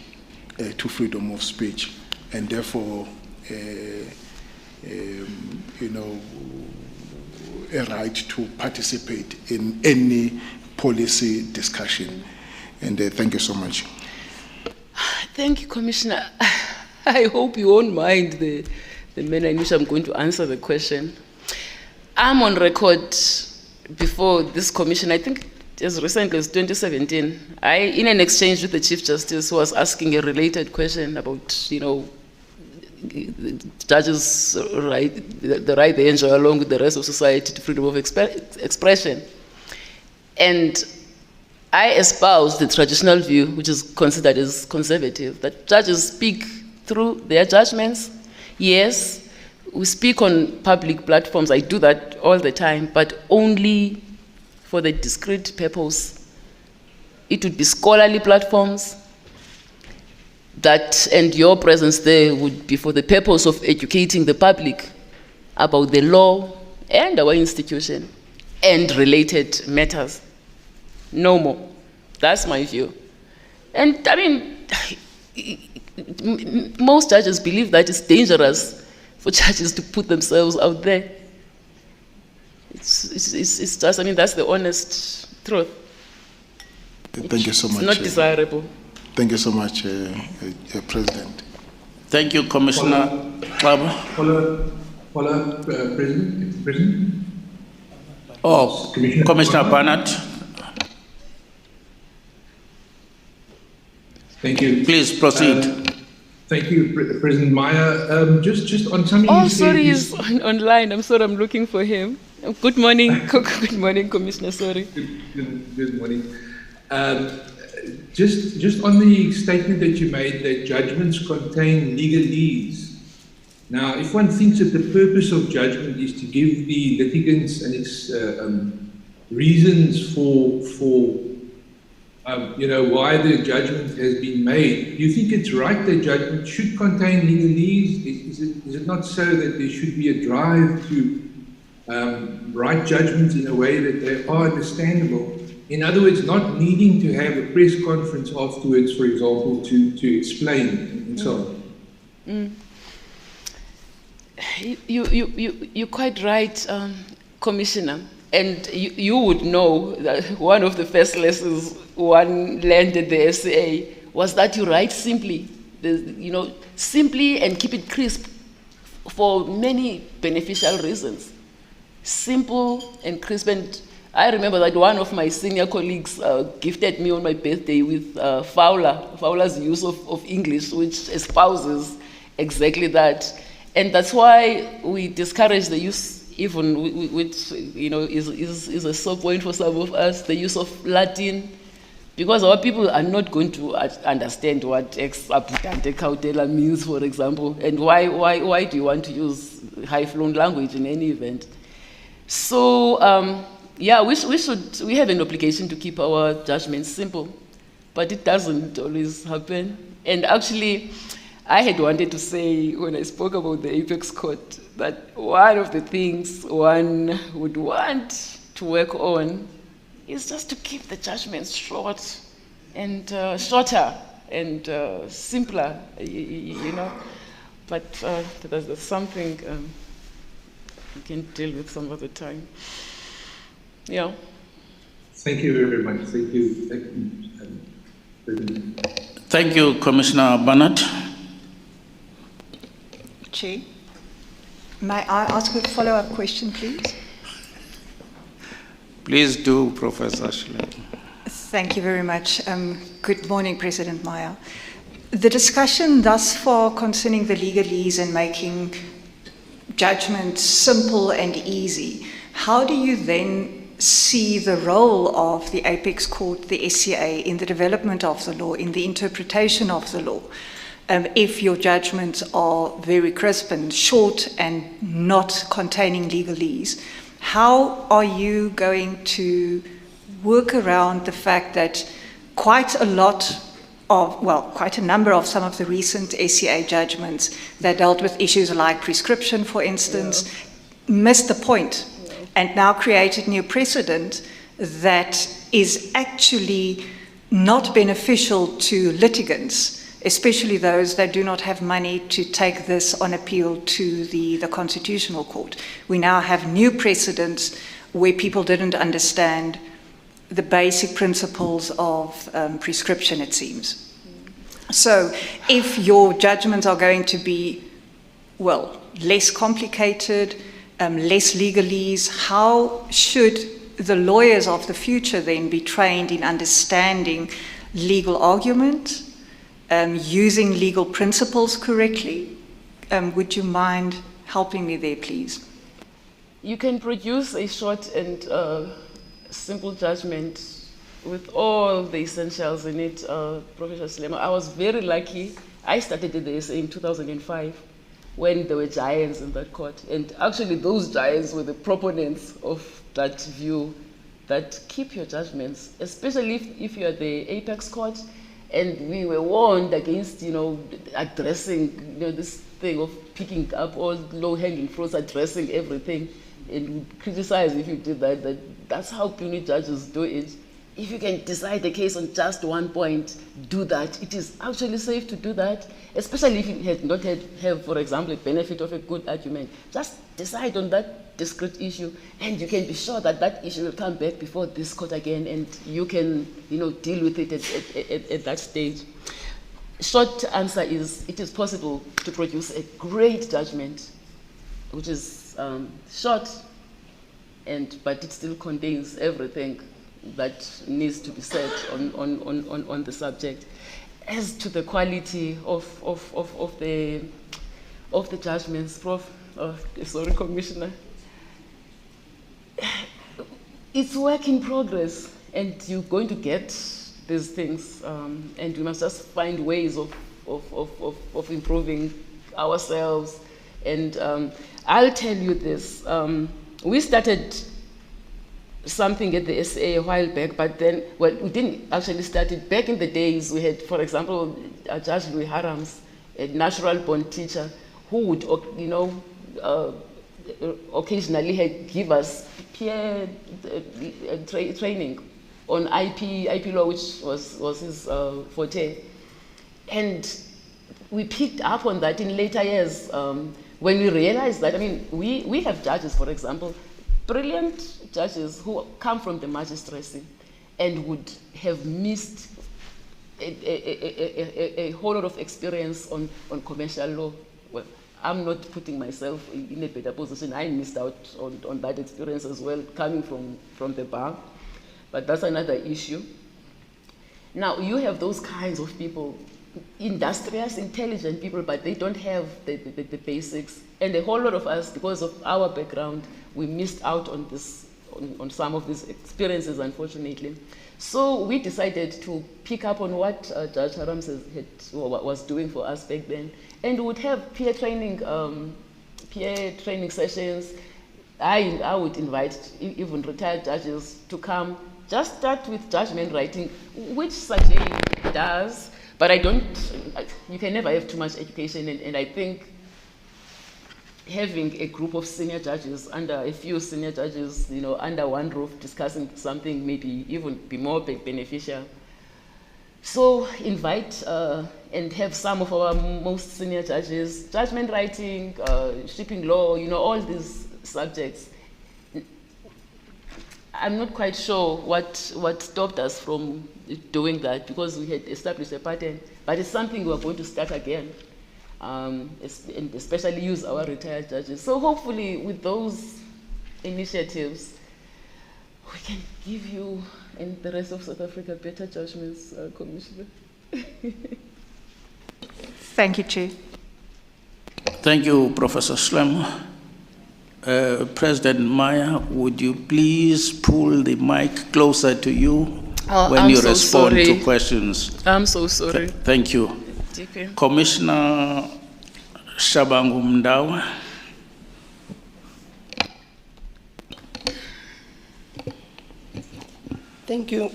Speaker 12: to freedom of speech, and therefore, a right to participate in any policy discussion? And thank you so much.
Speaker 2: Thank you, Commissioner. I hope you won't mind the manner in which I'm going to answer the question. I'm on record before this commission, I think as recently as 2017, in an exchange with the Chief Justice, was asking a related question about, judges' right, the right they enjoy along with the rest of society to freedom of expression. And I espouse the traditional view, which is considered as conservative, that judges speak through their judgments. Yes, we speak on public platforms. I do that all the time, but only for the discrete purpose. It would be scholarly platforms, and your presence there would be for the purpose of educating the public about the law and our institution and related matters. No more. That's my view. And I mean, most judges believe that it's dangerous for judges to put themselves out there. It's just, I mean, that's the honest truth.
Speaker 12: Thank you so much.
Speaker 2: It's not desirable.
Speaker 12: Thank you so much, President.
Speaker 1: Thank you, Commissioner.
Speaker 7: Follow-up, President.
Speaker 1: Oh, Commissioner Barnett.
Speaker 7: Thank you.
Speaker 1: Please proceed.
Speaker 7: Thank you, President Maya. Just on something.
Speaker 2: Oh, sorry, he's online. I'm sorry, I'm looking for him. Good morning, good morning, Commissioner. Sorry.
Speaker 7: Good morning. Just on the statement that you made that judgments contain legalese. Now, if one thinks that the purpose of judgment is to give the litigants and its reasons for why the judgment has been made, do you think it's right that judgment should contain legalese? Is it not so that there should be a drive to write judgments in a way that they are understandable? In other words, not needing to have a press conference afterwards, for example, to explain and so on.
Speaker 2: You're quite right, Commissioner. And you would know that one of the first lessons one learned at the SCA was that you write simply, simply and keep it crisp for many beneficial reasons. Simple and crisp. And I remember that one of my senior colleagues gifted me on my birthday with Fowler's use of English, which espouses exactly that. And that's why we discourage the use, even which is a sore point for some of us, the use of Latin, because our people are not going to understand what ex applicante cautela means, for example, and why do you want to use high-flown language in any event? So we have an obligation to keep our judgments simple, but it doesn't always happen. And actually, I had wanted to say, when I spoke about the Apex Court, that one of the things one would want to work on is just to keep the judgments short and shorter and simpler, But there's something we can deal with some other time. Yeah.
Speaker 7: Thank you very much. Thank you, President.
Speaker 1: Thank you, Commissioner Barnett.
Speaker 13: Chair, may I ask a follow-up question, please?
Speaker 1: Please do, Professor Ashley.
Speaker 13: Thank you very much. Good morning, President Maya. The discussion thus far concerning the legalese and making judgment simple and easy, how do you then see the role of the Apex Court, the SCA, in the development of the law, in the interpretation of the law? If your judgments are very crisp and short and not containing legalese, how are you going to work around the fact that quite a number of some of the recent SCA judgments that dealt with issues like prescription, for instance, missed the point and now created new precedent that is actually not beneficial to litigants, especially those that do not have money to take this on appeal to the Constitutional Court. We now have new precedents where people didn't understand the basic principles of prescription, it seems. So if your judgments are going to be, less complicated, less legalese, how should the lawyers of the future then be trained in understanding legal argument, using legal principles correctly? Would you mind helping me there, please?
Speaker 2: You can produce a short and simple judgment with all the essentials in it, Professor Slema. I was very lucky. I started the SA in 2005 when there were giants in that court. And actually those giants were the proponents of that view that keep your judgments, especially if you're the Apex Court. And we were warned against, addressing, this thing of picking up all low-hanging fruits, addressing everything. And we criticize if you did that's how puny judges do it. If you can decide the case on just one point, do that. It is actually safe to do that, especially if you had not have, for example, a benefit of a good argument. Just decide on that discrete issue, and you can be sure that that issue will come back before this court again, and you can, deal with it at that stage. Short answer is, it is possible to produce a great judgment, which is short, but it still contains everything that needs to be said on the subject. As to the quality of the judgments, Commissioner, it's work in progress, and you're going to get these things, and we must just find ways of improving ourselves. And I'll tell you this, we started something at the SA a while back, but then, we didn't actually start it. Back in the days, we had, for example, Judge Louis Harams, a natural-born teacher, who would, occasionally give us peer training on IP law, which was his forte. And we picked up on that in later years when we realized that, we have judges, for example, brilliant judges who come from the magistracy and would have missed a whole lot of experience on commercial law. Well, I'm not putting myself in a better position. I missed out on that experience as well, coming from the bar. But that's another issue. Now, you have those kinds of people, industrious, intelligent people, but they don't have the basics. And a whole lot of us, because of our background, we missed out on on some of these experiences, unfortunately. So we decided to pick up on what Judge Harams was doing for us back then, and would have peer training sessions. I would invite even retired judges to come. Just start with judgment writing, which Sajay does, but you can never have too much education, and I think having a group of senior judges, a few senior judges, under one roof discussing something maybe even be more beneficial. So invite and have some of our most senior judges, judgment writing, shipping law, all these subjects. I'm not quite sure what stopped us from doing that, because we had established a pattern, but it's something we're going to start again. And especially use our retired judges. So hopefully with those initiatives, we can give you and the rest of South Africa better judgments, Commissioner.
Speaker 13: Thank you, Chair.
Speaker 1: Thank you, Professor Slem. President Maya, would you please pull the mic closer to you when
Speaker 2: I'm
Speaker 1: you
Speaker 2: so
Speaker 1: respond
Speaker 2: sorry.
Speaker 1: to questions?
Speaker 2: I'm so sorry.
Speaker 1: Thank you.
Speaker 2: DP.
Speaker 1: Commissioner Shabangu Mdawa.
Speaker 14: Thank you.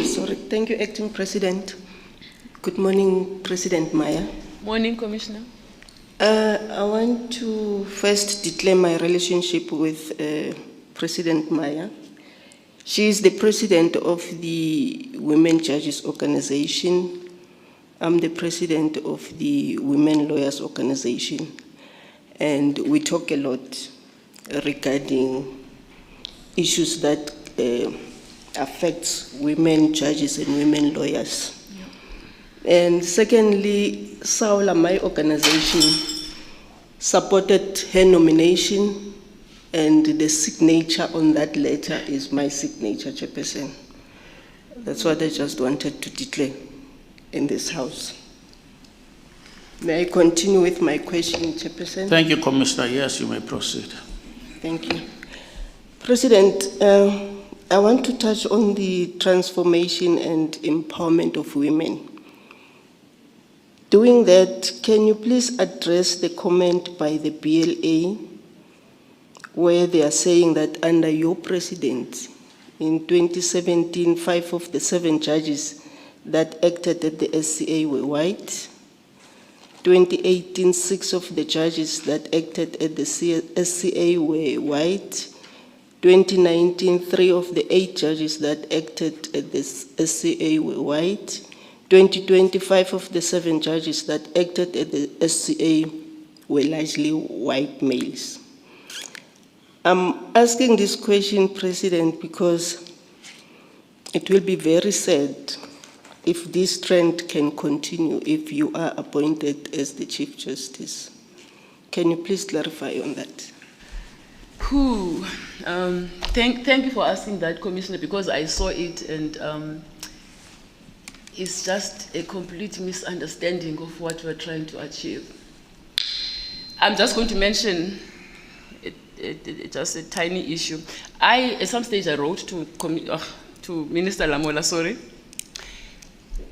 Speaker 14: Sorry. Thank you, Acting President. Good morning, President Maya.
Speaker 2: Morning, Commissioner.
Speaker 14: I want to first declare my relationship with President Maya. She is the president of the Women Judges Organization. I'm the president of the Women Lawyers Organization. And we talk a lot regarding issues that affects women judges and women lawyers. And secondly, Saula, my organization, supported her nomination, and the signature on that letter is my signature, Chairperson. That's what I just wanted to declare in this House. May I continue with my question, Chairperson?
Speaker 1: Thank you, Commissioner. Yes, you may proceed.
Speaker 14: Thank you. President, I want to touch on the transformation and empowerment of women. Doing that, can you please address the comment by the BLA where they are saying that under your presidency, in 2017, 5 of the 7 judges that acted at the SCA were white. 2018, 6 of the judges that acted at the SCA were white. 2019, 3 of the 8 judges that acted at the SCA were white. 2025 of the 7 judges that acted at the SCA were largely white males. I'm asking this question, President, because it will be very sad if this trend can continue if you are appointed as the Chief Justice. Can you please clarify on that?
Speaker 2: Thank you for asking that, Commissioner, because I saw it and it's just a complete misunderstanding of what we're trying to achieve. I'm just going to mention just a tiny issue. At some stage, I wrote to Minister Lamola,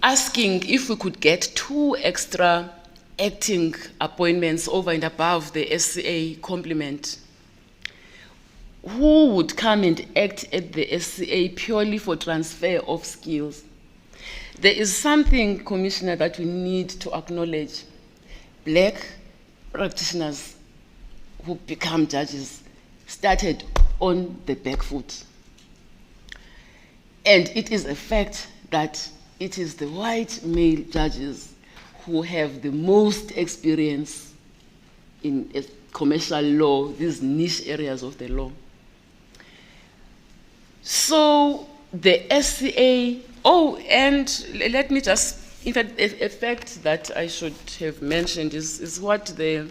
Speaker 2: asking if we could get 2 extra acting appointments over and above the SCA complement. Who would come and act at the SCA purely for transfer of skills? There is something, Commissioner, that we need to acknowledge. Black practitioners who become judges started on the back foot. And it is a fact that it is the white male judges who have the most experience in commercial law, these niche areas of the law. So the SCA, and let me just, in fact, a fact that I should have mentioned is what the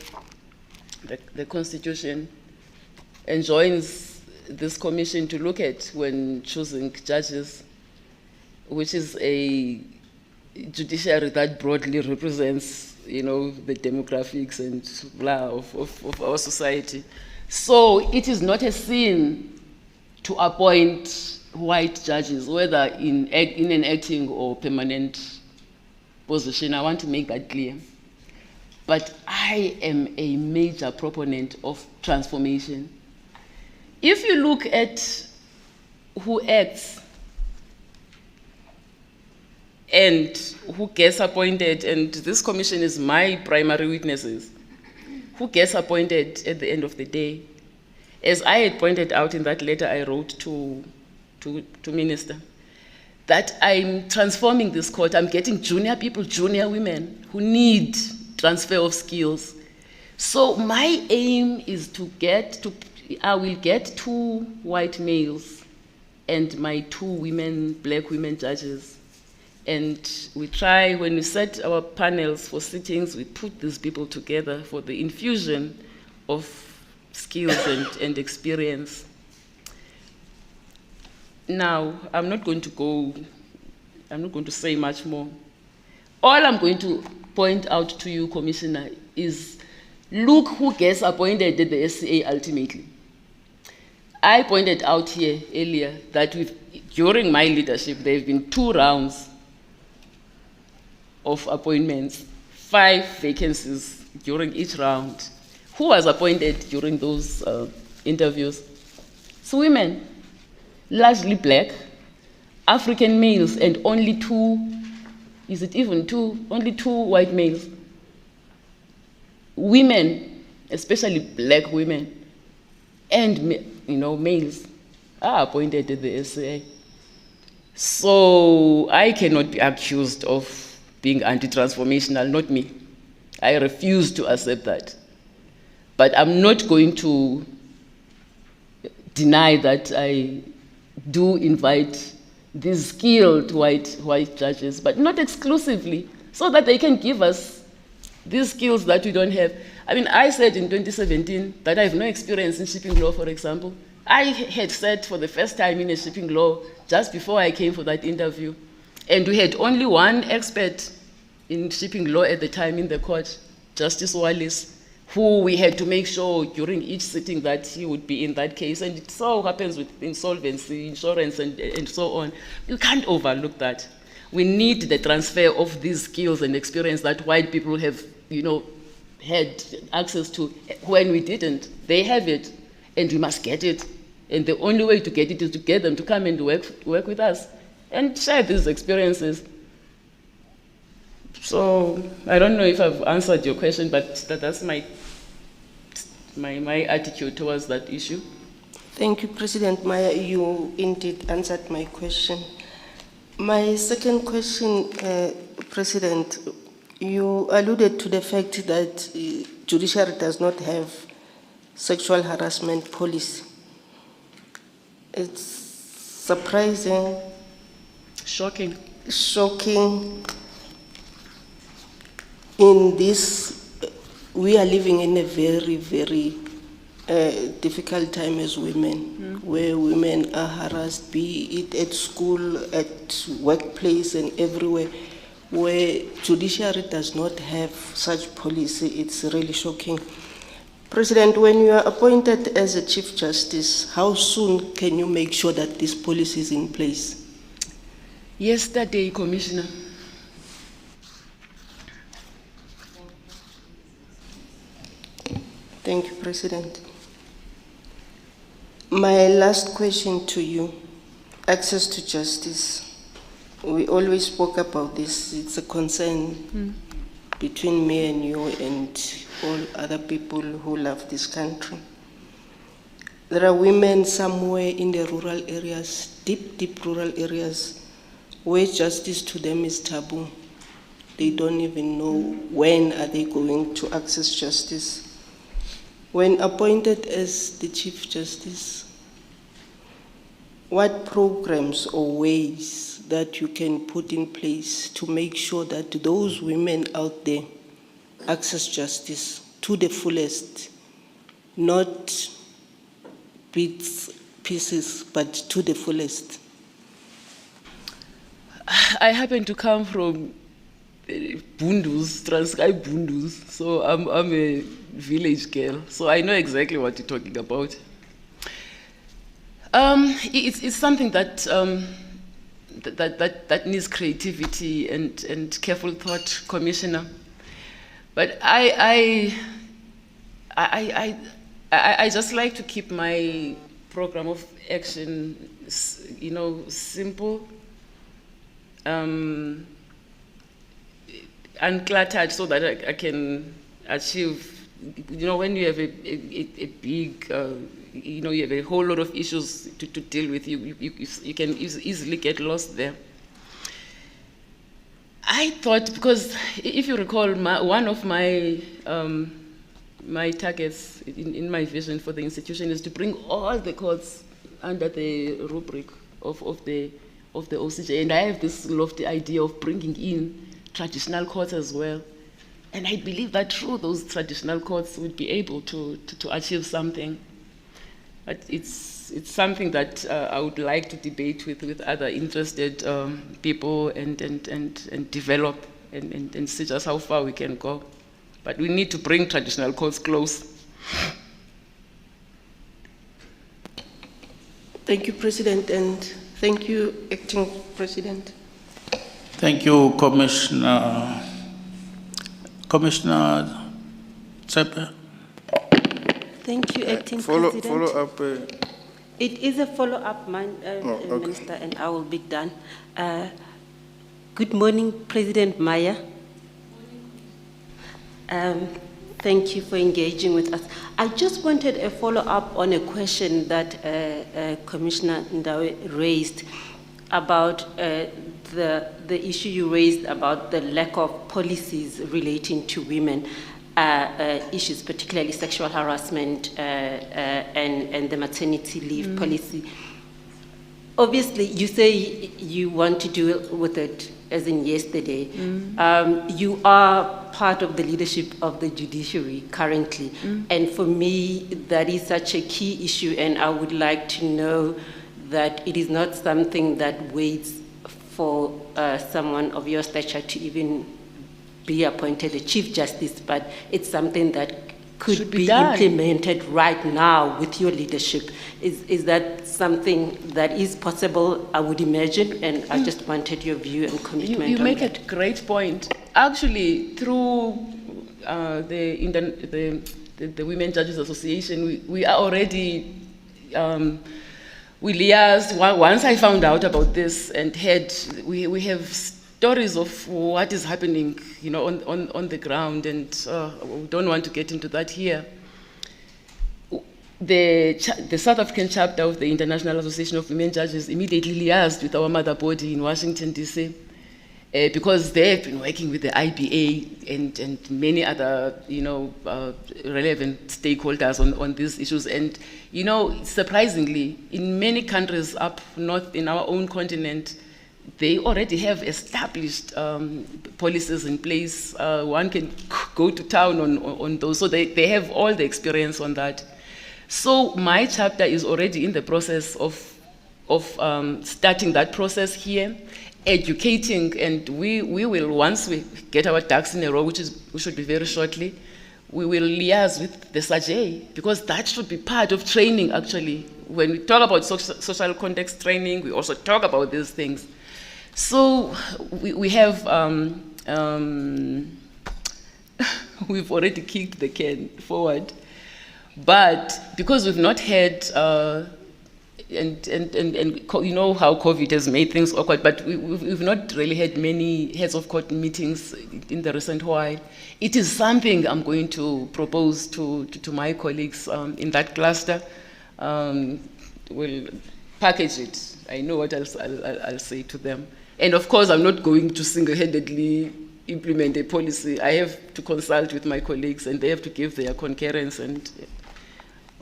Speaker 2: Constitution enjoins this commission to look at when choosing judges, which is a judiciary that broadly represents, the demographics and blah of our society. So it is not a sin to appoint white judges, whether in an acting or permanent position. I want to make that clear. But I am a major proponent of transformation. If you look at who acts and who gets appointed, and this commission is my primary witnesses, who gets appointed at the end of the day, as I had pointed out in that letter I wrote to Minister, that I'm transforming this court. I'm getting junior people, junior women who need transfer of skills. So my aim is I will get 2 white males and my 2 women, black women judges. And we try, when we set our panels for sittings, we put these people together for the infusion of skills and experience. Now, I'm not going to say much more. All I'm going to point out to you, Commissioner, is look who gets appointed at the SCA ultimately. I pointed out here earlier that during my leadership, there have been 2 rounds of appointments, 5 vacancies during each round. Who was appointed during those interviews? So women, largely black, African males, and only 2, is it even 2? Only 2 white males. Women, especially black women, and males are appointed at the SCA. So I cannot be accused of being anti-transformational, not me. I refuse to accept that. But I'm not going to deny that I do invite these skilled white judges, but not exclusively, so that they can give us these skills that we don't have. I mean, I said in 2017 that I have no experience in shipping law, for example. I had said for the first time in a shipping law just before I came for that interview, and we had only one expert in shipping law at the time in the court, Justice Wallace, who we had to make sure during each sitting that he would be in that case. And it so happens with insolvency, insurance, and so on. You can't overlook that. We need the transfer of these skills and experience that white people have, had access to when we didn't. They have it, and we must get it. And the only way to get it is to get them to come and work with us and share these experiences. So I don't know if I've answered your question, but that's my attitude towards that issue.
Speaker 14: Thank you, President Maya. You indeed answered my question. My second question, President, you alluded to the fact that judiciary does not have sexual harassment policy. It's surprising.
Speaker 2: Shocking.
Speaker 14: Shocking. In this, we are living in a very, very difficult time as women, where women are harassed, be it at school, at workplace, and everywhere, where judiciary does not have such policy. It's really shocking. President, when you are appointed as a Chief Justice, how soon can you make sure that this policy is in place?
Speaker 2: Yesterday, Commissioner.
Speaker 14: Thank you, President. My last question to you, access to justice. We always spoke about this. It's a concern between me and you and all other people who love this country. There are women somewhere in the rural areas, deep rural areas, where justice to them is taboo. They don't even know when are they going to access justice. When appointed as the Chief Justice, what programs or ways that you can put in place to make sure that those women out there access justice to the fullest, not bits, pieces, but to the fullest?
Speaker 2: I happen to come from Bundus, Transkei Bundus, so I'm a village girl, so I know exactly what you're talking about. It's something that that needs creativity and careful thought, Commissioner. But I just like to keep my program of action, simple, uncluttered, so that I can achieve. When you have a big, you have a whole lot of issues to deal with, you can easily get lost there. I thought, because if you recall, one of my my targets in my vision for the institution is to bring all the courts under the rubric of the OCJ, and I have this lofty idea of bringing in traditional courts as well. And I believe that through those traditional courts we'd be able to achieve something. But it's something that I would like to debate with other interested people and develop and see just how far we can go. But we need to bring traditional courts close.
Speaker 14: Thank you, President, and thank you, Acting President.
Speaker 1: Thank you, Commissioner. Commissioner Tsepe.
Speaker 8: Thank you, Acting President.
Speaker 6: Follow up.
Speaker 8: It is a follow-up,
Speaker 6: okay.
Speaker 8: Minister, and I will be done. Good morning, President Maya. Thank you for engaging with us. I just wanted a follow-up on a question that Commissioner Ndawe raised about the issue you raised about the lack of policies relating to women issues, particularly sexual harassment and the maternity leave policy. Obviously, you say you want to deal with it as in yesterday. You are part of the leadership of the judiciary currently. And for me, that is such a key issue, and I would like to know that it is not something that waits for someone of your stature to even be appointed a Chief Justice, but it's something that could be implemented right now with your leadership. Is that something that is possible, I would imagine? And I just wanted your view and commitment.
Speaker 2: You
Speaker 8: on
Speaker 2: make
Speaker 8: that.
Speaker 2: a great point. Actually, through the Women Judges Association, we are already, we liaised. Once I found out about this and we have stories of what is happening, you know, on the ground, and we don't want to get into that here. The South African chapter of the International Association of Women Judges immediately liaised with our mother body in Washington, D.C., because they have been working with the IBA and many other, you know, relevant stakeholders on these issues. And, you know, surprisingly, in many countries up north in our own continent, they already have established policies in place. One can go to town on those. So they have all the experience on that. So my chapter is already in the process of starting that process here, educating, and we will, once we get our ducks in a row, which should be very shortly, we will liaise with the SAJA, because that should be part of training, actually. When we talk about social context training, we also talk about these things. So we have, we've already kicked the can forward, but because we've not had, and you know how COVID has made things awkward, but we've not really had many heads of court meetings in the recent while. It is something I'm going to propose to my colleagues in that cluster. We'll package it. I know what I'll say to them. And of course, I'm not going to single-handedly implement a policy. I have to consult with my colleagues, and they have to give their concurrence and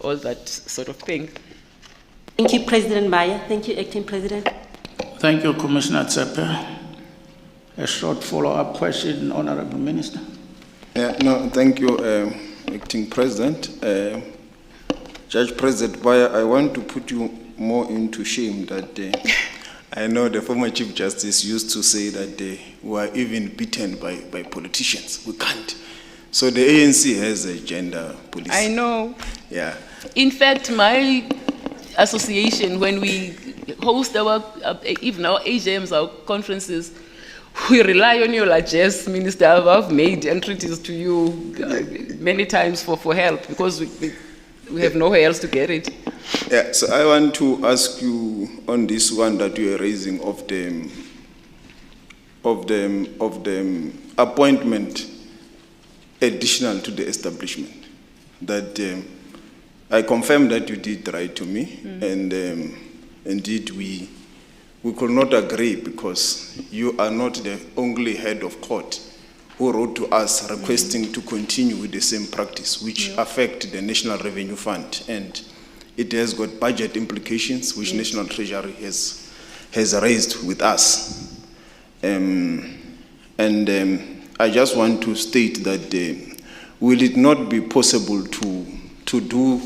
Speaker 2: all that sort of thing.
Speaker 8: Thank you, President Maya. Thank you, Acting President.
Speaker 1: Thank you, Commissioner Tsepe. A short follow-up question, Honorable Minister.
Speaker 6: No, thank you, Acting President. Judge President Maya, I want to put you more into shame that I know the former Chief Justice used to say that we were even beaten by politicians. We can't. So the ANC has a gender policy.
Speaker 2: I know.
Speaker 6: Yeah.
Speaker 2: In fact, my association, when we host our, even our AGMs, our conferences, we rely on your largesse, Minister. I've made entreaties to you many times for help, because we have nowhere else to get it.
Speaker 6: Yeah, so I want to ask you on this one that you are raising of the appointment additional to the establishment. That I confirm that you did write to me, and indeed we could not agree, because you are not the only head of court who wrote to us requesting to continue with the same practice, which affect the National Revenue Fund, and it has got budget implications, which National Treasury has raised with us. I just want to state that will it not be possible to do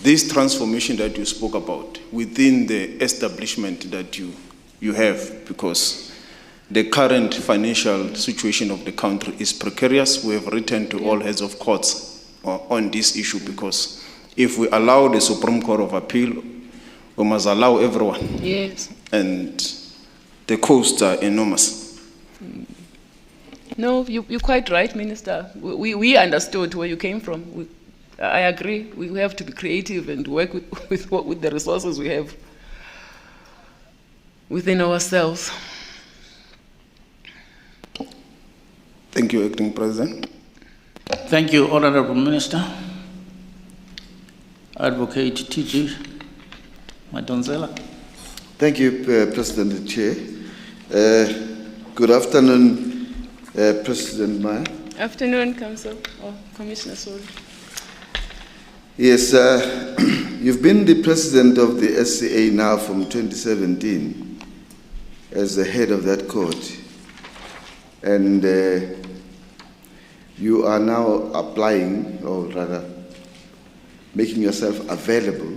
Speaker 6: this transformation that you spoke about within the establishment that you have, because the current financial situation of the country is precarious. We have written to all heads of courts on this issue, because if we allow the Supreme Court of Appeal, we must allow everyone.
Speaker 2: Yes.
Speaker 6: And the costs are enormous.
Speaker 2: No, you're quite right, Minister. We understood where you came from. I agree. We have to be creative and work with the resources we have within ourselves.
Speaker 6: Thank you, Acting President.
Speaker 1: Thank you, Honorable Minister. Advocate T.G. Madonsela.
Speaker 15: Thank you, President and Chair. Good afternoon, President Maya.
Speaker 2: Afternoon, Council. Oh, Commissioner, sorry.
Speaker 15: Yes, you've been the president of the SCA now from 2017 as the head of that court. And you are now applying, or rather making yourself available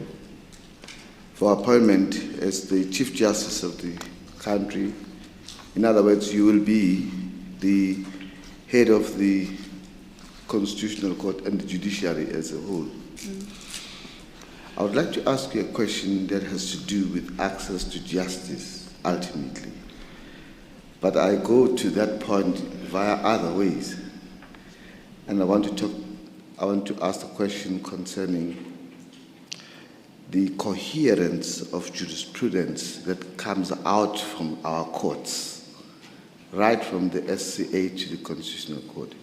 Speaker 15: for appointment as the Chief Justice of the country. In other words, you will be the head of the Constitutional Court and the judiciary as a whole. I would like to ask you a question that has to do with access to justice, ultimately. But I go to that point via other ways. And I want to ask a question concerning the coherence of jurisprudence that comes out from our courts, right from the SCA to the Constitutional Court.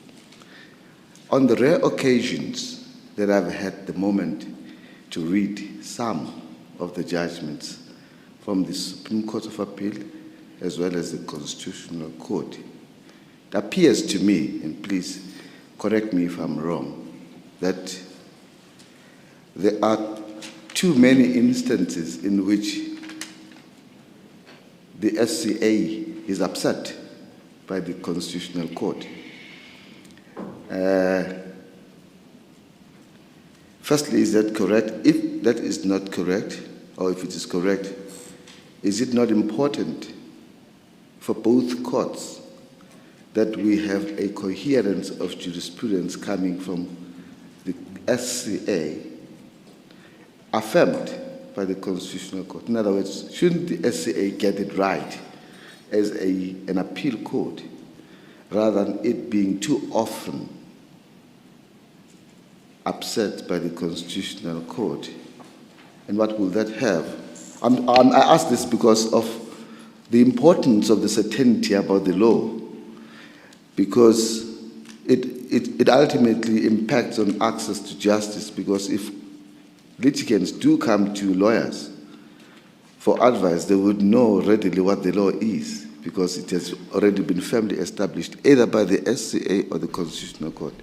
Speaker 15: On the rare occasions that I've had the moment to read some of the judgments from the Supreme Court of Appeal as well as the Constitutional Court, it appears to me, and please correct me if I'm wrong, that there are too many instances in which the SCA is upset by the Constitutional Court. Firstly, is that correct? If that is not correct, or if it is correct, is it not important for both courts that we have a coherence of jurisprudence coming from the SCA affirmed by the Constitutional Court? In other words, shouldn't the SCA get it right as an appeal court, rather than it being too often upset by the Constitutional Court? And what will that have? I ask this because of the importance of the certainty about the law, because it ultimately impacts on access to justice, because if litigants do come to lawyers for advice, they would know readily what the law is, because it has already been firmly established either by the SCA or the Constitutional Court.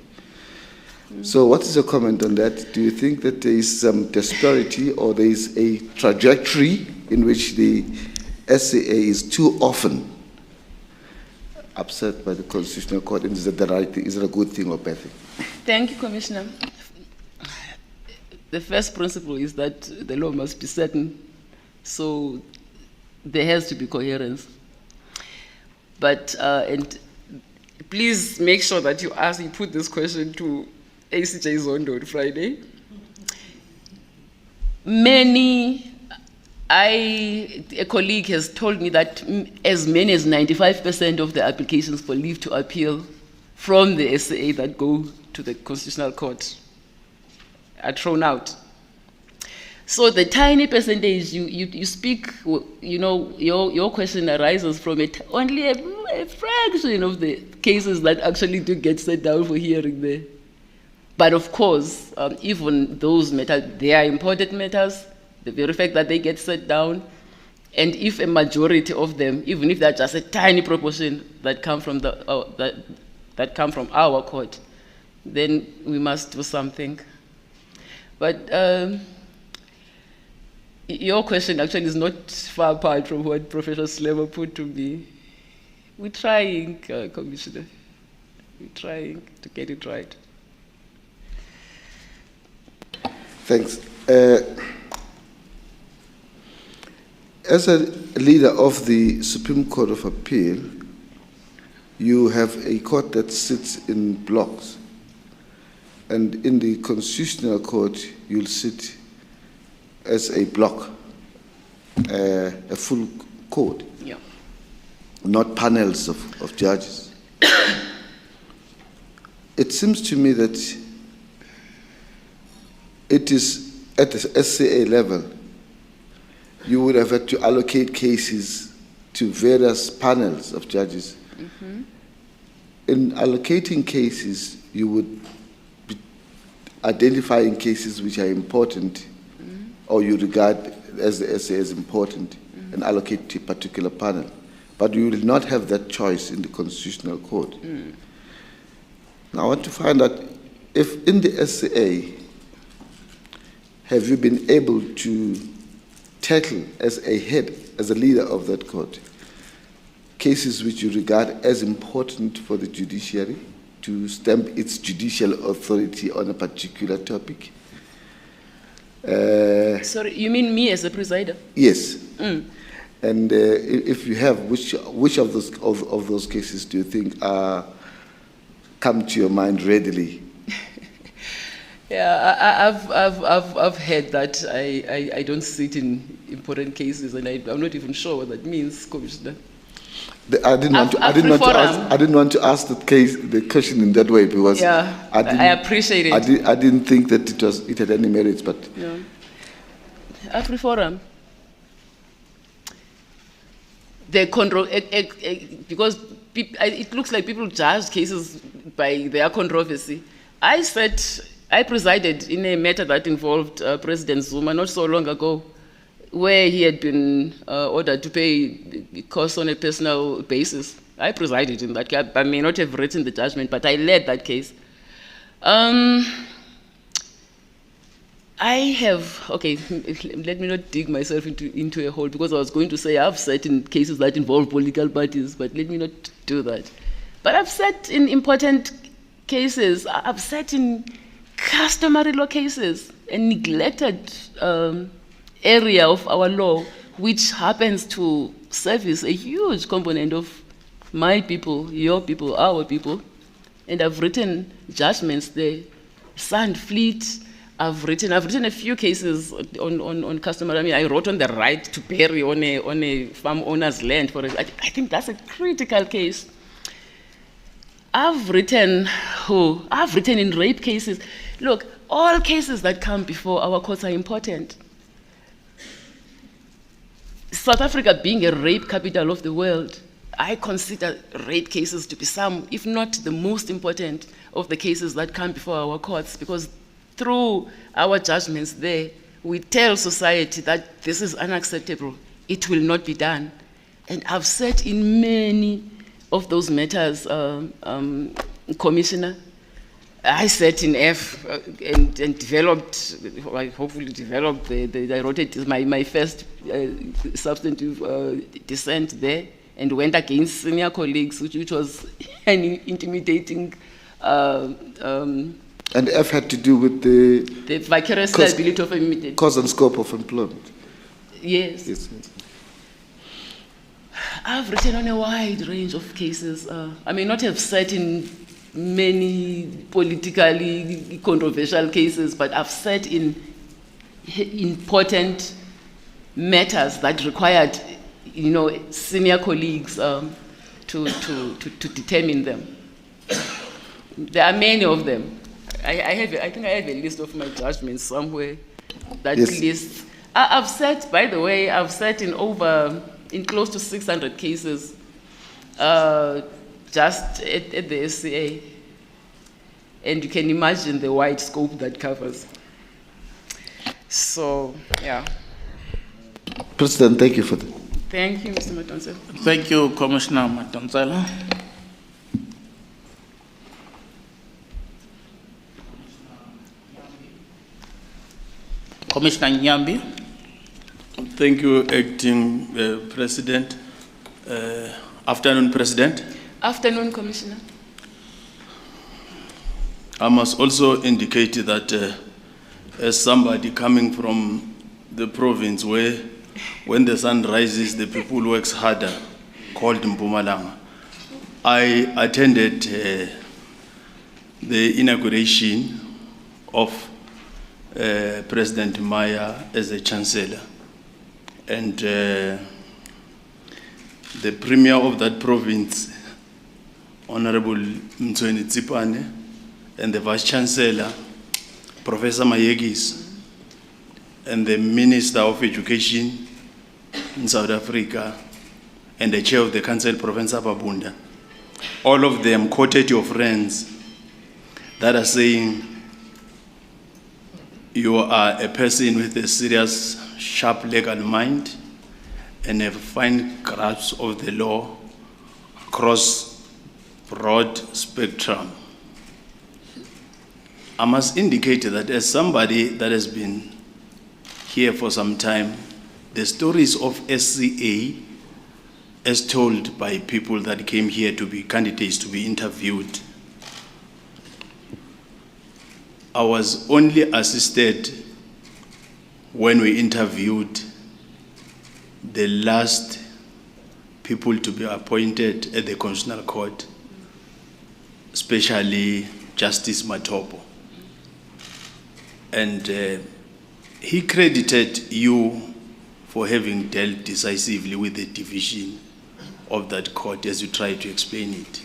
Speaker 15: So what is your comment on that? Do you think that there is some disparity, or there is a trajectory in which the SCA is too often upset by the Constitutional Court? And is that the right thing? Is it a good thing or bad thing?
Speaker 2: Thank you, Commissioner. The first principle is that the law must be certain, so there has to be coherence. But, and please make sure that you put this question to ACJ Zondo on Friday. A colleague has told me that as many as 95% of the applications for leave to appeal from the SCA that go to the Constitutional Court are thrown out. So the tiny percentage you speak, you know, your question arises from only a fraction of the cases that actually do get set down for hearing there. But of course, even those matters, they are important matters. The very fact that they get set down, and if a majority of them, even if they're just a tiny proportion that come from that come from our court, then we must do something. But your question actually is not far apart from what Professor Slema put to me. We're trying, Commissioner. We're trying to get it right.
Speaker 15: Thanks. As a leader of the Supreme Court of Appeal, you have a court that sits in blocks. And in the Constitutional Court, you'll sit as a block, a full court,
Speaker 2: Yeah.
Speaker 15: not panels of judges. It seems to me that it is at the SCA level, you would have had to allocate cases to various panels of judges.
Speaker 2: Mm-hmm.
Speaker 15: In allocating cases, you would be identifying cases which are important or you regard as the SA as important and allocate to a particular panel. But you will not have that choice in the Constitutional Court. Now I want to find out if in the SCA, have you been able to tackle as a head, as a leader of that court, cases which you regard as important for the judiciary to stamp its judicial authority on a particular topic?
Speaker 2: Sorry, you mean me as a presider?
Speaker 15: Yes.
Speaker 2: Mm.
Speaker 15: And if you have, which of those cases do you think come to your mind readily?
Speaker 2: Yeah, I've heard that I don't sit in important cases, and I'm not even sure what that means, Commissioner.
Speaker 15: I didn't want to ask the question in that way because
Speaker 2: yeah, I appreciate it.
Speaker 15: I didn't think that it had any merits, but
Speaker 2: yeah. AfriForum. The control because it looks like people judge cases by their controversy. I presided in a matter that involved President Zuma not so long ago, where he had been ordered to pay costs on a personal basis. I presided in that case. I may not have written the judgment, but I led that case. Okay, let me not dig myself into a hole, because I was going to say I've sat in cases that involve political parties, but let me not do that. But I've sat in important cases. I've sat in customary law cases, a neglected area of our law, which happens to service a huge component of my people, your people, our people. And I've written judgments there. Sand Fleet, I've written a few cases on customary. I mean, I wrote on the right to bury on a farm owner's land. I think that's a critical case. I've written in rape cases. Look, all cases that come before our courts are important. South Africa being a rape capital of the world, I consider rape cases to be some, if not the most important of the cases that come before our courts, because through our judgments there, we tell society that this is unacceptable, it will not be done. And I've sat in many of those matters, Commissioner. I sat in F and developed, hopefully developed, I wrote it, my first substantive dissent there, and went against senior colleagues, which was an intimidating.
Speaker 15: And F had to do with the
Speaker 2: vicarious liability of immediate
Speaker 15: cause and scope of employment.
Speaker 2: Yes. I've written on a wide range of cases. I may not have sat in many politically controversial cases, but I've sat in important matters that required, senior colleagues to determine them. There are many of them. I think I have a list of my judgments somewhere that lists. I've sat, by the way, in close to 600 cases just at the SCA. And you can imagine the wide scope that covers. So, yeah.
Speaker 15: President, thank you for that.
Speaker 2: Thank you, Mr. Madonsela.
Speaker 1: Thank you, Commissioner Madonsela. Commissioner Nyambi.
Speaker 16: Thank you, Acting President. Afternoon, President.
Speaker 2: Afternoon,
Speaker 16: as somebody coming from the province where when the sun rises, the people works harder, called Mpumalanga. I attended the inauguration of President Maya as a chancellor. And the premier of that province, Honorable Mtsweni Tsipane, and the vice chancellor, Professor Mayegis, and the Minister of Education in South Africa, and the chair of the council, Professor Babunda, all of them quoted your friends that are saying you are a person with a serious, sharp legal mind and a fine grasp of the law across broad spectrum. I must indicate that as somebody that has been here for some time, the stories of SCA as told by people that came here to be candidates to be interviewed, I was only assisted when we interviewed the last people to be appointed at the Constitutional Court, especially Justice Matopo. And he credited you for having dealt decisively with the division of that court as you try to explain it.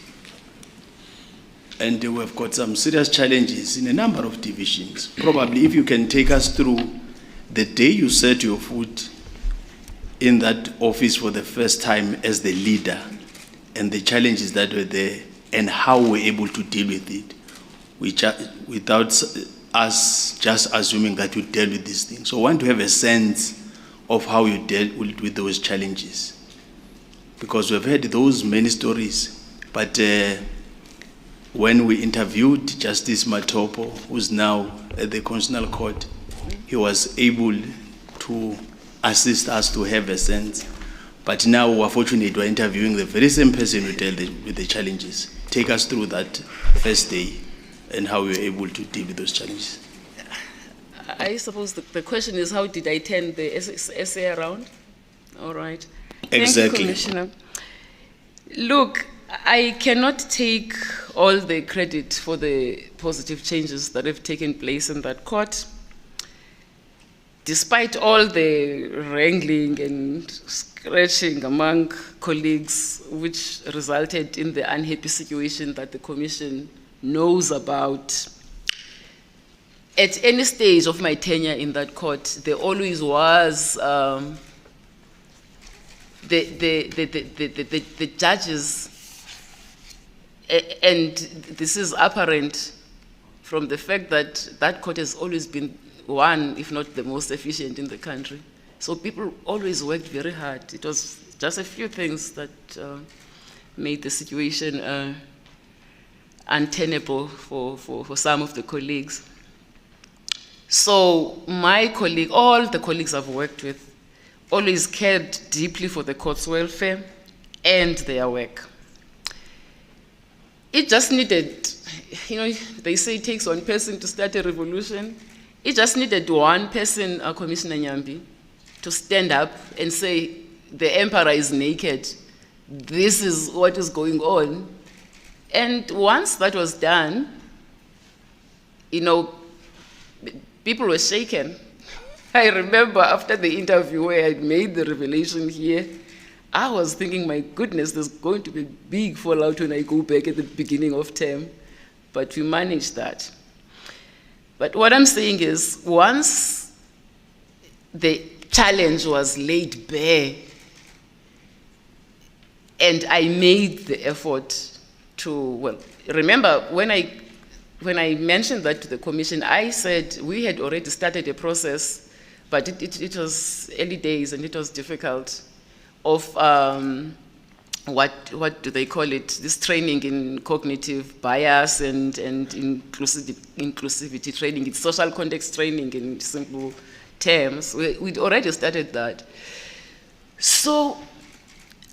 Speaker 16: And we've got some serious challenges in a number of divisions. Probably if you can take us through the day you set your foot in that office for the first time as the leader and the challenges that were there and how we're able to deal with it without us just assuming that you dealt with these things. So I want to have a sense of how you dealt with those challenges. Because we've heard those many stories, but when we interviewed Justice Matopo, who's now at the Constitutional Court, he was able to assist us to have a sense. But now we're fortunate we're interviewing the very same person who dealt with the challenges. Take us through that first day and how we were able to deal with those challenges.
Speaker 2: I suppose the question is, how did I turn the essay around? All right.
Speaker 16: Exactly.
Speaker 2: Thank you, Commissioner. Look, I cannot take all the credit for the positive changes that have taken place in that court. Despite all the wrangling and scratching among colleagues, which resulted in the unhappy situation that the Commission knows about, at any stage of my tenure in that court, there always was the judges, and this is apparent from the fact that that court has always been one, if not the most efficient in the country. So people always worked very hard. It was just a few things that made the situation untenable for some of the colleagues. So my colleague, all the colleagues I've worked with, always cared deeply for the court's welfare and their work. It just needed, they say it takes one person to start a revolution. It just needed one person, Commissioner Nyambi, to stand up and say, the emperor is naked. This is what is going on. And once that was done, people were shaken. I remember after the interview where I made the revelation here, I was thinking, my goodness, there's going to be a big fallout when I go back at the beginning of term. But we managed that. But what I'm saying is, once the challenge was laid bare, and I made the effort to, remember when I mentioned that to the Commission, I said we had already started a process, but it was early days and it was difficult, of what do they call it, this training in cognitive bias and inclusivity training, it's social context training in simple terms. We'd already started that. So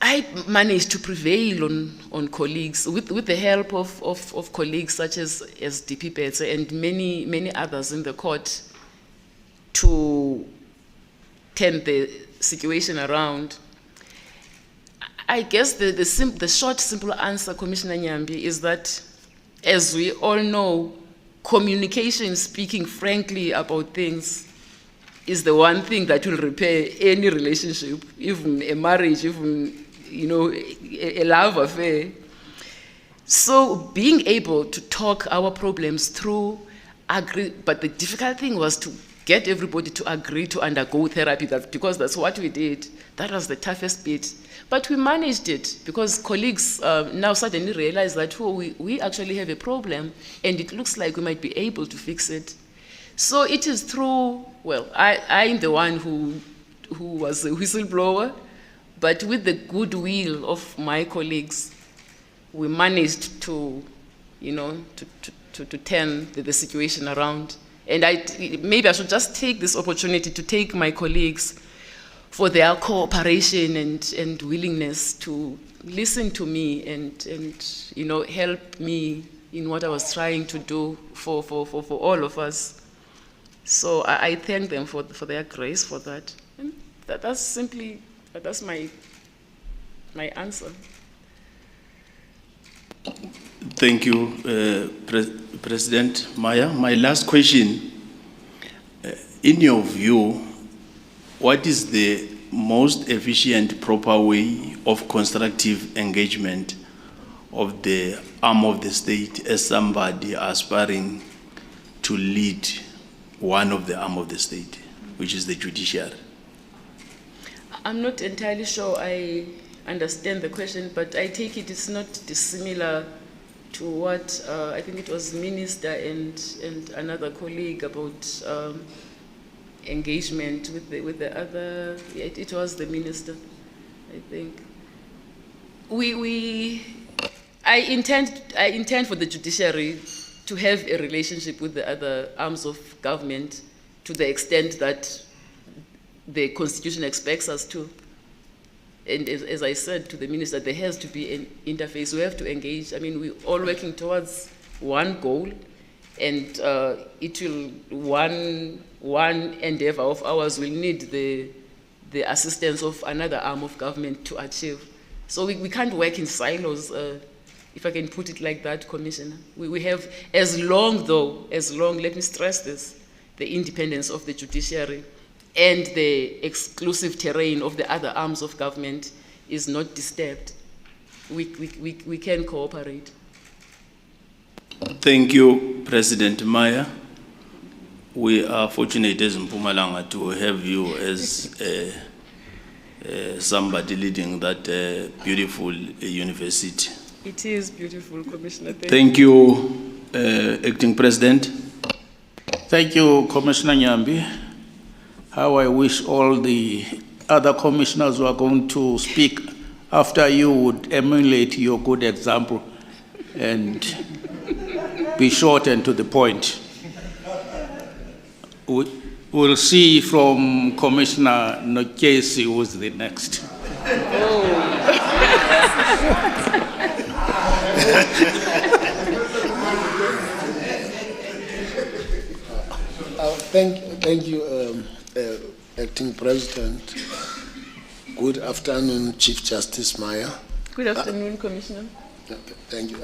Speaker 2: I managed to prevail on colleagues with the help of colleagues such as DP Betse and many others in the court. to turn the situation around? I guess the short, simple answer, Commissioner Nyambi, is that, as we all know, communication, speaking frankly about things, is the one thing that will repair any relationship, even a marriage, even, you know, a love affair. So being able to talk our problems through, agree, but the difficult thing was to get everybody to agree to undergo therapy, because that's what we did. That was the toughest bit. But we managed it, because colleagues now suddenly realize that, oh, we actually have a problem, and it looks like we might be able to fix it. So it is through, well, I'm the one who was a whistleblower, but with the goodwill of my colleagues, we managed to, you know, to turn the situation around. And maybe I should just take this opportunity to thank my colleagues for their cooperation and willingness to listen to me and you know, help me in what I was trying to do for all of us. So I thank them for their grace for that. And that's my answer.
Speaker 16: Thank you, President Maya. My last question, in your view, what is the most efficient, proper way of constructive engagement of the arm of the state as somebody aspiring to lead one of the arm of the state, which is the judiciary?
Speaker 2: I'm not entirely sure I understand the question, but I take it's not dissimilar to what I think it was Minister and another colleague about engagement with the other. It was the Minister, I think. I intend for the judiciary to have a relationship with the other arms of government to the extent that the Constitution expects us to. And as I said to the Minister, there has to be an interface. We have to engage. I mean, we're all working towards one goal, and it will, one endeavor of ours will need the assistance of another arm of government to achieve. So we can't work in silos, if I can put it like that, Commissioner. We have, as long, let me stress this, the independence of the judiciary and the exclusive terrain of the other arms of government is not disturbed, we can cooperate.
Speaker 16: Thank you, President Maya. We are fortunate as Mpumalanga to have you as somebody leading that beautiful university.
Speaker 2: It is beautiful, Commissioner.
Speaker 16: Thank you, Acting President.
Speaker 1: Thank you, Commissioner Nyambi. How I wish all the other commissioners who are going to speak after you would emulate your good example and be short and to the point. We'll see from Commissioner Nokesi who's the next.
Speaker 17: Thank you, Acting President. Good afternoon, Chief Justice Maya.
Speaker 2: Good afternoon, Commissioner.
Speaker 17: Thank you.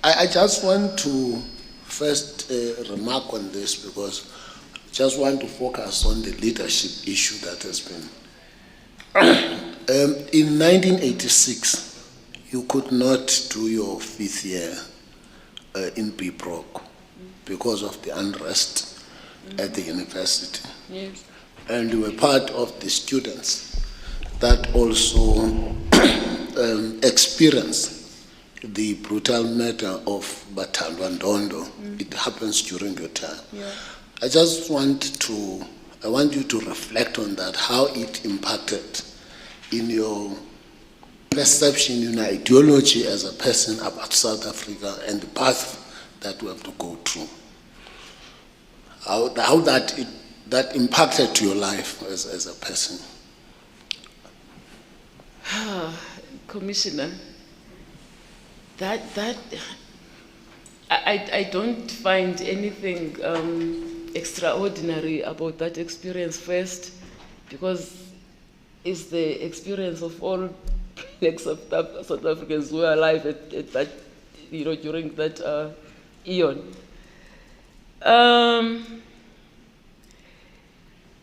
Speaker 17: I just want to first remark on this, because I just want to focus on the leadership issue that has been. In 1986, you could not do your 5th year in BPROC because of the unrest at the university.
Speaker 2: Yes.
Speaker 17: And you were part of the students that also experienced the brutal murder of Zondo. It happens during your time.
Speaker 2: Yeah.
Speaker 17: I want you to reflect on that, how it impacted in your perception, in your ideology as a person about South Africa and the path that we have to go through. How that impacted your life as a person.
Speaker 2: Commissioner, I don't find anything extraordinary about that experience first, because it's the experience of all Black South Africans who were alive at that, during that eon.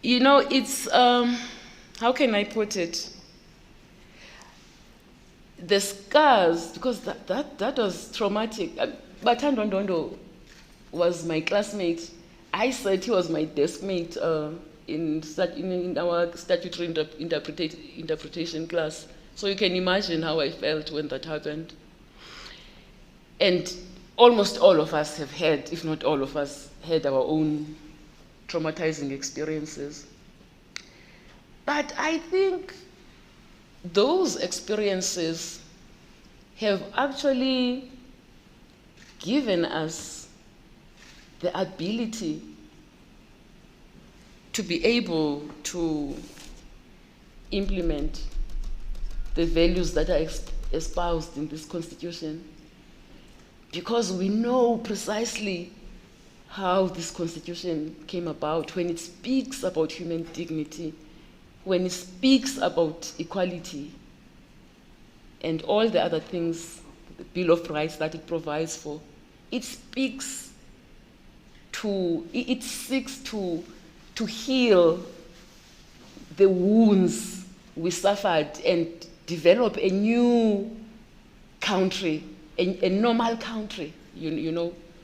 Speaker 2: It's, how can I put it? The scars, because that was traumatic. But Ndondo was my classmate. I said he was my deskmate in our statutory interpretation class. So you can imagine how I felt when that happened. And almost all of us have had, if not all of us, had our own traumatizing experiences. But I think those experiences have actually given us the ability to be able to implement the values that are espoused in this Constitution, because we know precisely how this Constitution came about when it speaks about human dignity, when it speaks about equality and all the other things, the Bill of Rights that it provides for. It seeks to heal the wounds we suffered and develop a new country, a normal country,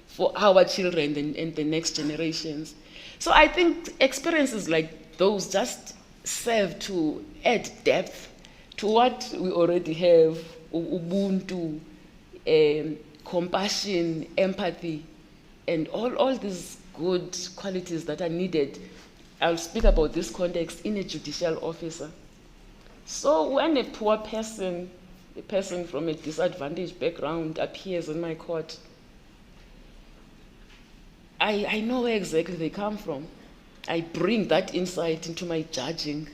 Speaker 2: for our children and the next generations. So I think experiences like those just serve to add depth to what we already have: Ubuntu, compassion, empathy, and all these good qualities that are needed. I'll speak about this context in a judicial officer. So when a poor person, a person from a disadvantaged background appears in my court, I know where exactly they come from. I bring that insight into my judging.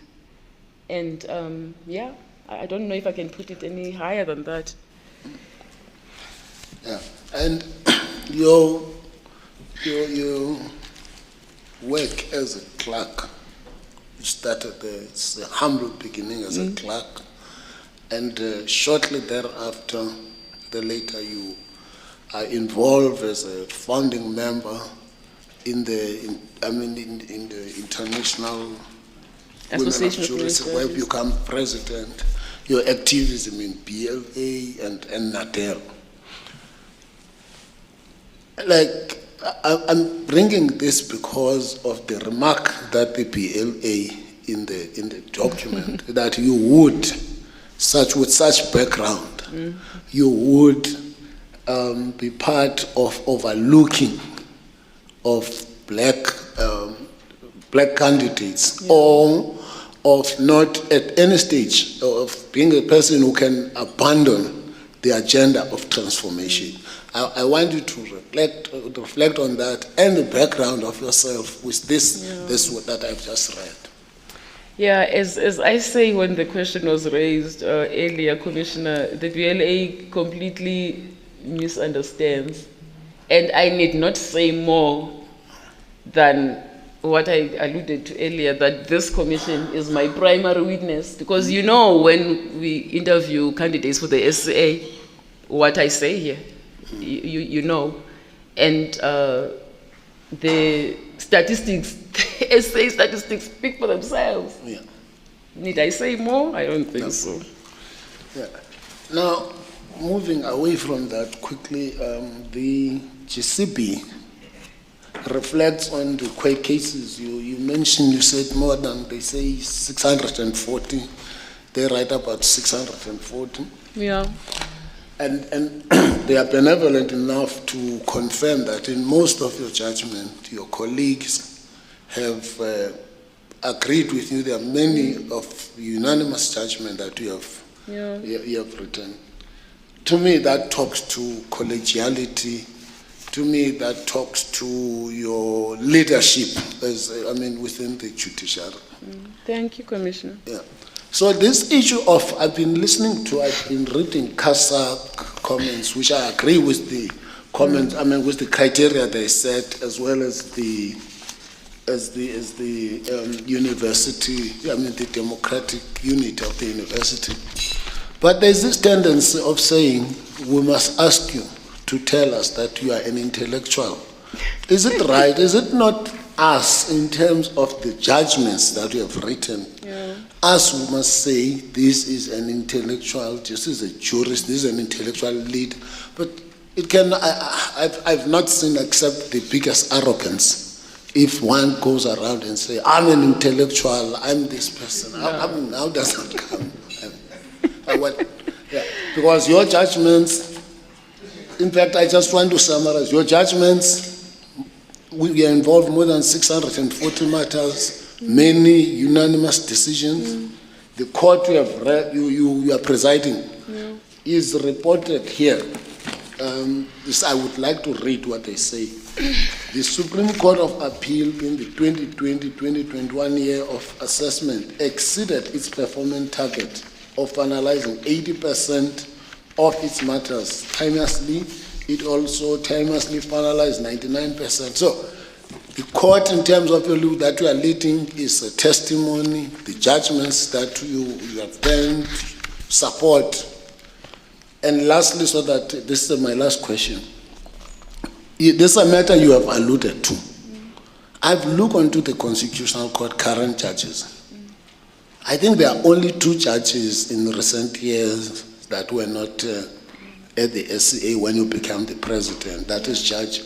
Speaker 2: And I don't know if I can put it any higher than that.
Speaker 17: Yeah, and your work as a clerk, you started it's a humble beginning as a clerk, and shortly thereafter, later you are involved as a founding member in the International
Speaker 2: Association
Speaker 17: Women of Jurisprudence, where you become president. Your activism in BLA and NADEL. I'm bringing this because of the remark that the BLA in the document that you would, with such background, you would be part of overlooking of black candidates, or of not at any stage of being a person who can abandon the agenda of transformation. I want you to reflect on that and the background of yourself with this that I've just read.
Speaker 2: Yeah, as I say when the question was raised earlier, Commissioner, the BLA completely misunderstands. And I need not say more than what I alluded to earlier, that this commission is my primary witness. Because when we interview candidates for the SCA, what I say here, you know. And the statistics, the SCA statistics speak for themselves.
Speaker 17: Yeah.
Speaker 2: Need I say more? I don't think so.
Speaker 17: Yeah. Now, moving away from that quickly, the GCB reflects on the court cases. You mentioned, you said more than, they say 640. They write about 640.
Speaker 2: Yeah.
Speaker 17: And they are benevolent enough to confirm that in most of your judgment, your colleagues have agreed with you. There are many of unanimous judgment that you have written. To me, that talks to collegiality. To me, that talks to your leadership within the judiciary.
Speaker 2: Thank you, Commissioner.
Speaker 17: Yeah. So this issue of, I've been reading CASA comments, which I agree with the comments, with the criteria they set, as well as the university, I mean the democratic unit of the university. But there's this tendency of saying, we must ask you to tell us that you are an intellectual. Is it right? Is it not us, in terms of the judgments that we have written, us who must say this is an intellectual, this is a jurist, this is an intellectual lead, but it can, I've not seen except the biggest arrogance if one goes around and say, I'm an intellectual, I'm this person. How does that come? Because your judgments, in fact, I just want to summarize, your judgments, we are involved more than 640 matters, many unanimous decisions. The court you are presiding is reported here. This, I would like to read what they say. The Supreme Court of Appeal in the 2020-2021 year of assessment exceeded its performance target of finalizing 80% of its matters timelessly. It also timelessly finalized 99%. So the court, in terms of that you are leading, is a testimony. The judgments that you have done support. And lastly, so that this is my last question. This is a matter you have alluded to. I've looked onto the Constitutional Court current judges. I think there are only 2 judges in recent years that were not at the SCA when you became the president. That is Judge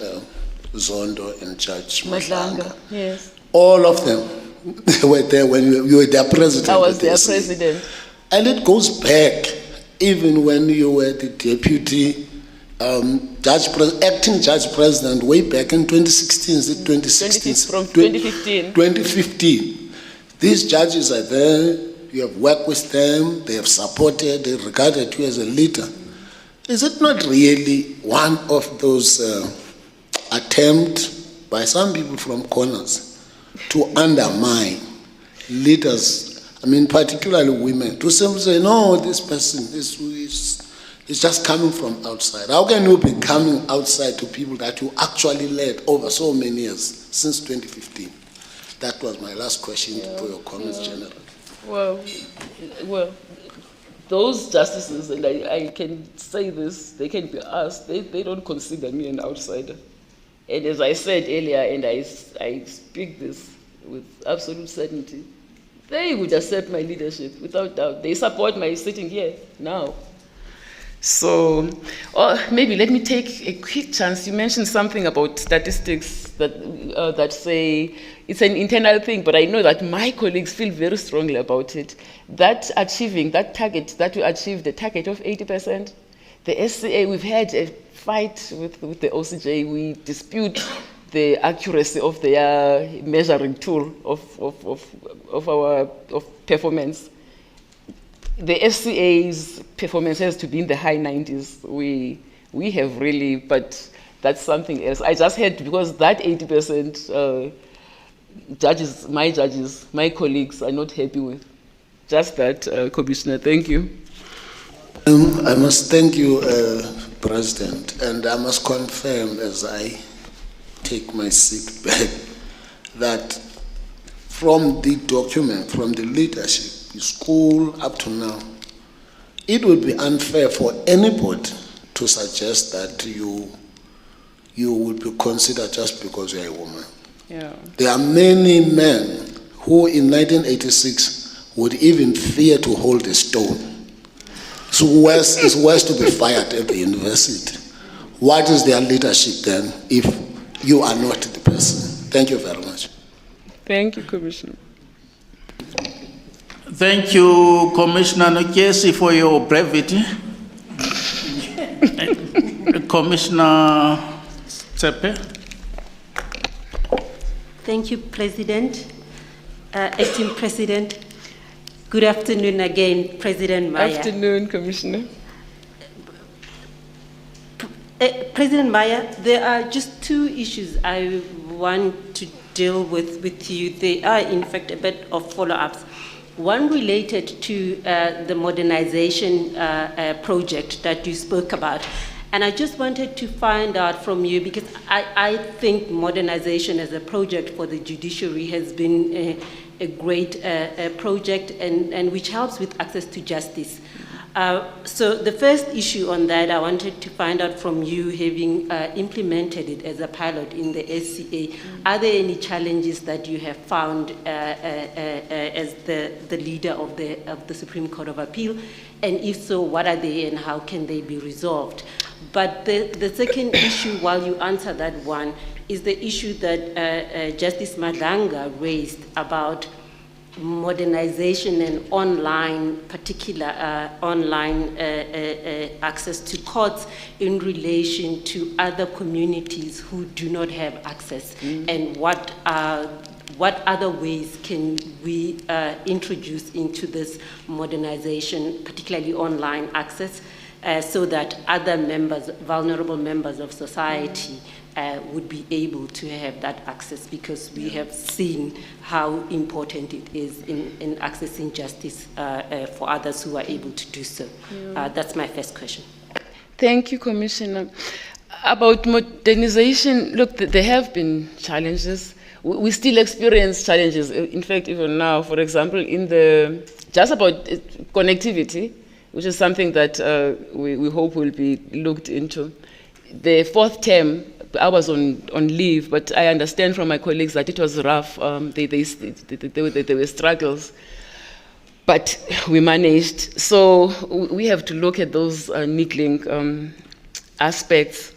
Speaker 17: Zondo and Judge Madlanga.
Speaker 2: Yes.
Speaker 17: All of them were there when you were their president.
Speaker 2: I was their president.
Speaker 17: And it goes back, even when you were the deputy acting judge president way back in 2016, is it 2016?
Speaker 2: From 2015.
Speaker 17: 2015. These judges are there, you have worked with them, they have supported, they regarded you as a leader. Is it not really one of those attempts by some people from corners to undermine leaders, I mean particularly women, to simply say, no, this person is just coming from outside? How can you be coming outside to people that you actually led over so many years, since 2015? That was my last question for your comments, General.
Speaker 2: Well, those justices, and I can say this, they can be asked, they don't consider me an outsider. And as I said earlier, and I speak this with absolute certainty, they would accept my leadership without doubt. They support my sitting here now. So, or maybe let me take a quick chance. You mentioned something about statistics that say it's an internal thing, but I know that my colleagues feel very strongly about it. That achieving that target, that we achieved the target of 80%, the SCA, we've had a fight with the OCJ. We dispute the accuracy of their measuring tool of our performance. The FCA's performance has to be in the high 90s. We have really, but that's something else. I just had, because that 80% judges, my colleagues are not happy with. Just that, Commissioner, thank you.
Speaker 17: I must thank you, President, and I must confirm as I take my seat back that from the document, from the leadership, the school up to now, it would be unfair for anybody to suggest that you would be considered just because you're a woman.
Speaker 2: Yeah.
Speaker 17: There are many men who in 1986 would even fear to hold a stone. It's worse to be fired at the university. What is their leadership then if you are not the person? Thank you very much.
Speaker 2: Thank you, Commissioner.
Speaker 1: Thank you, Commissioner Nokesi, for your brevity. Commissioner Tsepe.
Speaker 8: Thank you, President. Acting President. Good afternoon again, President Maya.
Speaker 2: Afternoon, Commissioner.
Speaker 8: President Maya, there are just 2 issues I want to deal with you. They are, in fact, a bit of follow-ups. One related to the modernization project that you spoke about. And I just wanted to find out from you, because I think modernization as a project for the judiciary has been a great project and which helps with access to justice. So the first issue on that, I wanted to find out from you, having implemented it as a pilot in the SCA, are there any challenges that you have found as the leader of the Supreme Court of Appeal? And if so, what are they and how can they be resolved? But the second issue, while you answer that one, is the issue that Justice Madlanga raised about modernization and online, online access to courts in relation to other communities who do not have access, and what other ways can we introduce into this modernization, particularly online access, so that other members, vulnerable members of society, would be able to have that access, because we have seen how important it is in accessing justice for others who are able to do so. That's my first question.
Speaker 2: Thank you, Commissioner. About modernization, look, there have been challenges. We still experience challenges. In fact, even now, for example, just about connectivity, which is something that we hope will be looked into. The fourth term, I was on leave, but I understand from my colleagues that it was rough. There were struggles, but we managed. So we have to look at those niggling aspects.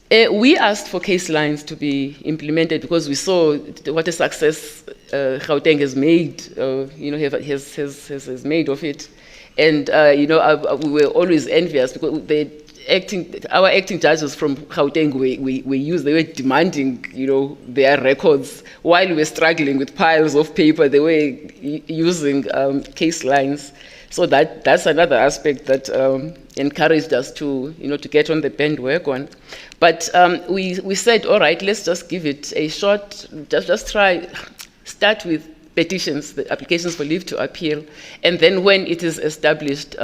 Speaker 2: We asked for case lines to be implemented because we saw what a success Gauteng has made, has made of it. And, we were always envious because our acting judges from Gauteng, they were demanding, their records. While we were struggling with piles of paper, they were using case lines. So that's another aspect that encouraged us to get on the bandwagon. But we said, all right, let's just give it a shot. Just start with petitions, the applications for leave to appeal, and then when it is established,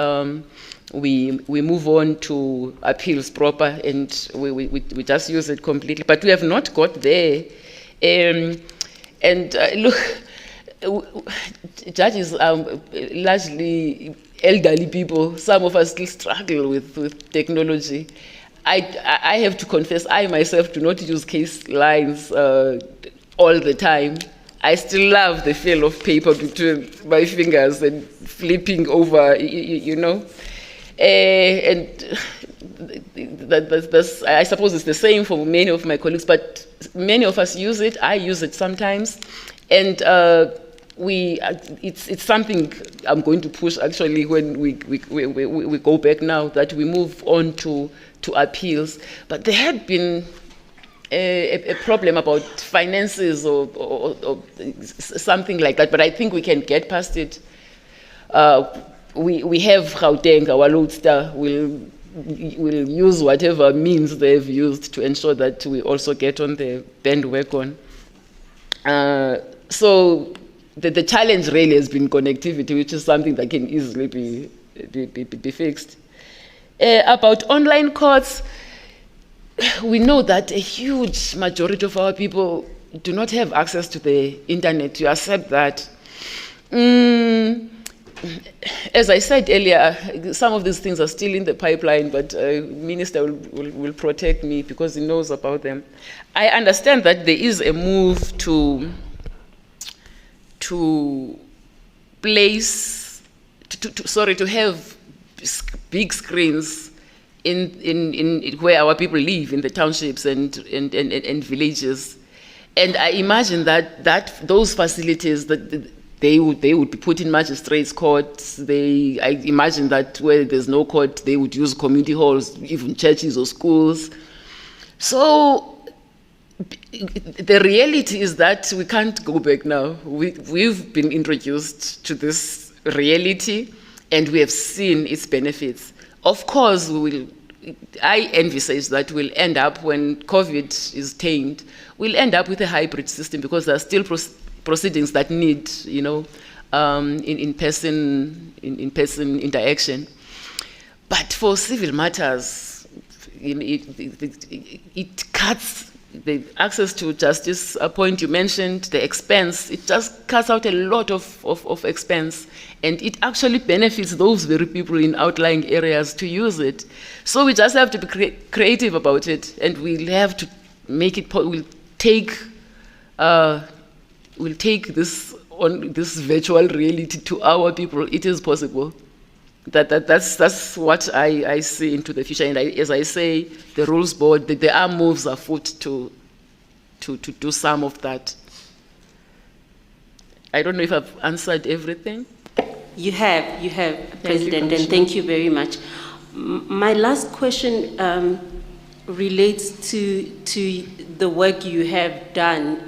Speaker 2: we move on to appeals proper, and we just use it completely. But we have not got there. Look, judges are largely elderly people. Some of us still struggle with technology. I have to confess, I myself do not use case lines all the time. I still love the feel of paper between my fingers and flipping over, And that's, I suppose it's the same for many of my colleagues, but many of us use it. I use it sometimes. And it's something I'm going to push actually when we go back now, that we move on to appeals. But there had been a problem about finances or something like that, but I think we can get past it. We have Gauteng, our lodestar, will use whatever means they've used to ensure that we also get on the bandwagon. So the challenge really has been connectivity, which is something that can easily be fixed. About online courts, we know that a huge majority of our people do not have access to the internet. You accept that. As I said earlier, some of these things are still in the pipeline, but Minister will protect me because he knows about them. I understand that there is a move to have big screens in where our people live, in the townships and villages, and I imagine that those facilities that they would be put in magistrates' courts. I imagine that where there's no court, they would use community halls, even churches or schools. So the reality is that we can't go back now. We've been introduced to this reality, and we have seen its benefits. Of course, I envisage that we'll end up, when COVID is tamed, we'll end up with a hybrid system, because there are still proceedings that need, in-person interaction. But for civil matters, it cuts the access to justice, a point you mentioned, the expense. It just cuts out a lot of expense, and it actually benefits those very people in outlying areas to use it. So we just have to be creative about it, and we'll have to make it. We'll take this on this virtual reality to our people. It is possible. That's what I see into the future. And as I say, the rules board, there are moves afoot to do some of that. I don't know if I've answered everything.
Speaker 8: You have, President, and thank you very much. My last question relates to the work you have done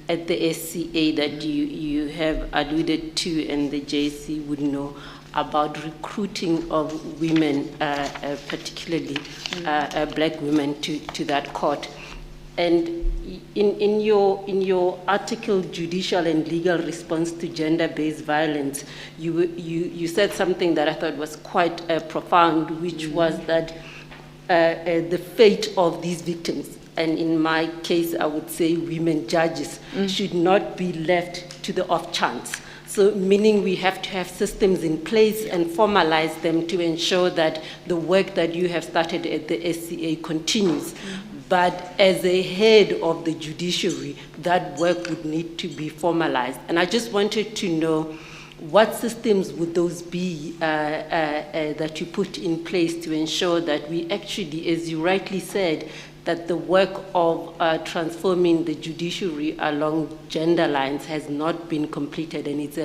Speaker 8: at the SCA that you have alluded to, and the JSC would know about recruiting of women, particularly black women, to that court. And in your article, Judicial and Legal Response to Gender-Based Violence, you said something that I thought was quite profound, which was that the fate of these victims, and in my case, I would say women judges, should not be left to the off chance. So meaning we have to have systems in place and formalize them to ensure that the work that you have started at the SCA continues. But as a head of the judiciary, that work would need to be formalized. And I just wanted to know what systems would those be that you put in place to ensure that we actually, as you rightly said, that the work of transforming the judiciary along gender lines has not been completed, and it's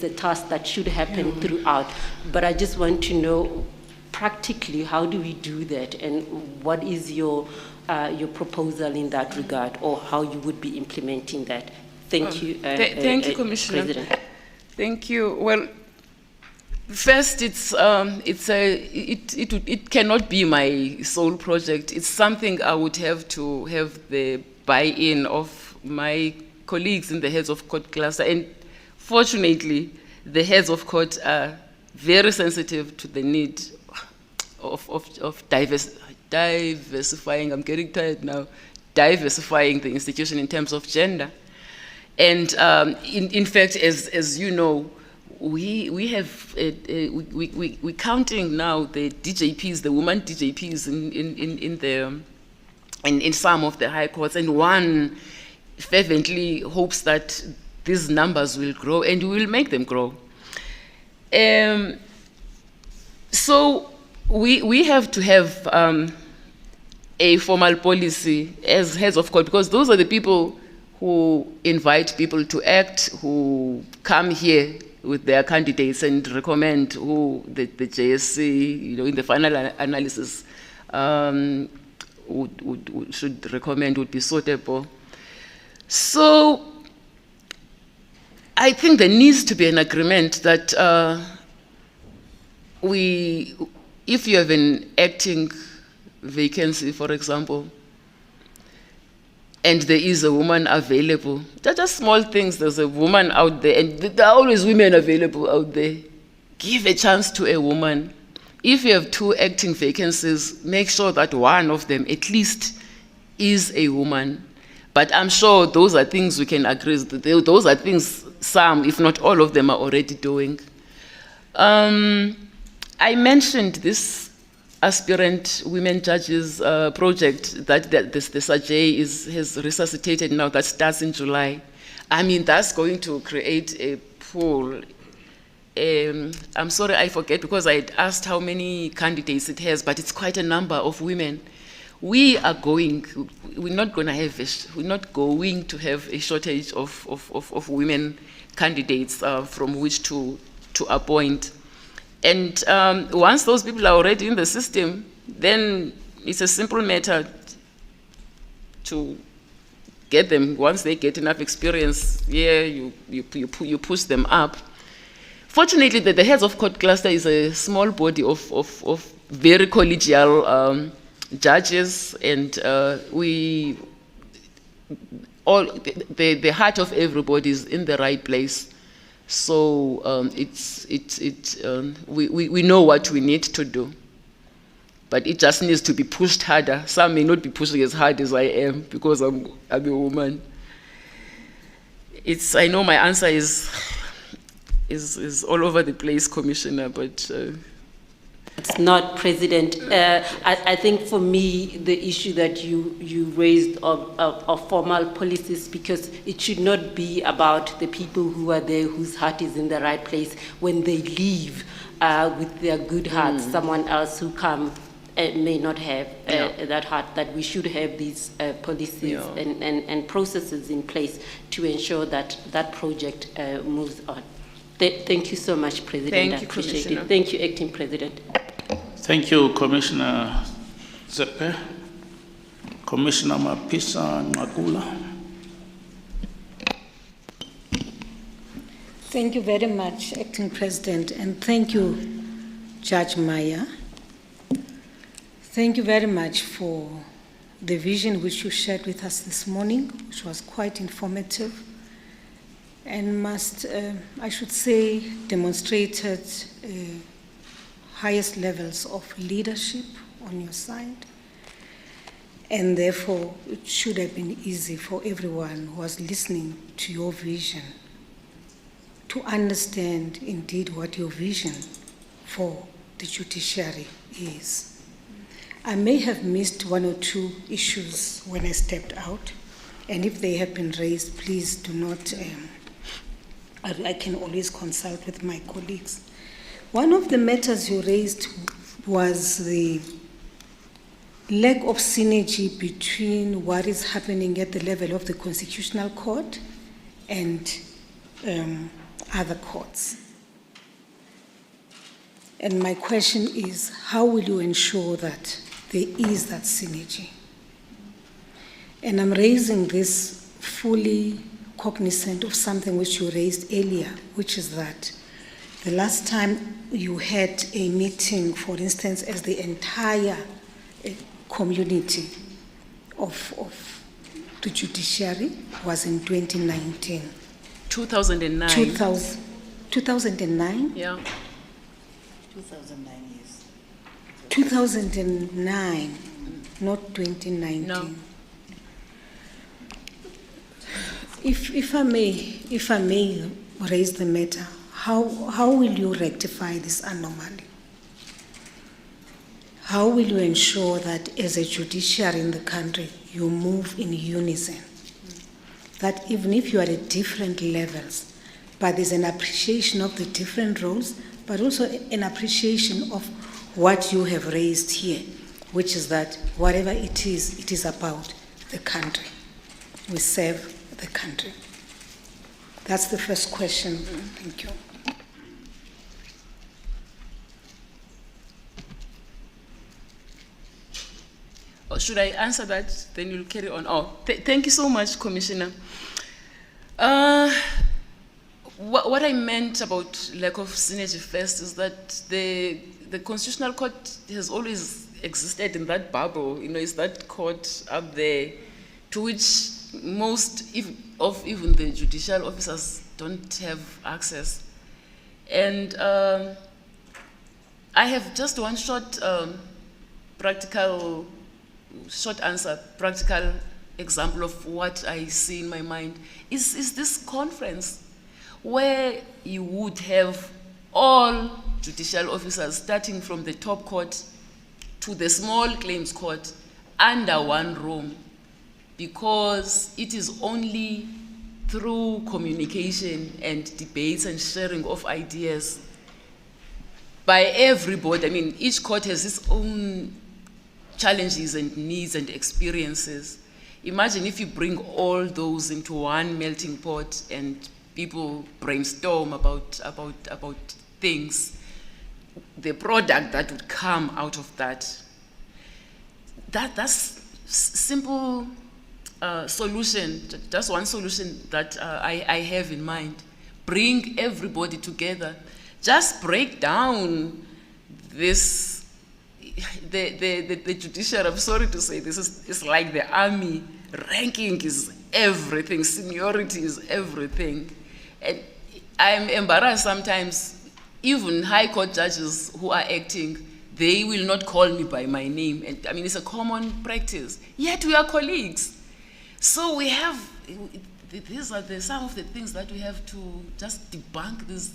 Speaker 8: a task that should happen throughout. But I just want to know practically, how do we do that, and what is your proposal in that regard, or how you would be implementing that? Thank you.
Speaker 2: Thank you, Commissioner.
Speaker 8: President.
Speaker 2: Thank you. Well, first, it cannot be my sole project. It's something I would have to have the buy-in of my colleagues in the heads of court cluster. And fortunately, the heads of court are very sensitive to the need of diversifying. I'm getting tired now. Diversifying the institution in terms of gender. And in fact, as you know, we have we're counting now the DJPs, the women DJPs in some of the high courts, and one fervently hopes that these numbers will grow, and we will make them grow. So we have to have a formal policy as heads of court, because those are the people who invite people to act, who come here with their candidates and recommend who the JSC, in the final analysis, should recommend would be suitable. So I think there needs to be an agreement that if you have an acting vacancy, for example, and there is a woman available, they're just small things. There's a woman out there, and there are always women available out there. Give a chance to a woman. If you have 2 acting vacancies, make sure that one of them at least is a woman. But I'm sure those are things we can agree. Those are things some, if not all of them, are already doing. I mentioned this aspirant women judges project that the SAJ has resuscitated now, that starts in July. I mean, that's going to create a pool. I'm sorry, I forget, because I had asked how many candidates it has, but it's quite a number of women. We're not going to have a shortage of women candidates from which to appoint. And once those people are already in the system, then it's a simple matter to get them. Once they get enough experience, you push them up. Fortunately, the heads of court cluster is a small body of very collegial judges, and the heart of everybody is in the right place. So we know what we need to do. but it just needs to be pushed harder. Some may not be pushing as hard as I am because I'm a woman. I know my answer is all over the place, Commissioner, but...
Speaker 8: It's not, President. I think for me, the issue that you raised of formal policies, because it should not be about the people who are there whose heart is in the right place. When they leave with their good hearts, someone else who come may not have that heart, that we should have these policies and processes in place to ensure that that project moves on. Thank you so much, President.
Speaker 2: Thank you,
Speaker 8: I appreciate
Speaker 2: Commissioner.
Speaker 8: it. Thank you, Acting President.
Speaker 1: Thank you, Commissioner Zepe. Commissioner Mapisa Ngakula.
Speaker 9: Thank you very much, Acting President, and thank you, Judge Maya. Thank you very much for the vision which you shared with us this morning, which was quite informative and I should say, demonstrated highest levels of leadership on your side. And therefore, it should have been easy for everyone who was listening to your vision to understand indeed what your vision for the judiciary is. I may have missed one or two issues when I stepped out, and if they have been raised, please do not, I can always consult with my colleagues. One of the matters you raised was the lack of synergy between what is happening at the level of the Constitutional Court and other courts. And my question is, how will you ensure that there is that synergy? And I'm raising this fully cognizant of something which you raised earlier, which is that the last time you had a meeting, for instance, as the entire community of the judiciary was in 2019.
Speaker 2: 2009.
Speaker 9: 2009?
Speaker 2: Yeah.
Speaker 9: 2009, yes. 2009, not 2019.
Speaker 2: No.
Speaker 9: If I may raise the matter, how will you rectify this anomaly? How will you ensure that as a judiciary in the country, you move in unison? That even if you are at different levels, but there's an appreciation of the different roles, but also an appreciation of what you have raised here, which is that whatever it is about the country. We serve the country. That's the first question. Thank you.
Speaker 2: Or should I answer that? Then you'll carry on. Thank you so much, Commissioner. What I meant about lack of synergy first is that the Constitutional Court has always existed in that bubble. You know, it's that court up there to which most of even the judicial officers don't have access. And I have just one short practical example of what I see in my mind is this conference where you would have all judicial officers starting from the top court to the small claims court under one room, because it is only through communication and debates and sharing of ideas by everybody. I mean, each court has its own challenges and needs and experiences. Imagine if you bring all those into one melting pot and people brainstorm about things, the product that would come out of that. That's simple solution, just one solution that I have in mind. Bring everybody together. Just break down this, the judiciary, I'm sorry to say this, it's like the army. Ranking is everything, seniority is everything. And I'm embarrassed sometimes, even high court judges who are acting, they will not call me by my name. And I mean, it's a common practice. Yet we are colleagues. So we have, these are some of the things that we have to just debunk these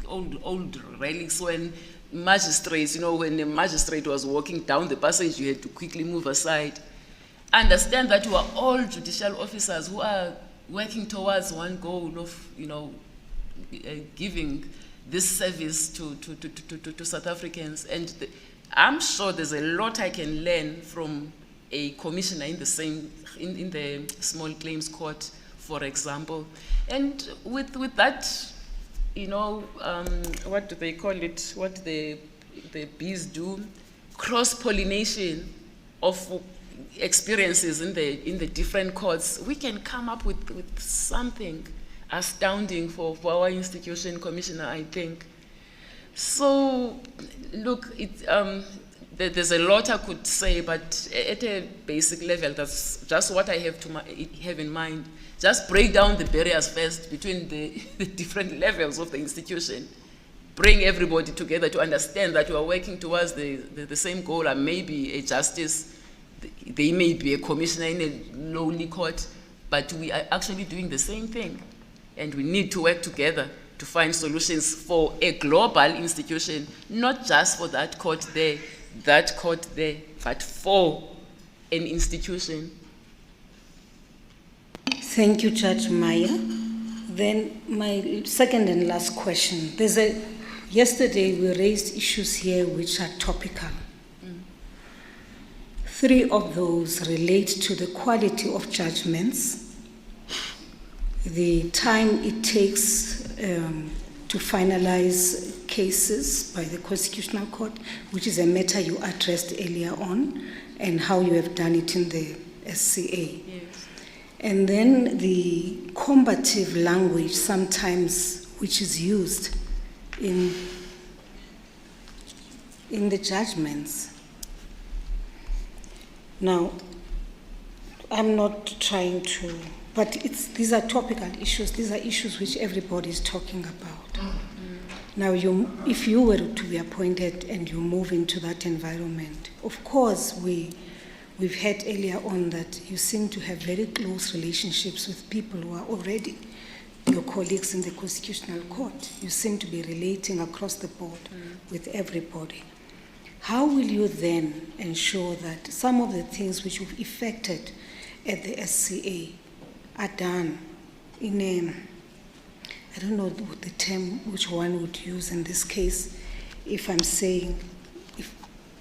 Speaker 2: old relics. When magistrates, when a magistrate was walking down the passage, you had to quickly move aside. Understand that we are all judicial officers who are working towards one goal of, giving this service to South Africans. And I'm sure there's a lot I can learn from a commissioner in the small claims court, for example. And with that, what do they call it? What the bees do? Cross-pollination of experiences in the different courts. We can come up with something astounding for our institution, Commissioner, I think. So, look, there's a lot I could say, but at a basic level, that's just what I have in mind. Just break down the barriers first between the different levels of the institution. Bring everybody together to understand that we are working towards the same goal. I may be a justice, they may be a commissioner in a lowly court, but we are actually doing the same thing. And we need to work together to find solutions for a global institution, not just for that court there, but for an institution.
Speaker 9: Thank you, Judge Maya. Then my second and last question. Yesterday we raised issues here which are topical. 3 of those relate to the quality of judgments, the time it takes to finalize cases by the Constitutional Court, which is a matter you addressed earlier on, and how you have done it in the SCA.
Speaker 2: Yes.
Speaker 9: And then the combative language sometimes which is used in the judgments. Now, I'm not trying to, but these are topical issues. These are issues which everybody is talking about. Mm-hmm. Now, if you were to be appointed and you move into that environment, of course, we've heard earlier on that you seem to have very close relationships with people who are already your colleagues in the Constitutional Court. You seem to be relating across the board with everybody. How will you then ensure that some of the things which you've effected at the SCA are done in a, I don't know the term which one would use in this case, if I'm saying,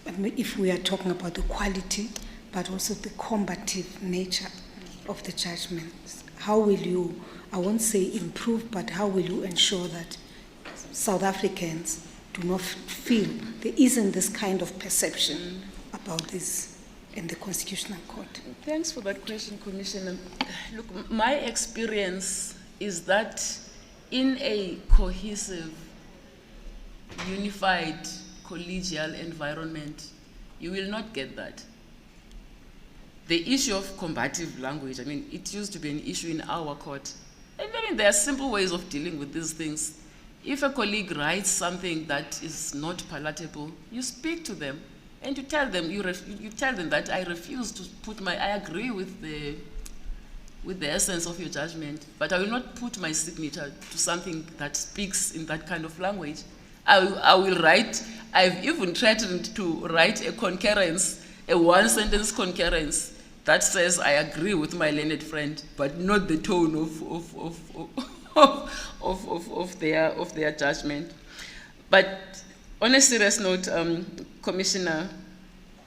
Speaker 9: if we are talking about the quality, but also the combative nature of the judgments. How will you, I won't say improve, but how will you ensure that South Africans do not feel there isn't this kind of perception about this in the Constitutional Court?
Speaker 2: Thanks for that question, Commissioner. Look, my experience is that in a cohesive, unified, collegial environment, you will not get that. The issue of combative language, it used to be an issue in our court. And there are simple ways of dealing with these things. If a colleague writes something that is not palatable, you speak to them and you tell them, you tell them that I refuse to I agree with the essence of your judgment, but I will not put my signature to something that speaks in that kind of language. I will write, I've even threatened to write a concurrence, a one-sentence concurrence that says I agree with my learned friend, but not the tone of their judgment. But on a serious note, Commissioner,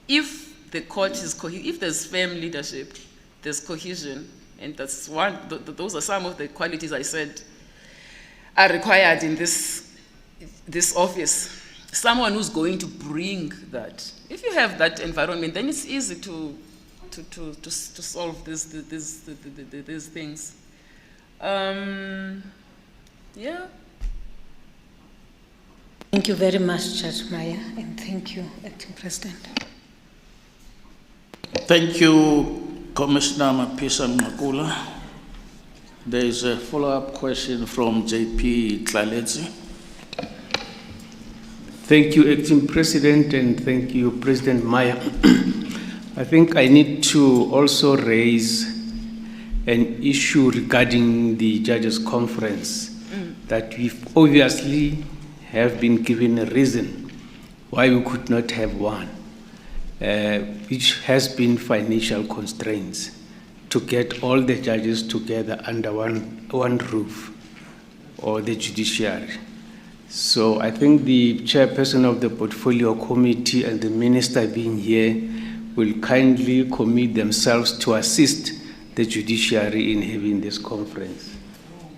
Speaker 2: if the court is if there's firm leadership, there's cohesion, and that's those are some of the qualities I said are required in this office. Someone who's going to bring that. If you have that environment, then it's easy to solve these things. Yeah.
Speaker 9: Thank you very much, Judge Maya, and thank you, Acting President.
Speaker 1: Thank you, Commissioner Mapisa Mngakula. There is a follow-up question from JP Tlaletsi.
Speaker 10: Thank you, Acting President, and thank you, President Maya. I think I need to also raise an issue regarding the Judges' Conference, that we obviously have been given a reason why we could not have one, which has been financial constraints to get all the judges together under one roof, or the judiciary. So I think the chairperson of the portfolio committee and the minister being here will kindly commit themselves to assist the judiciary in having this conference.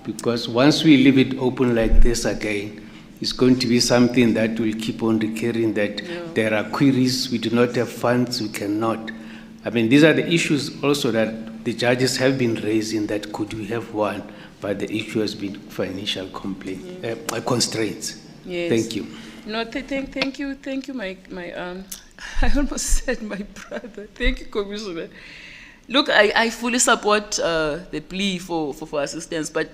Speaker 10: Because once we leave it open like this again, it's going to be something that will keep on recurring, that there are queries, we do not have funds, we cannot. I mean, these are the issues also that the judges have been raising, that could we have one, but the issue has been financial constraints.
Speaker 2: Yes.
Speaker 10: Thank you.
Speaker 2: No, thank you, my I almost said my brother. Thank you, Commissioner. Look, I fully support the plea for assistance, but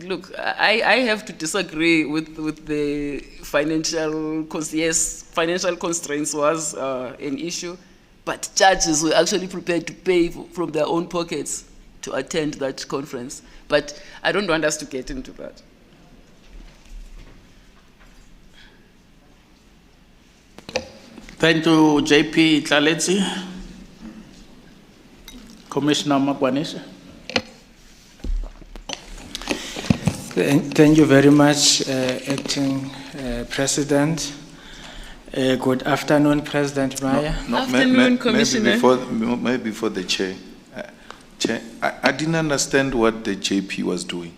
Speaker 2: look, I have to disagree with the financial constraints was an issue, but judges were actually prepared to pay from their own pockets to attend that conference. But I don't want us to get into that.
Speaker 1: Thank you, JP Tlaletsi. Commissioner Magwanishe.
Speaker 18: Thank you very much, Acting President. Good afternoon, President Maya.
Speaker 2: Afternoon, Commissioner.
Speaker 3: Maybe before the chair. Chair, I didn't understand what the JP was doing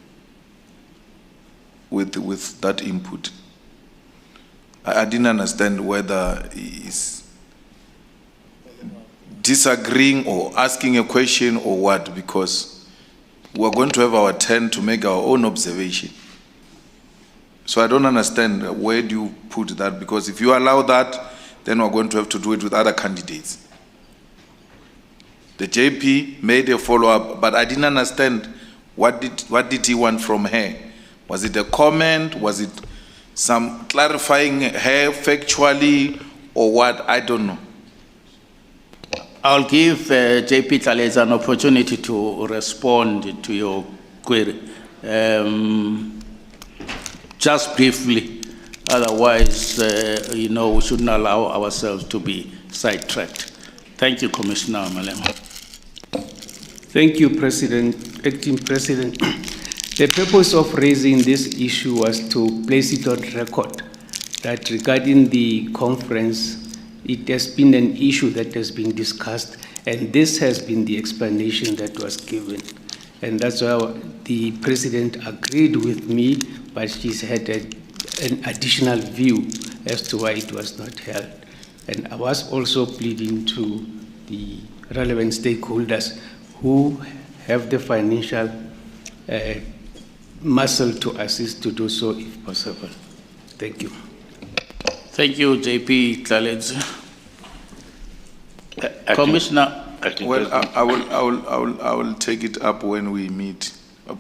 Speaker 3: with that input. I didn't understand whether he's disagreeing or asking a question or what, because we're going to have our turn to make our own observation. So I don't understand where do you put that, because if you allow that, then we're going to have to do it with other candidates. The JP made a follow-up, but I didn't understand what did he want from her. Was it a comment? Was it some clarifying her factually or what? I don't know.
Speaker 1: I'll give JP Tlaletsi an opportunity to respond to your query. Just briefly, otherwise, we shouldn't allow ourselves to be sidetracked. Thank you, Commissioner Malema.
Speaker 10: Thank you, Acting President. The purpose of raising this issue was to place it on record that regarding the conference, it has been an issue that has been discussed, and this has been the explanation that was given. And that's why the President agreed with me, but she's had an additional view as to why it was not held. And I was also pleading to the relevant stakeholders who have the financial muscle to assist to do so if possible. Thank you.
Speaker 1: Thank you, JP Tlaletsi. Commissioner.
Speaker 3: Well, I will take it up when we meet.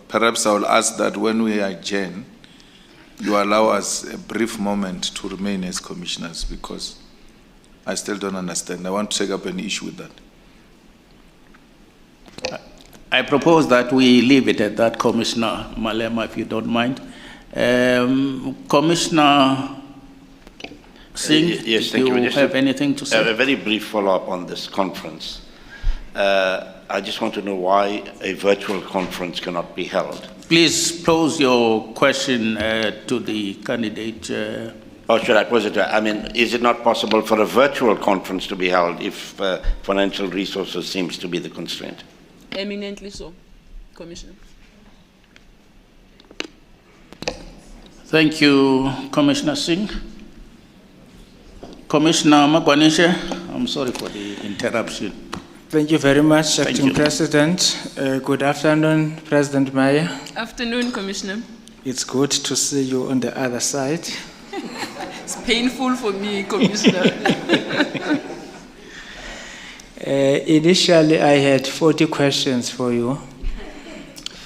Speaker 3: Perhaps I will ask that when we adjourn, you allow us a brief moment to remain as commissioners, because I still don't understand. I want to take up an issue with that.
Speaker 1: I propose that we leave it at that, Commissioner Malema, if you don't mind. Commissioner Singh,
Speaker 19: yes,
Speaker 1: do you have anything to say?
Speaker 19: A very brief follow-up on this conference. I just want to know why a virtual conference cannot be held.
Speaker 1: Please pose your question to the candidate.
Speaker 19: Or should I pose it? I mean, is it not possible for a virtual conference to be held if financial resources seems to be the constraint?
Speaker 2: Eminently so, Commissioner.
Speaker 1: Thank you, Commissioner Singh. Commissioner Magwanishe, I'm sorry for the interruption.
Speaker 18: Thank you very much, Acting President. Good afternoon, President Maya.
Speaker 2: Afternoon, Commissioner.
Speaker 18: It's good to see you on the other side.
Speaker 2: It's painful for me, Commissioner.
Speaker 18: Initially, I had 40 questions for you,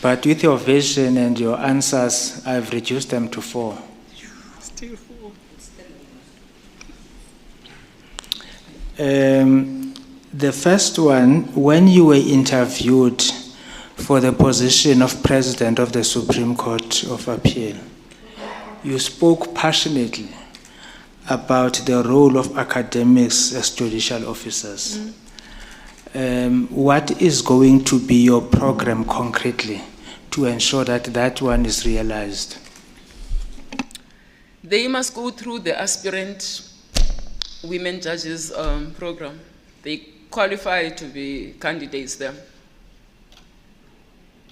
Speaker 18: but with your vision and your answers, I've reduced them to 4.
Speaker 2: Still 4.
Speaker 18: The first one, when you were interviewed for the position of President of the Supreme Court of Appeal, you spoke passionately about the role of academics as judicial officers. What is going to be your program concretely to ensure that that one is realized?
Speaker 2: They must go through the aspirant women judges program. They qualify to be candidates there.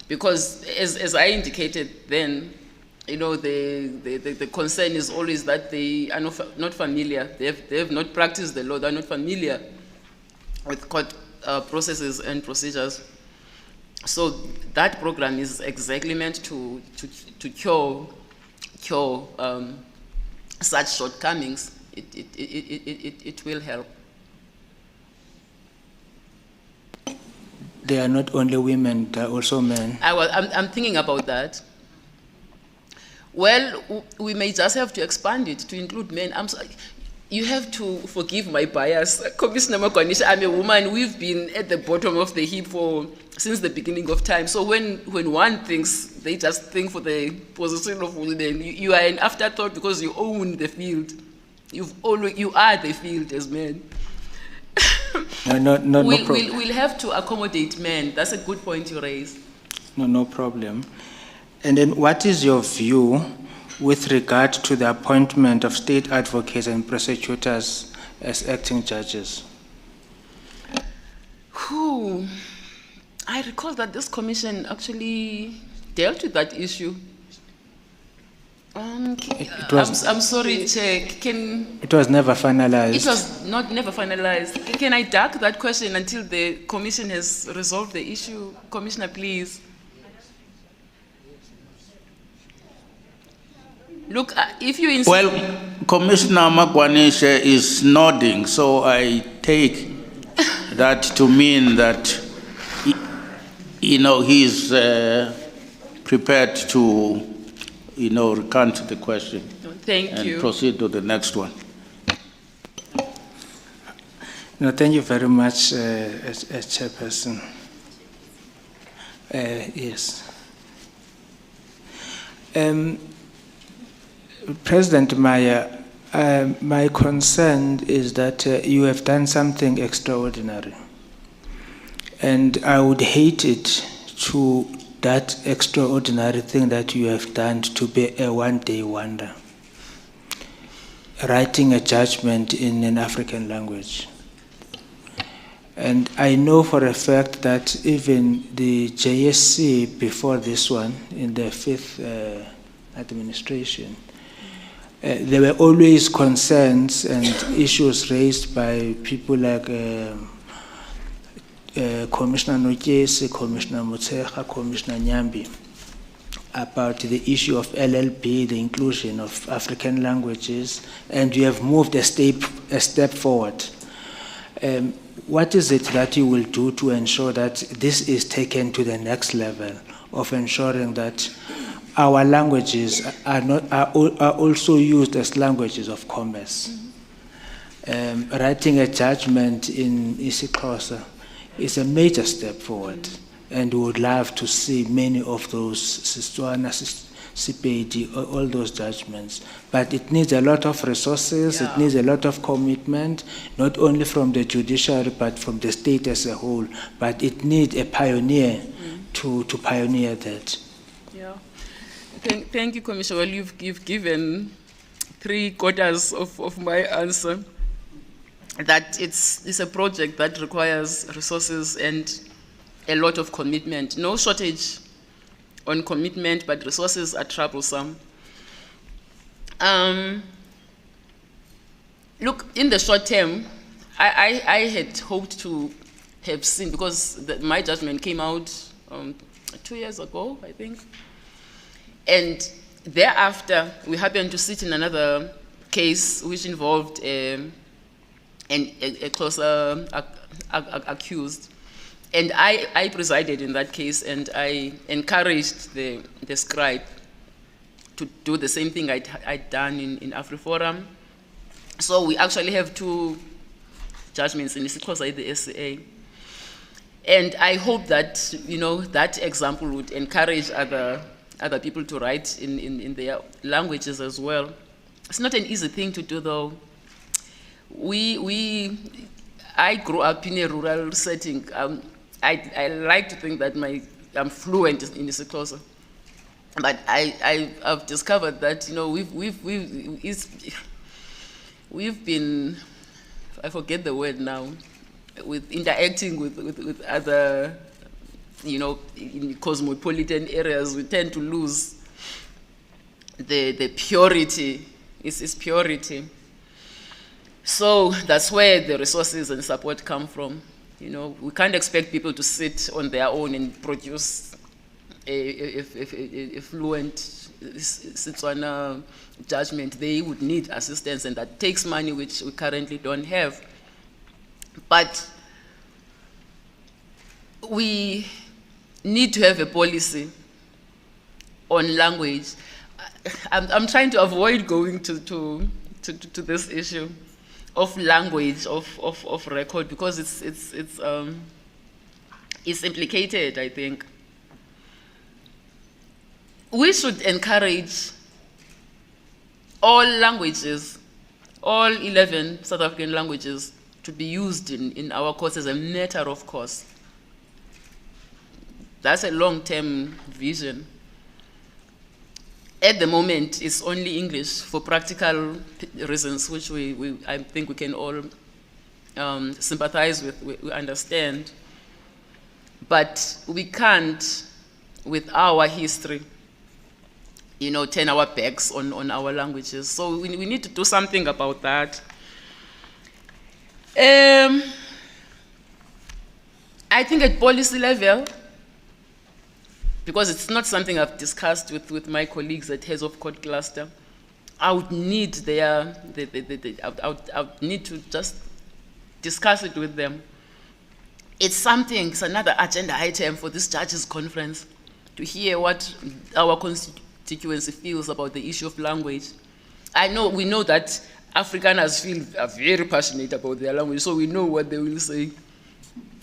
Speaker 2: Because as I indicated then, you know, the concern is always that they are not familiar. They have not practiced the law. They're not familiar with court processes and procedures. So that program is exactly meant to cure such shortcomings. It will help.
Speaker 18: They are not only women, they are also men.
Speaker 2: I'm thinking about that. Well, we may just have to expand it to include men. I'm sorry. You have to forgive my bias. Commissioner Magwanisha, I'm a woman. We've been at the bottom of the heap since the beginning of time. So when one thinks, they just think for the position of women. You are an afterthought because you own the field. You are the field as men.
Speaker 18: No problem.
Speaker 2: We'll have to accommodate men. That's a good point you raise.
Speaker 18: No problem. And then what is your view with regard to the appointment of state advocates and prosecutors as acting judges?
Speaker 2: I recall that this commission actually dealt with that issue. I'm sorry, Chair.
Speaker 18: It was never finalized.
Speaker 2: It was never finalized. Can I duck that question until the commission has resolved the issue? Commissioner, please. Look, if you insist...
Speaker 1: Well, Commissioner Magwanisha is nodding, so I take that to mean that, he's prepared to, recant the question.
Speaker 2: Thank you.
Speaker 1: And proceed to the next one.
Speaker 18: No, thank you very much, Chairperson. Yes. President Maya, my concern is that you have done something extraordinary. And I would hate it to that extraordinary thing that you have done to be a one-day wonder. Writing a judgment in an African language. And I know for a fact that even the JSC before this one, in the 5th administration, there were always concerns and issues raised by people like Commissioner Nokesi, Commissioner Mutsecha, Commissioner Nyambi, about the issue of LLB, the inclusion of African languages, and you have moved a step forward. What is it that you will do to ensure that this is taken to the next level of ensuring that our languages are also used as languages of commerce? Writing a judgment in isiXhosa is a major step forward, and we would love to see many of those Setswana, Sepedi, all those judgments. But it needs a lot of resources, it needs a lot of commitment, not only from the judiciary, but from the state as a whole. But it needs a pioneer to pioneer that.
Speaker 2: Yeah. Thank you, Commissioner. Well, you've given 3/4 of my answer. That it's a project that requires resources and a lot of commitment. No shortage on commitment, but resources are troublesome. Look, in the short term, I had hoped to have seen, because my judgment came out 2 years ago, I think. And thereafter, we happened to sit in another case which involved a closer accused. And I presided in that case, and I encouraged the scribe to do the same thing I'd done in AfriForum. So we actually have two judgments in isiXhosa the SCA. And I hope that, you know, that example would encourage other people to write in their languages as well. It's not an easy thing to do, though. I grew up in a rural setting. I like to think that I'm fluent in isiXhosa, but I've discovered that, you know, we've been, I forget the word now, with interacting with other, you know, in cosmopolitan areas, we tend to lose the purity. It's purity. So that's where the resources and support come from. You know, we can't expect people to sit on their own and produce a fluent Setswana judgment. They would need assistance, and that takes money, which we currently don't have. But we need to have a policy on language. I'm trying to avoid going to this issue of language, of record, because it's implicated, I think. We should encourage all languages, all 11 South African languages, to be used in our courts as a matter of course. That's a long-term vision. At the moment, it's only English for practical reasons, which I think we can all sympathize with, we understand. But we can't, with our history, you know, turn our backs on our languages. So we need to do something about that. I think at policy level, because it's not something I've discussed with my colleagues at Heads of Court Cluster, I would need I would need to just discuss it with them. It's another agenda item for this judges' conference, to hear what our constituency feels about the issue of language. We know that Afrikaners are very passionate about their language, so we know what they will say.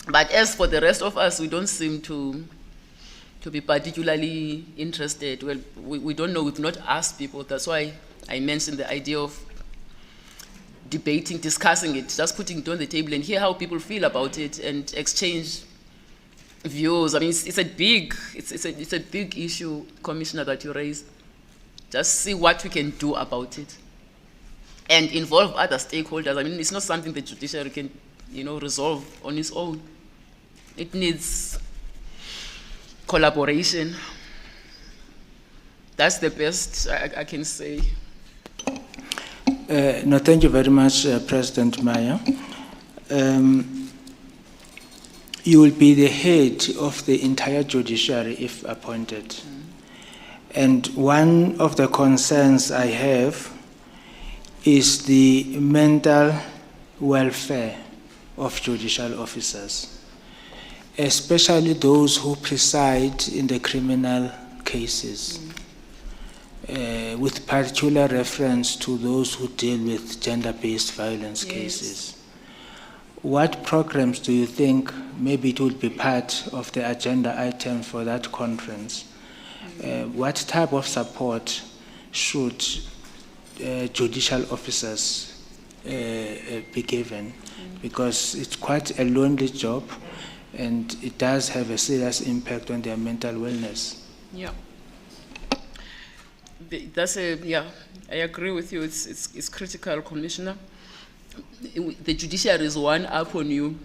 Speaker 2: But as for the rest of us, we don't seem to be particularly interested. Well, we don't know, we've not asked people. That's why I mentioned the idea of debating, discussing it, just putting it on the table and hear how people feel about it and exchange views. I mean, it's a big issue, Commissioner, that you raised. Just see what we can do about it and involve other stakeholders. I mean, it's not something the judiciary can, you know, resolve on its own. It needs collaboration. That's the best I can say.
Speaker 18: No, thank you very much, President Maya. You will be the head of the entire judiciary if appointed. And one of the concerns I have is the mental welfare of judicial officers, especially those who preside in the criminal cases, with particular reference to those who deal with gender-based violence cases. What programs do you think maybe it would be part of the agenda item for that conference? What type of support should judicial officers be given? Because it's quite a lonely job, and it does have a serious impact on their mental wellness.
Speaker 2: Yeah. I agree with you. It's critical, Commissioner. The judiciary is one up on you.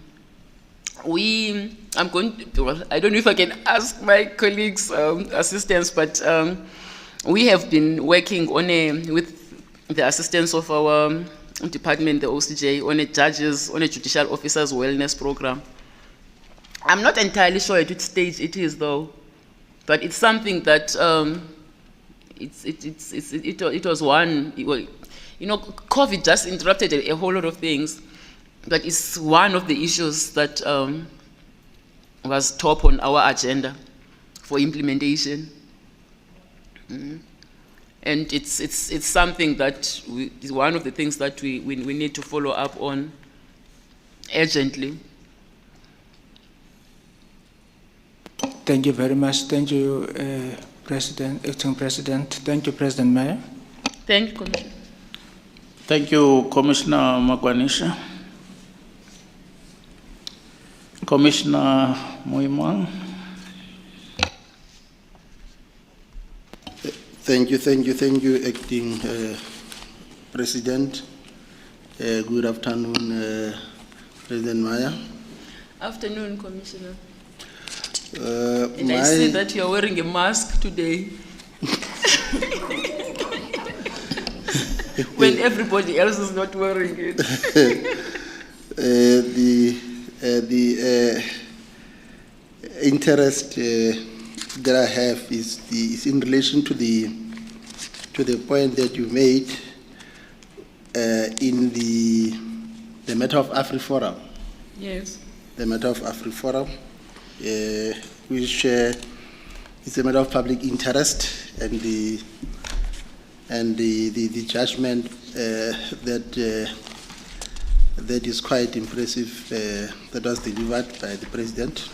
Speaker 2: I don't know if I can ask my colleagues' assistance, but we have been working with the assistance of our department, the OCJ, on a judicial officers' wellness program. I'm not entirely sure at which stage it is, though, but it's something that it was one. You know, COVID just interrupted a whole lot of things, but it's one of the issues that was top on our agenda for implementation. And it's something that is one of the things that we need to follow up on. urgently.
Speaker 18: Thank you very much. Thank you, Acting President. Thank you, President Maya.
Speaker 2: Thank you, Commissioner.
Speaker 1: Thank you, Commissioner Magwanisha. Commissioner Moimang.
Speaker 20: Thank you, Acting President. Good afternoon, President Maya.
Speaker 2: Afternoon, Commissioner. And I see that you're wearing a mask today. When everybody else is not wearing it.
Speaker 20: The interest that I have is in relation to the point that you made in the matter of AfriForum.
Speaker 2: Yes.
Speaker 20: The matter of AfriForum, which is a matter of public interest, and the judgment that is quite impressive that was delivered by the President.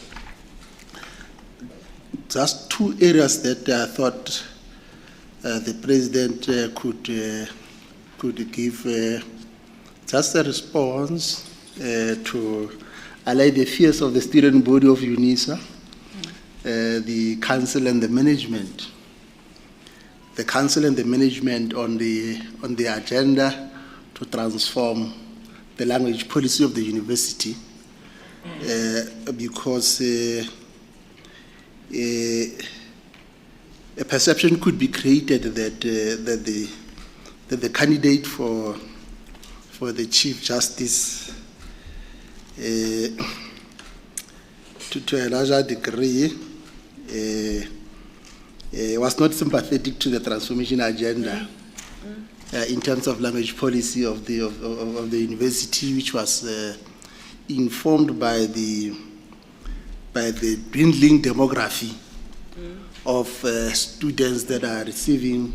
Speaker 20: Just two areas that I thought the President could give just a response to allay the fears of the steering body of Unisa, the council and the management. The council and the management on the agenda to transform the language policy of the university, because a perception could be created that the candidate for the Chief Justice, to a larger degree, was not sympathetic to the transformation agenda in terms of language policy of the university, which was informed by the dwindling demography of students that are receiving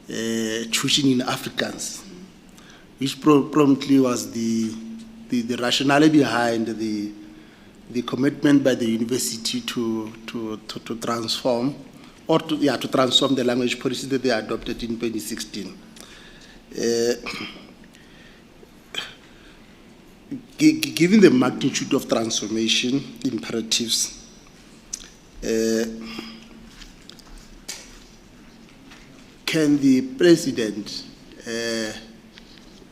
Speaker 20: tuition in Afrikaans, which promptly was the rationale behind the commitment by the university to transform, or to transform the language policy that they adopted in 2016. Given the magnitude of transformation imperatives, can the President,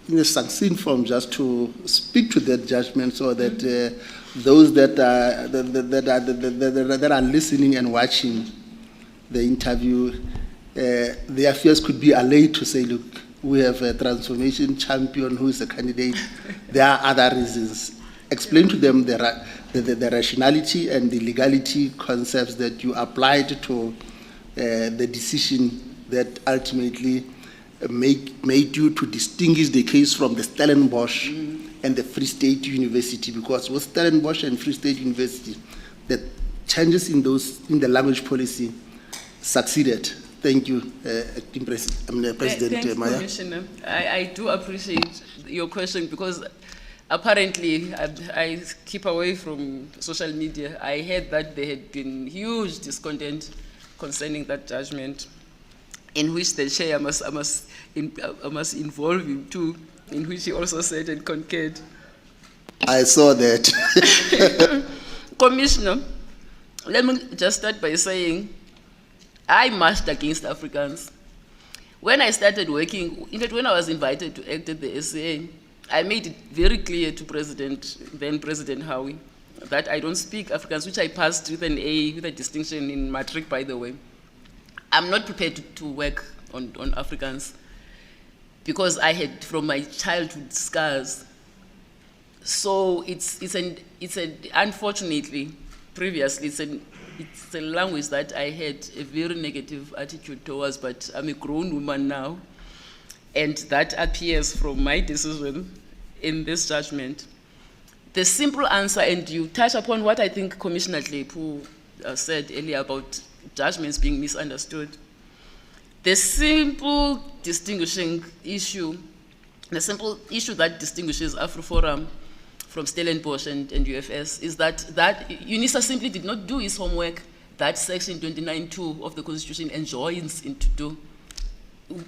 Speaker 20: in a succinct form, just to speak to that judgment, so that those that are listening and watching the interview, their fears could be allayed to say, look, we have a transformation champion who is a candidate. There are other reasons. Explain to them the rationality and the legality concepts that you applied to the decision that ultimately made you to distinguish the case from the Stellenbosch and the Free State University, because with Stellenbosch and Free State University, the changes in the language policy succeeded. Thank you, Acting President
Speaker 2: Thanks,
Speaker 20: Maya.
Speaker 2: Commissioner. I do appreciate your question, because apparently I keep away from social media. I heard that there had been huge discontent concerning that judgment, in which the chair I must involve him too, in which he also said and concurred.
Speaker 20: I saw that.
Speaker 2: Commissioner, let me just start by saying I marched against Afrikaans. When I started working, in fact, when I was invited to act at the SCA, I made it very clear to then President Howie, that I don't speak Afrikaans, which I passed with an A, with a distinction in matric, by the way. I'm not prepared to work on Afrikaans, because I had, from my childhood, scars. So unfortunately, previously, it's a language that I had a very negative attitude towards, but I'm a grown woman now, and that appears from my decision in this judgment. The simple answer, and you touch upon what I think Commissioner Tlepu said earlier about judgments being misunderstood. The simple distinguishing issue, the simple issue that distinguishes AfriForum from Stellenbosch and UFS is that Unisa simply did not do his homework that Section 29(2) of the Constitution enjoins him to do.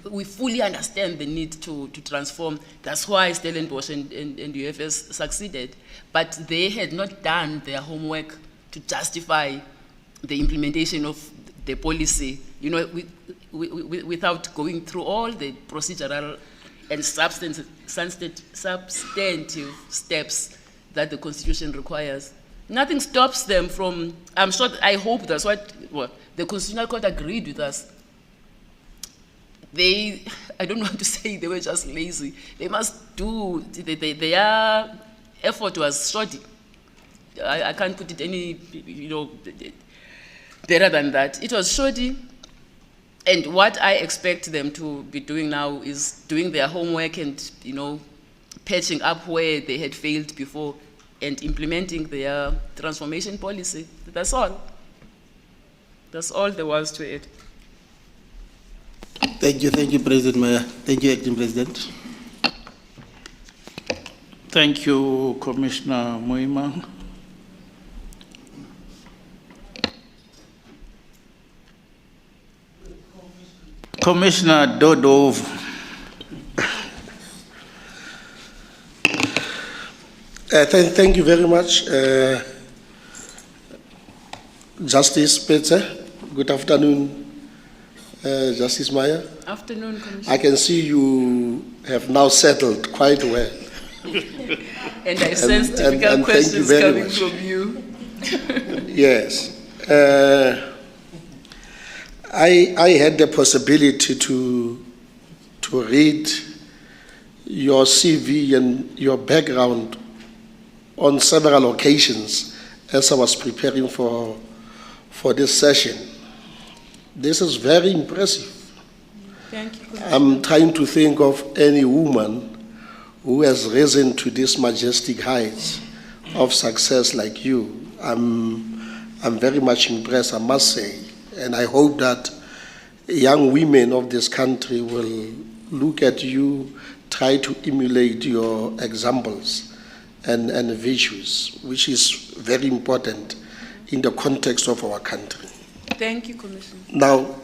Speaker 2: We fully understand the need to transform. That's why Stellenbosch and UFS succeeded. But they had not done their homework to justify the implementation of the policy, without going through all the procedural and substantive steps that the Constitution requires. Nothing stops them from, I hope that's what the Constitutional Court agreed with us. I don't want to say they were just lazy. They must do, their effort was shoddy. I can't put it any, better than that. It was shoddy. And what I expect them to be doing now is doing their homework and, patching up where they had failed before and implementing their transformation policy. That's all. That's all there was to it.
Speaker 20: Thank you, President Maya. Thank you, Acting President.
Speaker 1: Thank you, Commissioner Muima. Commissioner Dodov.
Speaker 21: Thank you very much, Justice Pete. Good afternoon, Justice Maya.
Speaker 2: Afternoon, Commissioner.
Speaker 21: I can see you have now settled quite well.
Speaker 2: And I sense difficult questions coming from you.
Speaker 21: Yes. I had the possibility to read your CV and your background on several occasions as I was preparing for this session. This is very impressive.
Speaker 2: Thank you, Commissioner.
Speaker 21: I'm trying to think of any woman who has risen to these majestic heights of success like you. I'm very much impressed, I must say. And I hope that young women of this country will look at you, try to emulate your examples and virtues, which is very important in the context of our country.
Speaker 2: Thank you, Commissioner.
Speaker 21: Now,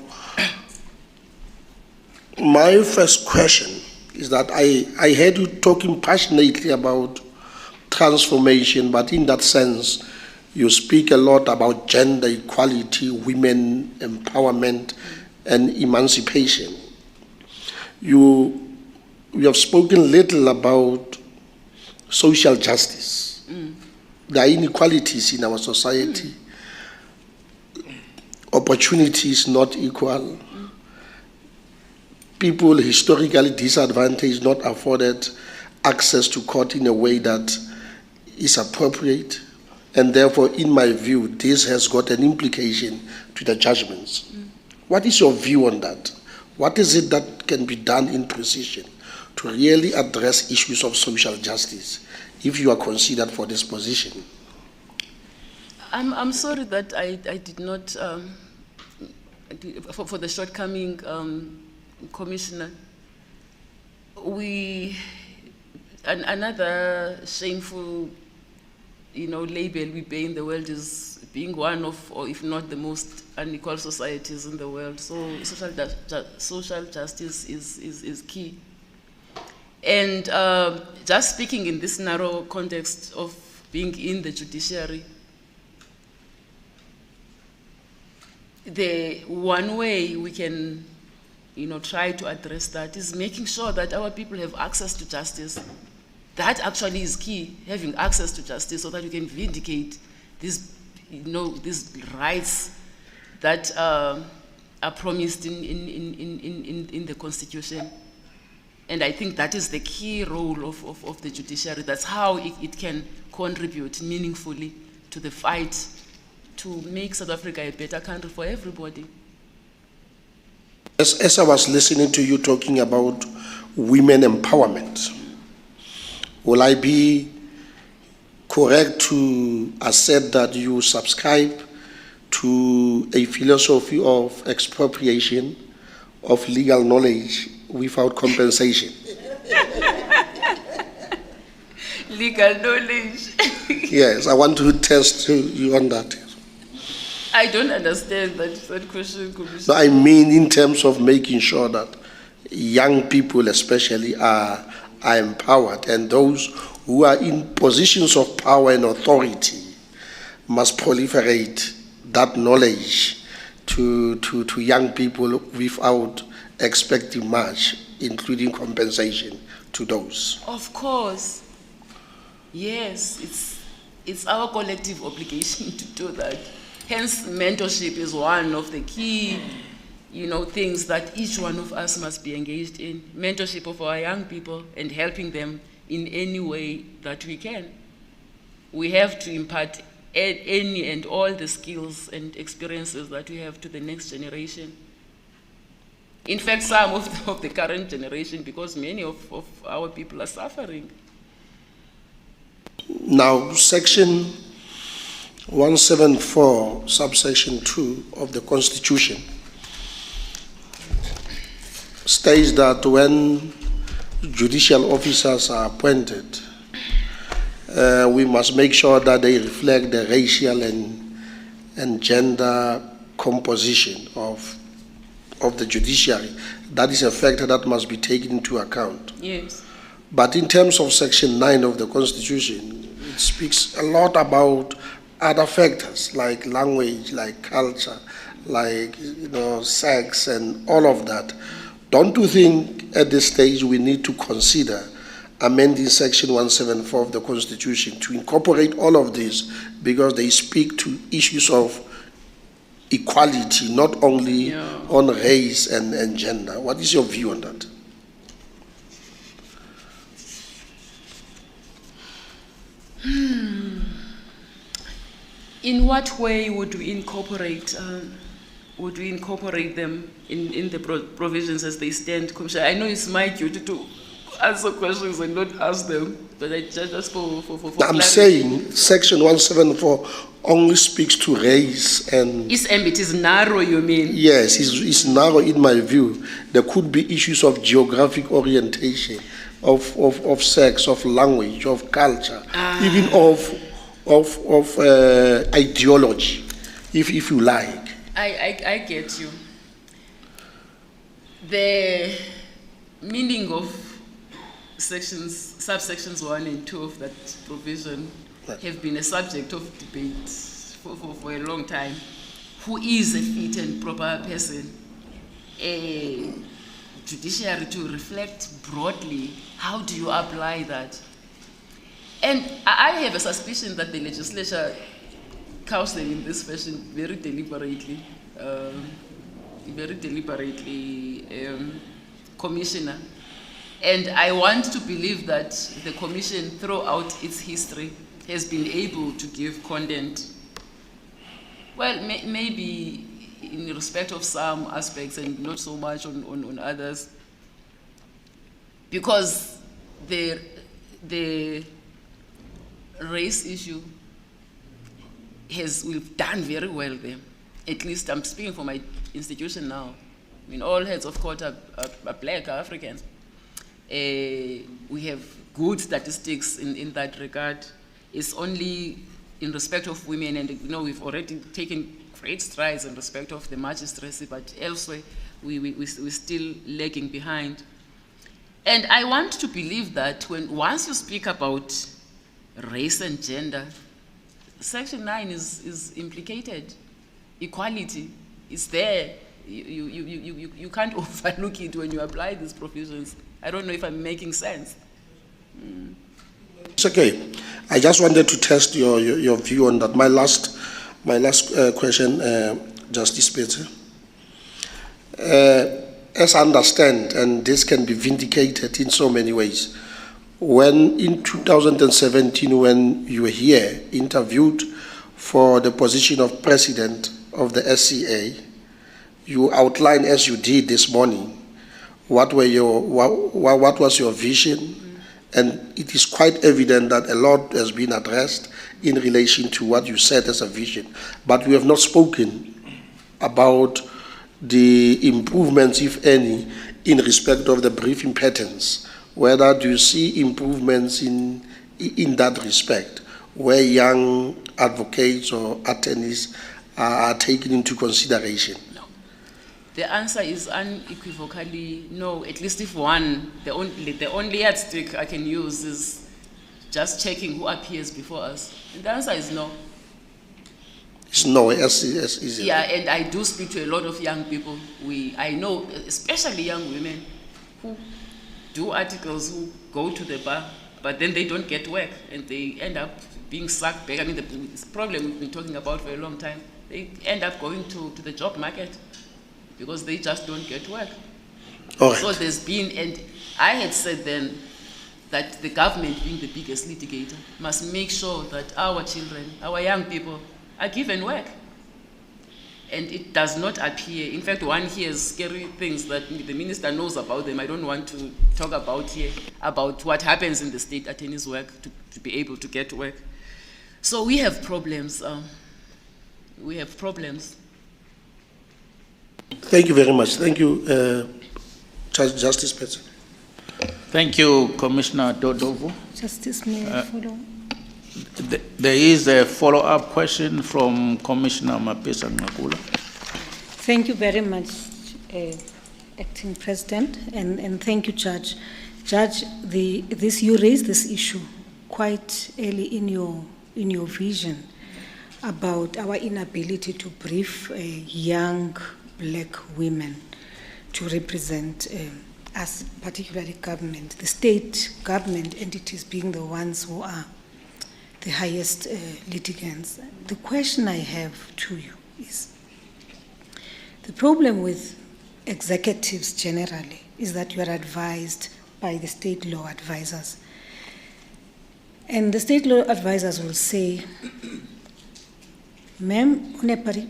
Speaker 21: my first question is that I heard you talking passionately about transformation, but in that sense, you speak a lot about gender equality, women empowerment, and emancipation. You have spoken little about social justice. There are inequalities in our society. Opportunities not equal. People historically disadvantaged, not afforded access to court in a way that is appropriate. And therefore, in my view, this has got an implication to the judgments. What is your view on that? What is it that can be done in precision to really address issues of social justice if you are considered for this position?
Speaker 2: I'm sorry that I did not, for the shortcoming, Commissioner. Another shameful, label we bear in the world is being one of, or if not the most unequal societies in the world. So social justice is key. And just speaking in this narrow context of being in the judiciary, the one way we can, try to address that is making sure that our people have access to justice. That actually is key, having access to justice so that you can vindicate these, these rights that are promised in the Constitution. And I think that is the key role of the judiciary. That's how it can contribute meaningfully to the fight to make South Africa a better country for everybody.
Speaker 21: As I was listening to you talking about women empowerment, will I be correct to assert that you subscribe to a philosophy of expropriation of legal knowledge without compensation?
Speaker 2: legal knowledge.
Speaker 21: Yes, I want to test you on that.
Speaker 2: I don't understand that question, Commissioner.
Speaker 21: No, I mean in terms of making sure that young people especially are empowered, and those who are in positions of power and authority must proliferate that knowledge to young people without expecting much, including compensation to those.
Speaker 2: Of course. Yes, it's our collective obligation to do that. Hence, mentorship is one of the key, things that each one of us must be engaged in. Mentorship of our young people and helping them in any way that we can. We have to impart any and all the skills and experiences that we have to the next generation. In fact, some of the current generation, because many of our people are suffering.
Speaker 21: Now, Section 174, subsection 2 of the Constitution states that when judicial officers are appointed, we must make sure that they reflect the racial and gender composition of the judiciary. That is a factor that must be taken into account.
Speaker 2: Yes.
Speaker 21: But in terms of Section 9 of the Constitution, it speaks a lot about other factors like language, like culture, like sex and all of that. Don't you think at this stage we need to consider amending Section 174 of the Constitution to incorporate all of this, because they speak to issues of equality, not only on race and gender? What is your view on that?
Speaker 2: In what way would we incorporate them in the provisions as they stand, Commissioner? I know it's my duty to answer questions and not ask them, but I just for
Speaker 21: I'm
Speaker 2: clarity.
Speaker 21: saying Section 174 only speaks to race and...
Speaker 2: Its ambit is narrow, you mean?
Speaker 21: Yes, it's narrow in my view. There could be issues of geographic orientation, of sex, of language, of culture, even of ideology, if you like.
Speaker 2: I get you. The meaning of subsections 1 and 2 of that provision have been a subject of debate for a long time. Who is a fit and proper person? A judiciary to reflect broadly. How do you apply that? And I have a suspicion that the legislature couched them in this fashion very deliberately, Commissioner. And I want to believe that the Commission, throughout its history, has been able to give content. Well, maybe in respect of some aspects and not so much on others. Because the race issue we've done very well there. At least I'm speaking for my institution now. I mean, all heads of court are black, are Africans. We have good statistics in that regard. It's only in respect of women, and we've already taken great strides in respect of the magistracy, but elsewhere we're still lagging behind. And I want to believe that once you speak about race and gender, Section 9 is implicated. Equality is there. You can't overlook it when you apply these provisions. I don't know if I'm making sense.
Speaker 21: It's okay. I just wanted to test your view on that. My last question, Justice Peter. As I understand, and this can be vindicated in so many ways, when in 2017, when you were here, interviewed for the position of president of the SCA, you outlined, as you did this morning, what was your vision, and it is quite evident that a lot has been addressed in relation to what you said as a vision. But we have not spoken about the improvements, if any, in respect of the briefing patterns. Whether do you see improvements in in that respect, where young advocates or attorneys are taken into consideration?
Speaker 2: The answer is unequivocally no. At least if one, the only yardstick I can use is just checking who appears before us. And the answer is no.
Speaker 21: It's no, as easy.
Speaker 2: Yeah, and I do speak to a lot of young people. I know, especially young women, who do articles, who go to the bar, but then they don't get work, and they end up being sucked back. I mean, the problem we've been talking about for a long time. They end up going to the job market because they just don't get work.
Speaker 21: All right.
Speaker 2: So there's been, and I had said then that the government, being the biggest litigator, must make sure that our children, our young people, are given work. And it does not appear, in fact, one hears scary things that the minister knows about them. I don't want to talk about here, about what happens in the state attorney's work to be able to get work. So we have problems. We have problems.
Speaker 21: Thank you very much. Thank you, Justice Peterson.
Speaker 1: Thank you, Commissioner Dodovo.
Speaker 9: Justice, may I follow?
Speaker 1: There is a follow-up question from Commissioner Mapisa Ngakula.
Speaker 9: Thank you very much, Acting President, and thank you, Judge. Judge, you raised this issue quite early in your vision about our inability to brief young black women to represent us, particularly government, the state government entities being the ones who are the highest litigants. The question I have to you is, the problem with executives generally is that you are advised by the state law advisors. And the state law advisors will say, ma'am,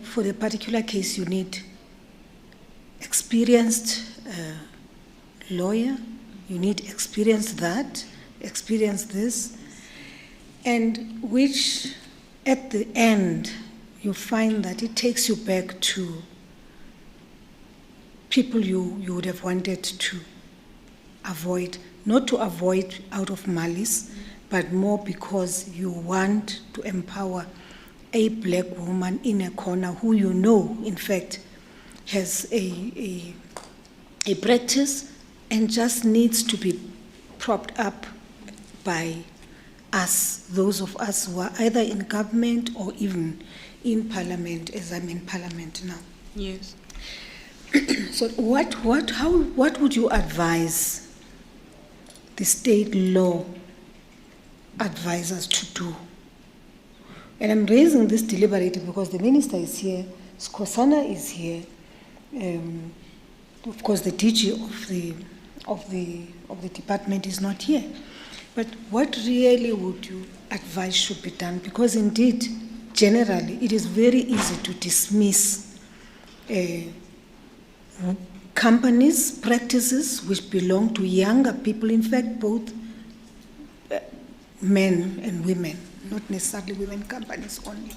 Speaker 9: for the particular case you need experienced lawyer, you need experienced that, experienced this, and which at the end you find that it takes you back to people you would have wanted to avoid, not to avoid out of malice, but more because you want to empower a black woman in a corner who you know, in fact, has a practice and just needs to be propped up by us, those of us who are either in government or even in parliament, as I'm in parliament now.
Speaker 2: Yes.
Speaker 9: So what would you advise the state law advisors to do? And I'm raising this deliberately because the minister is here, Skosana is here, of course the DG of the department is not here. But what really would you advise should be done? Because indeed, generally, it is very easy to dismiss companies, practices which belong to younger people, in fact, both men and women, not necessarily women companies only.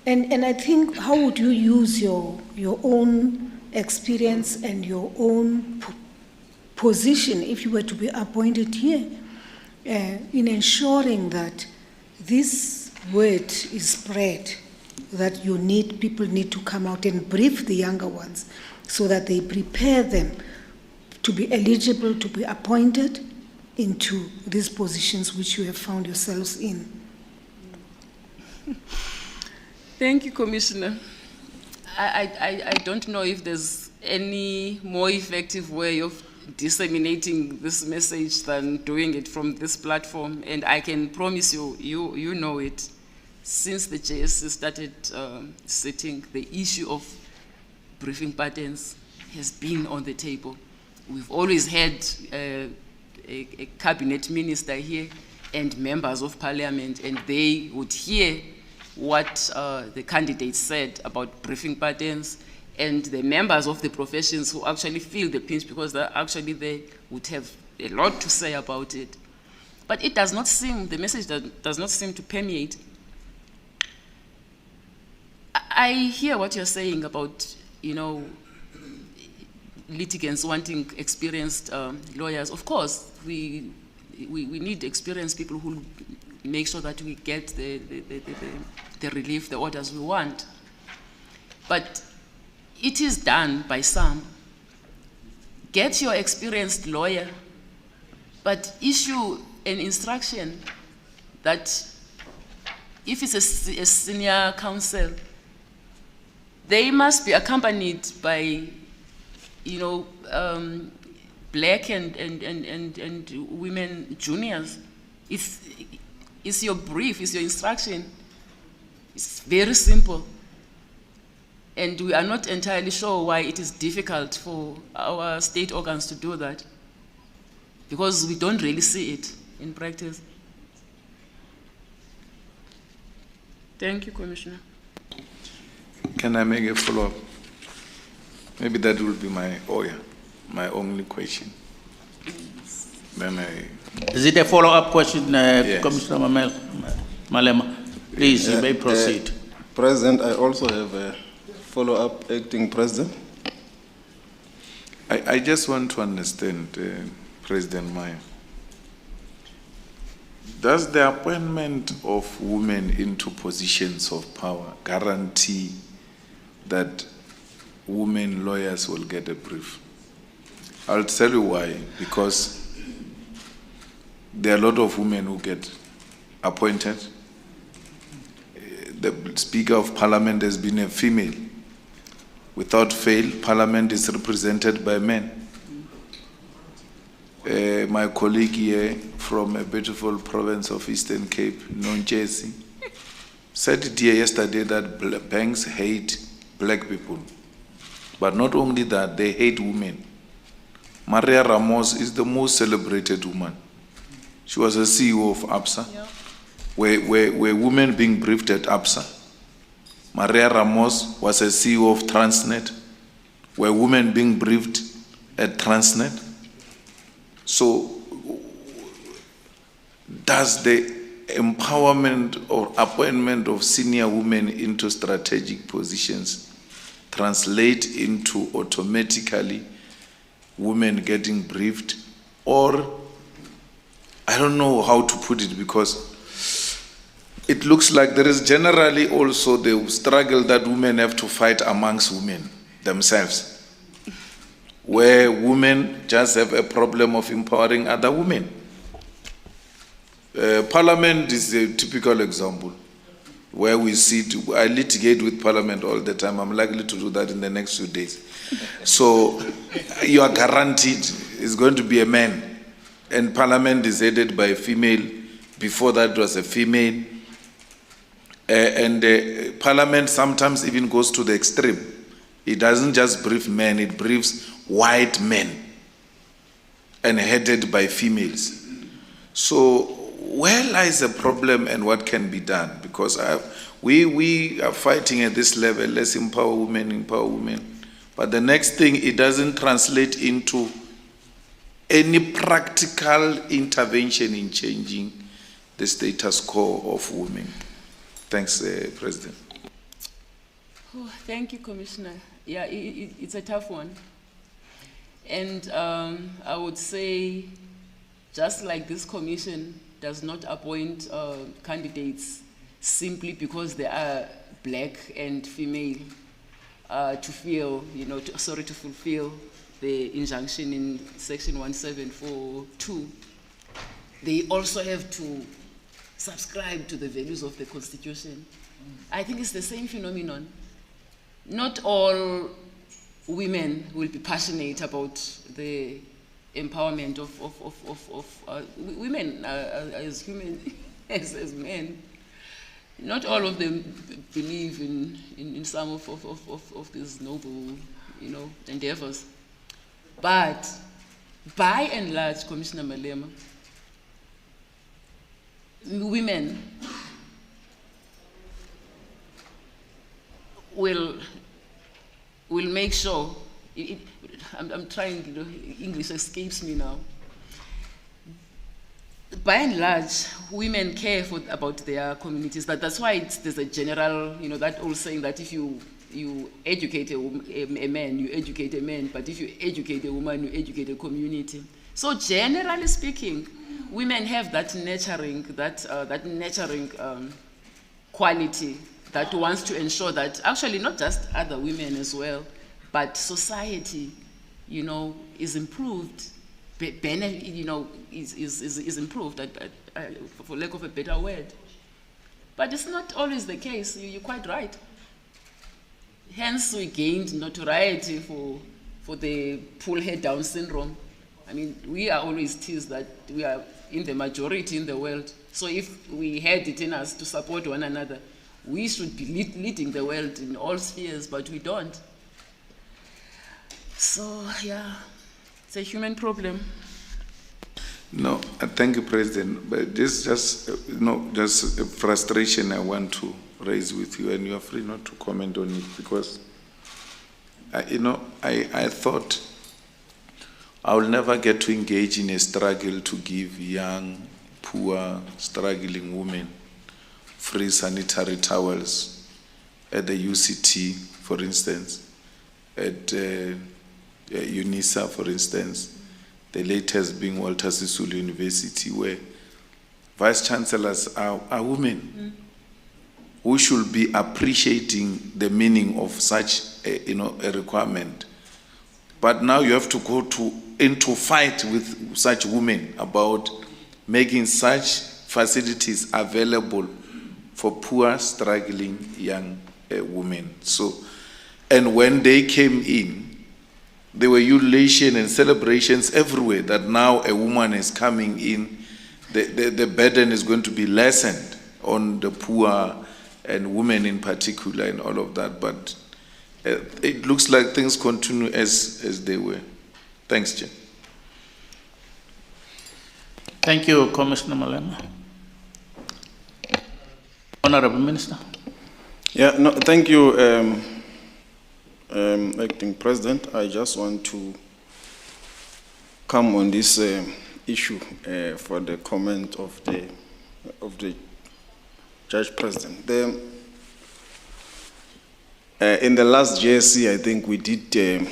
Speaker 9: And I think, how would you use your own experience and your own position, if you were to be appointed here, in ensuring that this word is spread, that people need to come out and brief the younger ones so that they prepare them to be eligible to be appointed into these positions which you have found yourselves in?
Speaker 2: Thank you, Commissioner. I don't know if there's any more effective way of disseminating this message than doing it from this platform, and I can promise you, you know it. Since the JSC started sitting, the issue of briefing patterns has been on the table. We've always had a cabinet minister here and members of parliament, and they would hear what the candidates said about briefing patterns, and the members of the professions who actually feel the pinch because they're actually there would have a lot to say about it. But it does not seem, the message does not seem to permeate. I hear what you're saying about, litigants wanting experienced lawyers. Of course, we need experienced people who make sure that we get the relief, the orders we want. But it is done by some. Get your experienced lawyer, but issue an instruction that if it's a senior counsel, they must be accompanied by, black and women juniors. It's your brief, it's your instruction. It's very simple. And we are not entirely sure why it is difficult for our state organs to do that, because we don't really see it in practice. Thank you, Commissioner.
Speaker 3: Can I make a follow-up? Maybe that will be my only question. Then
Speaker 1: Is it a follow-up question,
Speaker 3: Yes.
Speaker 1: Commissioner Malema? Please, you may proceed.
Speaker 6: President, I also have a follow-up, Acting President.
Speaker 3: I just want to understand, President Maya. Does the appointment of women into positions of power guarantee that women lawyers will get a brief? I'll tell you why. Because there are a lot of women who get appointed. The Speaker of Parliament has been a female. Without fail, Parliament is represented by men. My colleague here from a beautiful province of Eastern Cape, Jersey, said it here yesterday that banks hate black people. But not only that, they hate women. Maria Ramos is the most celebrated woman. She was a CEO of ABSA, where women being briefed at ABSA. Maria Ramos was a CEO of Transnet, where women being briefed at Transnet. So, does the empowerment or appointment of senior women into strategic positions translate into automatically women getting briefed? Or, I don't know how to put it, because it looks like there is generally also the struggle that women have to fight amongst women themselves, where women just have a problem of empowering other women. Parliament is a typical example where we sit. I litigate with Parliament all the time. I'm likely to do that in the next few days. So you are guaranteed it's going to be a man. And Parliament is headed by a female. Before that it was a female. Parliament sometimes even goes to the extreme. It doesn't just brief men, it briefs white men and headed by females. So where lies the problem and what can be done? Because we are fighting at this level, let's empower women. But the next thing, it doesn't translate into any practical intervention in changing the status quo of women. Thanks, President.
Speaker 2: Oh, thank you, Commissioner. Yeah, it's a tough one. And I would say, just like this commission does not appoint candidates simply because they are black and female to fulfill the injunction in section 1742, they also have to subscribe to the values of the Constitution. I think it's the same phenomenon. Not all women will be passionate about the empowerment of women as human, as men. Not all of them believe in some of these noble, endeavors. But by and large, Commissioner Malema, women will make sure, I'm trying, English escapes me now. By and large, women care about their communities. That's why there's a general, that old saying that if you educate a man, you educate a man, but if you educate a woman, you educate a community. So generally speaking, women have that nurturing, quality that wants to ensure that actually not just other women as well, but society, you know, is improved, you know, is improved, for lack of a better word. But it's not always the case. You're quite right. Hence, we gained notoriety for the pull head down syndrome. I mean, we are always teased that we are in the majority in the world. So if we had it in us to support one another, we should be leading the world in all spheres, but we don't. So, yeah, it's a human problem.
Speaker 3: No, thank you, President. But this just, just a frustration I want to raise with you, and you are free not to comment on it, because, I thought I will never get to engage in a struggle to give young, poor, struggling women free sanitary towels at the UCT, for instance, at Unisa, for instance, the latest being Walter Sisulu University, where vice-chancellors are women who should be appreciating the meaning of such a requirement. But now you have to go into fight with such women about making such facilities available for poor, struggling young women. So, and when they came in, there were ululation and celebrations everywhere that now a woman is coming in, the burden is going to be lessened on the poor and women in particular and all of that. But it looks like things continue as they were. Thanks, Jim.
Speaker 1: Thank you, Commissioner Mlambo. Honorable Minister.
Speaker 6: Yeah, no, thank you, Acting President. I just want to come on this issue for the comment of the Judge President. In the last JSC, I think we did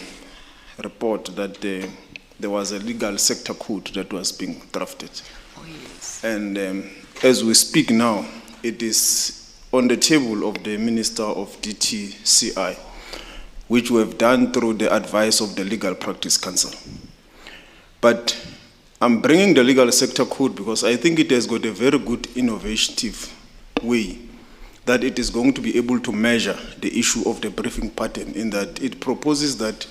Speaker 6: report that there was a legal sector code that was being drafted.
Speaker 2: Oh, yes.
Speaker 6: And as we speak now, it is on the table of the Minister of DTCI, which we have done through the advice of the Legal Practice Council. But I'm bringing the legal sector code because I think it has got a very good innovative way that it is going to be able to measure the issue of the briefing pattern, in that it proposes that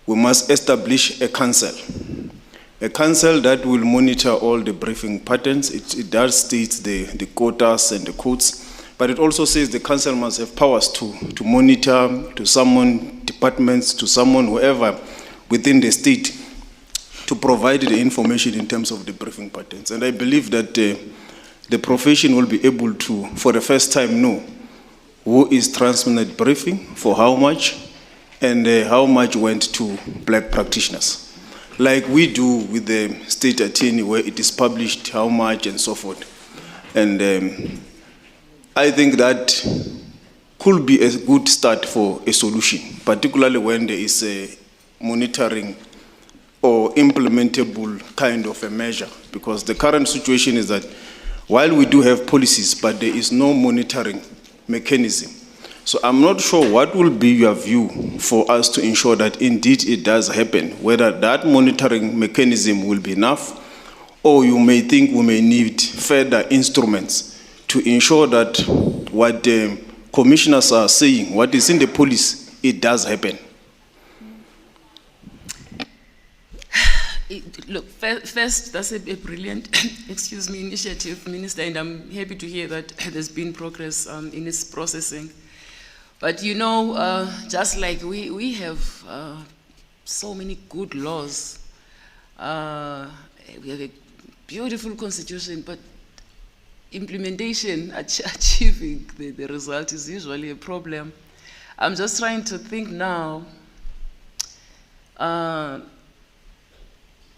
Speaker 6: we must establish a council that will monitor all the briefing patterns. It does state the quotas and the codes, but it also says the council must have powers to monitor, to summon departments, to summon whoever within the state to provide the information in terms of the briefing patterns. And I believe that the profession will be able to, for the first time, know who is transmitted briefing, for how much, and how much went to black practitioners. Like we do with the state attorney, where it is published how much and so forth. And I think that could be a good start for a solution, particularly when there is a monitoring or implementable kind of a measure. Because the current situation is that while we do have policies, but there is no monitoring mechanism. So I'm not sure what will be your view for us to ensure that indeed it does happen, whether that monitoring mechanism will be enough, or you may think we may need further instruments to ensure that what the commissioners are saying, what is in the policy, it does happen.
Speaker 2: Look, first, that's a brilliant, initiative, Minister, and I'm happy to hear that there's been progress in its processing. But you know, just like we have so many good laws, we have a beautiful constitution, but implementation, achieving the result is usually a problem. I'm just trying to think now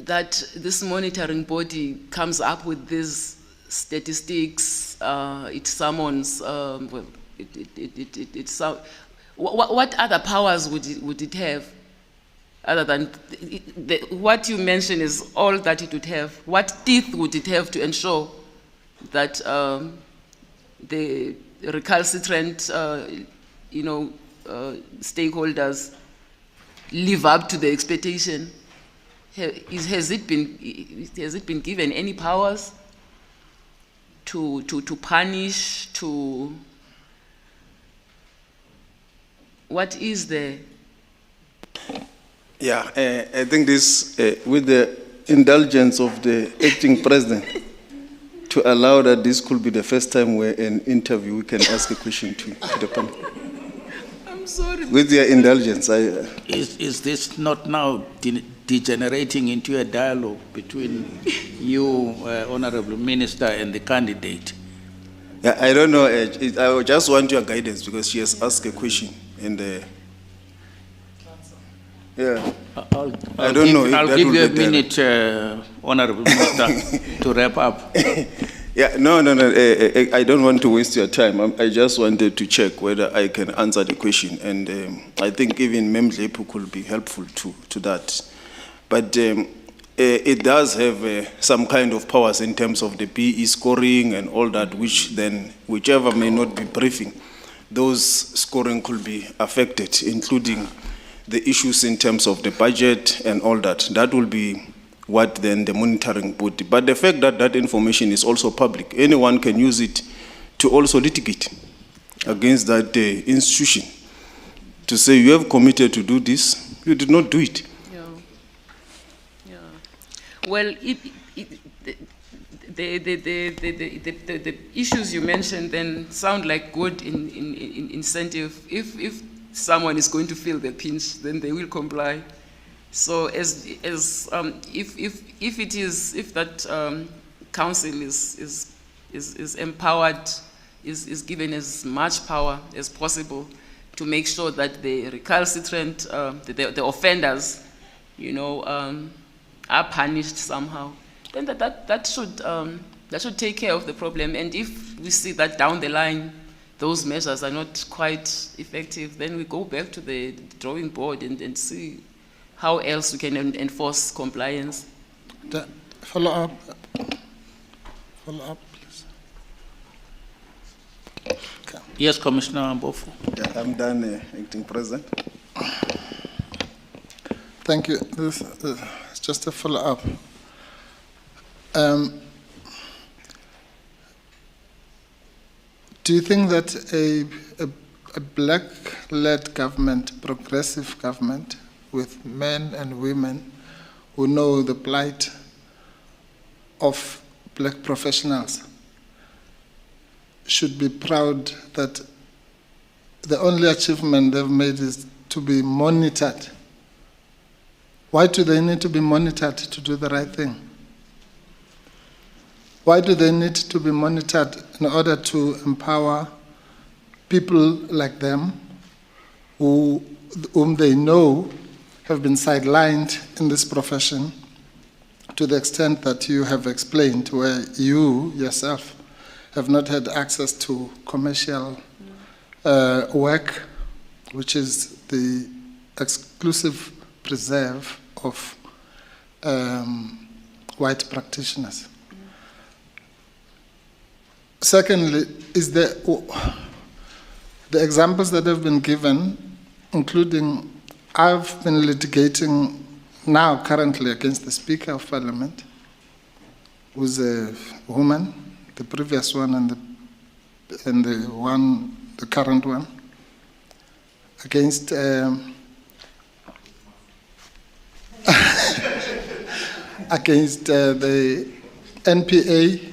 Speaker 2: that this monitoring body comes up with these statistics, it summons, what other powers would it have? other than what you mentioned is all that it would have. What teeth would it have to ensure that the recalcitrant, stakeholders live up to the expectation? Has it been given any powers to punish, to what is the?
Speaker 6: Yeah, I think this, with the indulgence of the acting president, to allow that this could be the first time where an interview we can ask a question to the panel.
Speaker 2: I'm sorry.
Speaker 6: With your indulgence,
Speaker 1: Is this not now degenerating into a dialogue between you, Honorable Minister, and the candidate?
Speaker 6: Yeah, I don't know. I just want your guidance because she has asked a question and. Yeah, I don't know.
Speaker 1: I'll give you a minute, Honorable Minister, to wrap up.
Speaker 6: Yeah, no. I don't want to waste your time. I just wanted to check whether I can answer the question, and I think even Memlepu could be helpful to that. But it does have some kind of powers in terms of the PE scoring and all that, which then, whichever may not be briefing, those scoring could be affected, including the issues in terms of the budget and all that. That will be what then the monitoring would. But the fact that that information is also public, anyone can use it to also litigate against that institution, to say you have committed to do this, you did not do it.
Speaker 2: Yeah. Well, the issues you mentioned then sound like good in incentive. If someone is going to feel the pinch, then they will comply. So if that council is empowered, is given as much power as possible to make sure that the recalcitrant, the offenders, are punished somehow, then that should take care of the problem. And if we see that down the line those measures are not quite effective, then we go back to the drawing board and see how else we can enforce compliance.
Speaker 12: Follow up, please.
Speaker 1: Okay. Yes, Commissioner Mbofu.
Speaker 6: Yeah, I'm done, Acting President.
Speaker 12: Thank you. This is just a follow-up. Do you think that a black-led government, progressive government, with men and women who know the plight of black professionals should be proud that the only achievement they've made is to be monitored? Why do they need to be monitored to do the right thing? Why do they need to be monitored in order to empower people like them whom they know have been sidelined in this profession to the extent that you have explained, where you yourself have not had access to commercial work, which is the exclusive preserve of white practitioners? Secondly, is the examples that have been given, including I've been litigating now currently against the Speaker of Parliament, who's a woman, the previous one and the current one, against against the NPA,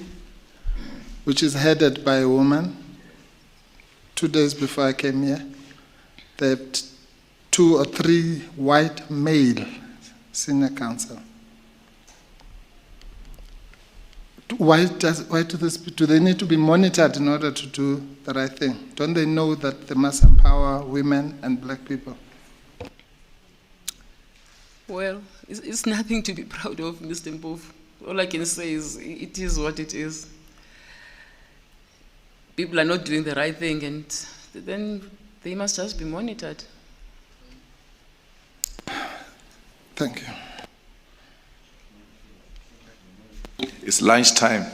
Speaker 12: which is headed by a woman. 2 days before I came here, they have 2 or 3 white male senior counsel. Why do they need to be monitored in order to do the right thing? Don't they know that they must empower women and black people?
Speaker 2: Well, it's nothing to be proud of, Mr. Mbofu. All I can say is it is what it is. People are not doing the right thing, and then they must just be monitored.
Speaker 12: Thank you.
Speaker 3: It's lunchtime.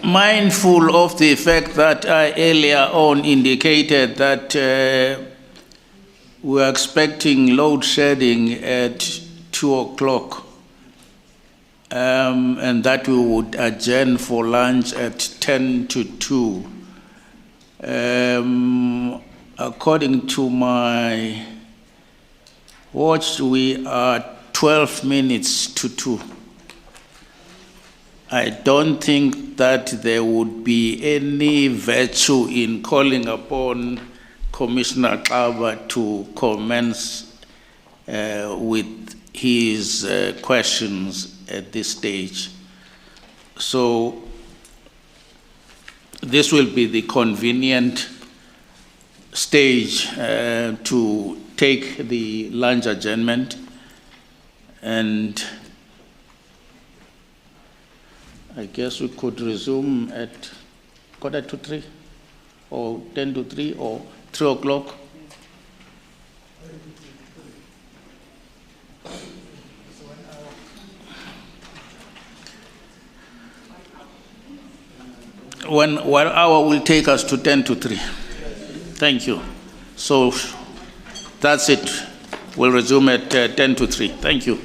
Speaker 1: Mindful of the fact that I earlier on indicated that we're expecting load shedding at 2 o'clock, and that we would adjourn for lunch at 10 to 2. According to my watch, we are 12 minutes to 2. I don't think that there would be any virtue in calling upon Commissioner Xaba to commence with his questions at this stage. So this will be the convenient stage to take the lunch adjournment, and I guess we could resume at 2:45 or 10 to 3 or 3 o'clock. One hour will take us to 10 to 3. Thank you. So that's it. We'll resume at 10 to 3. Thank you.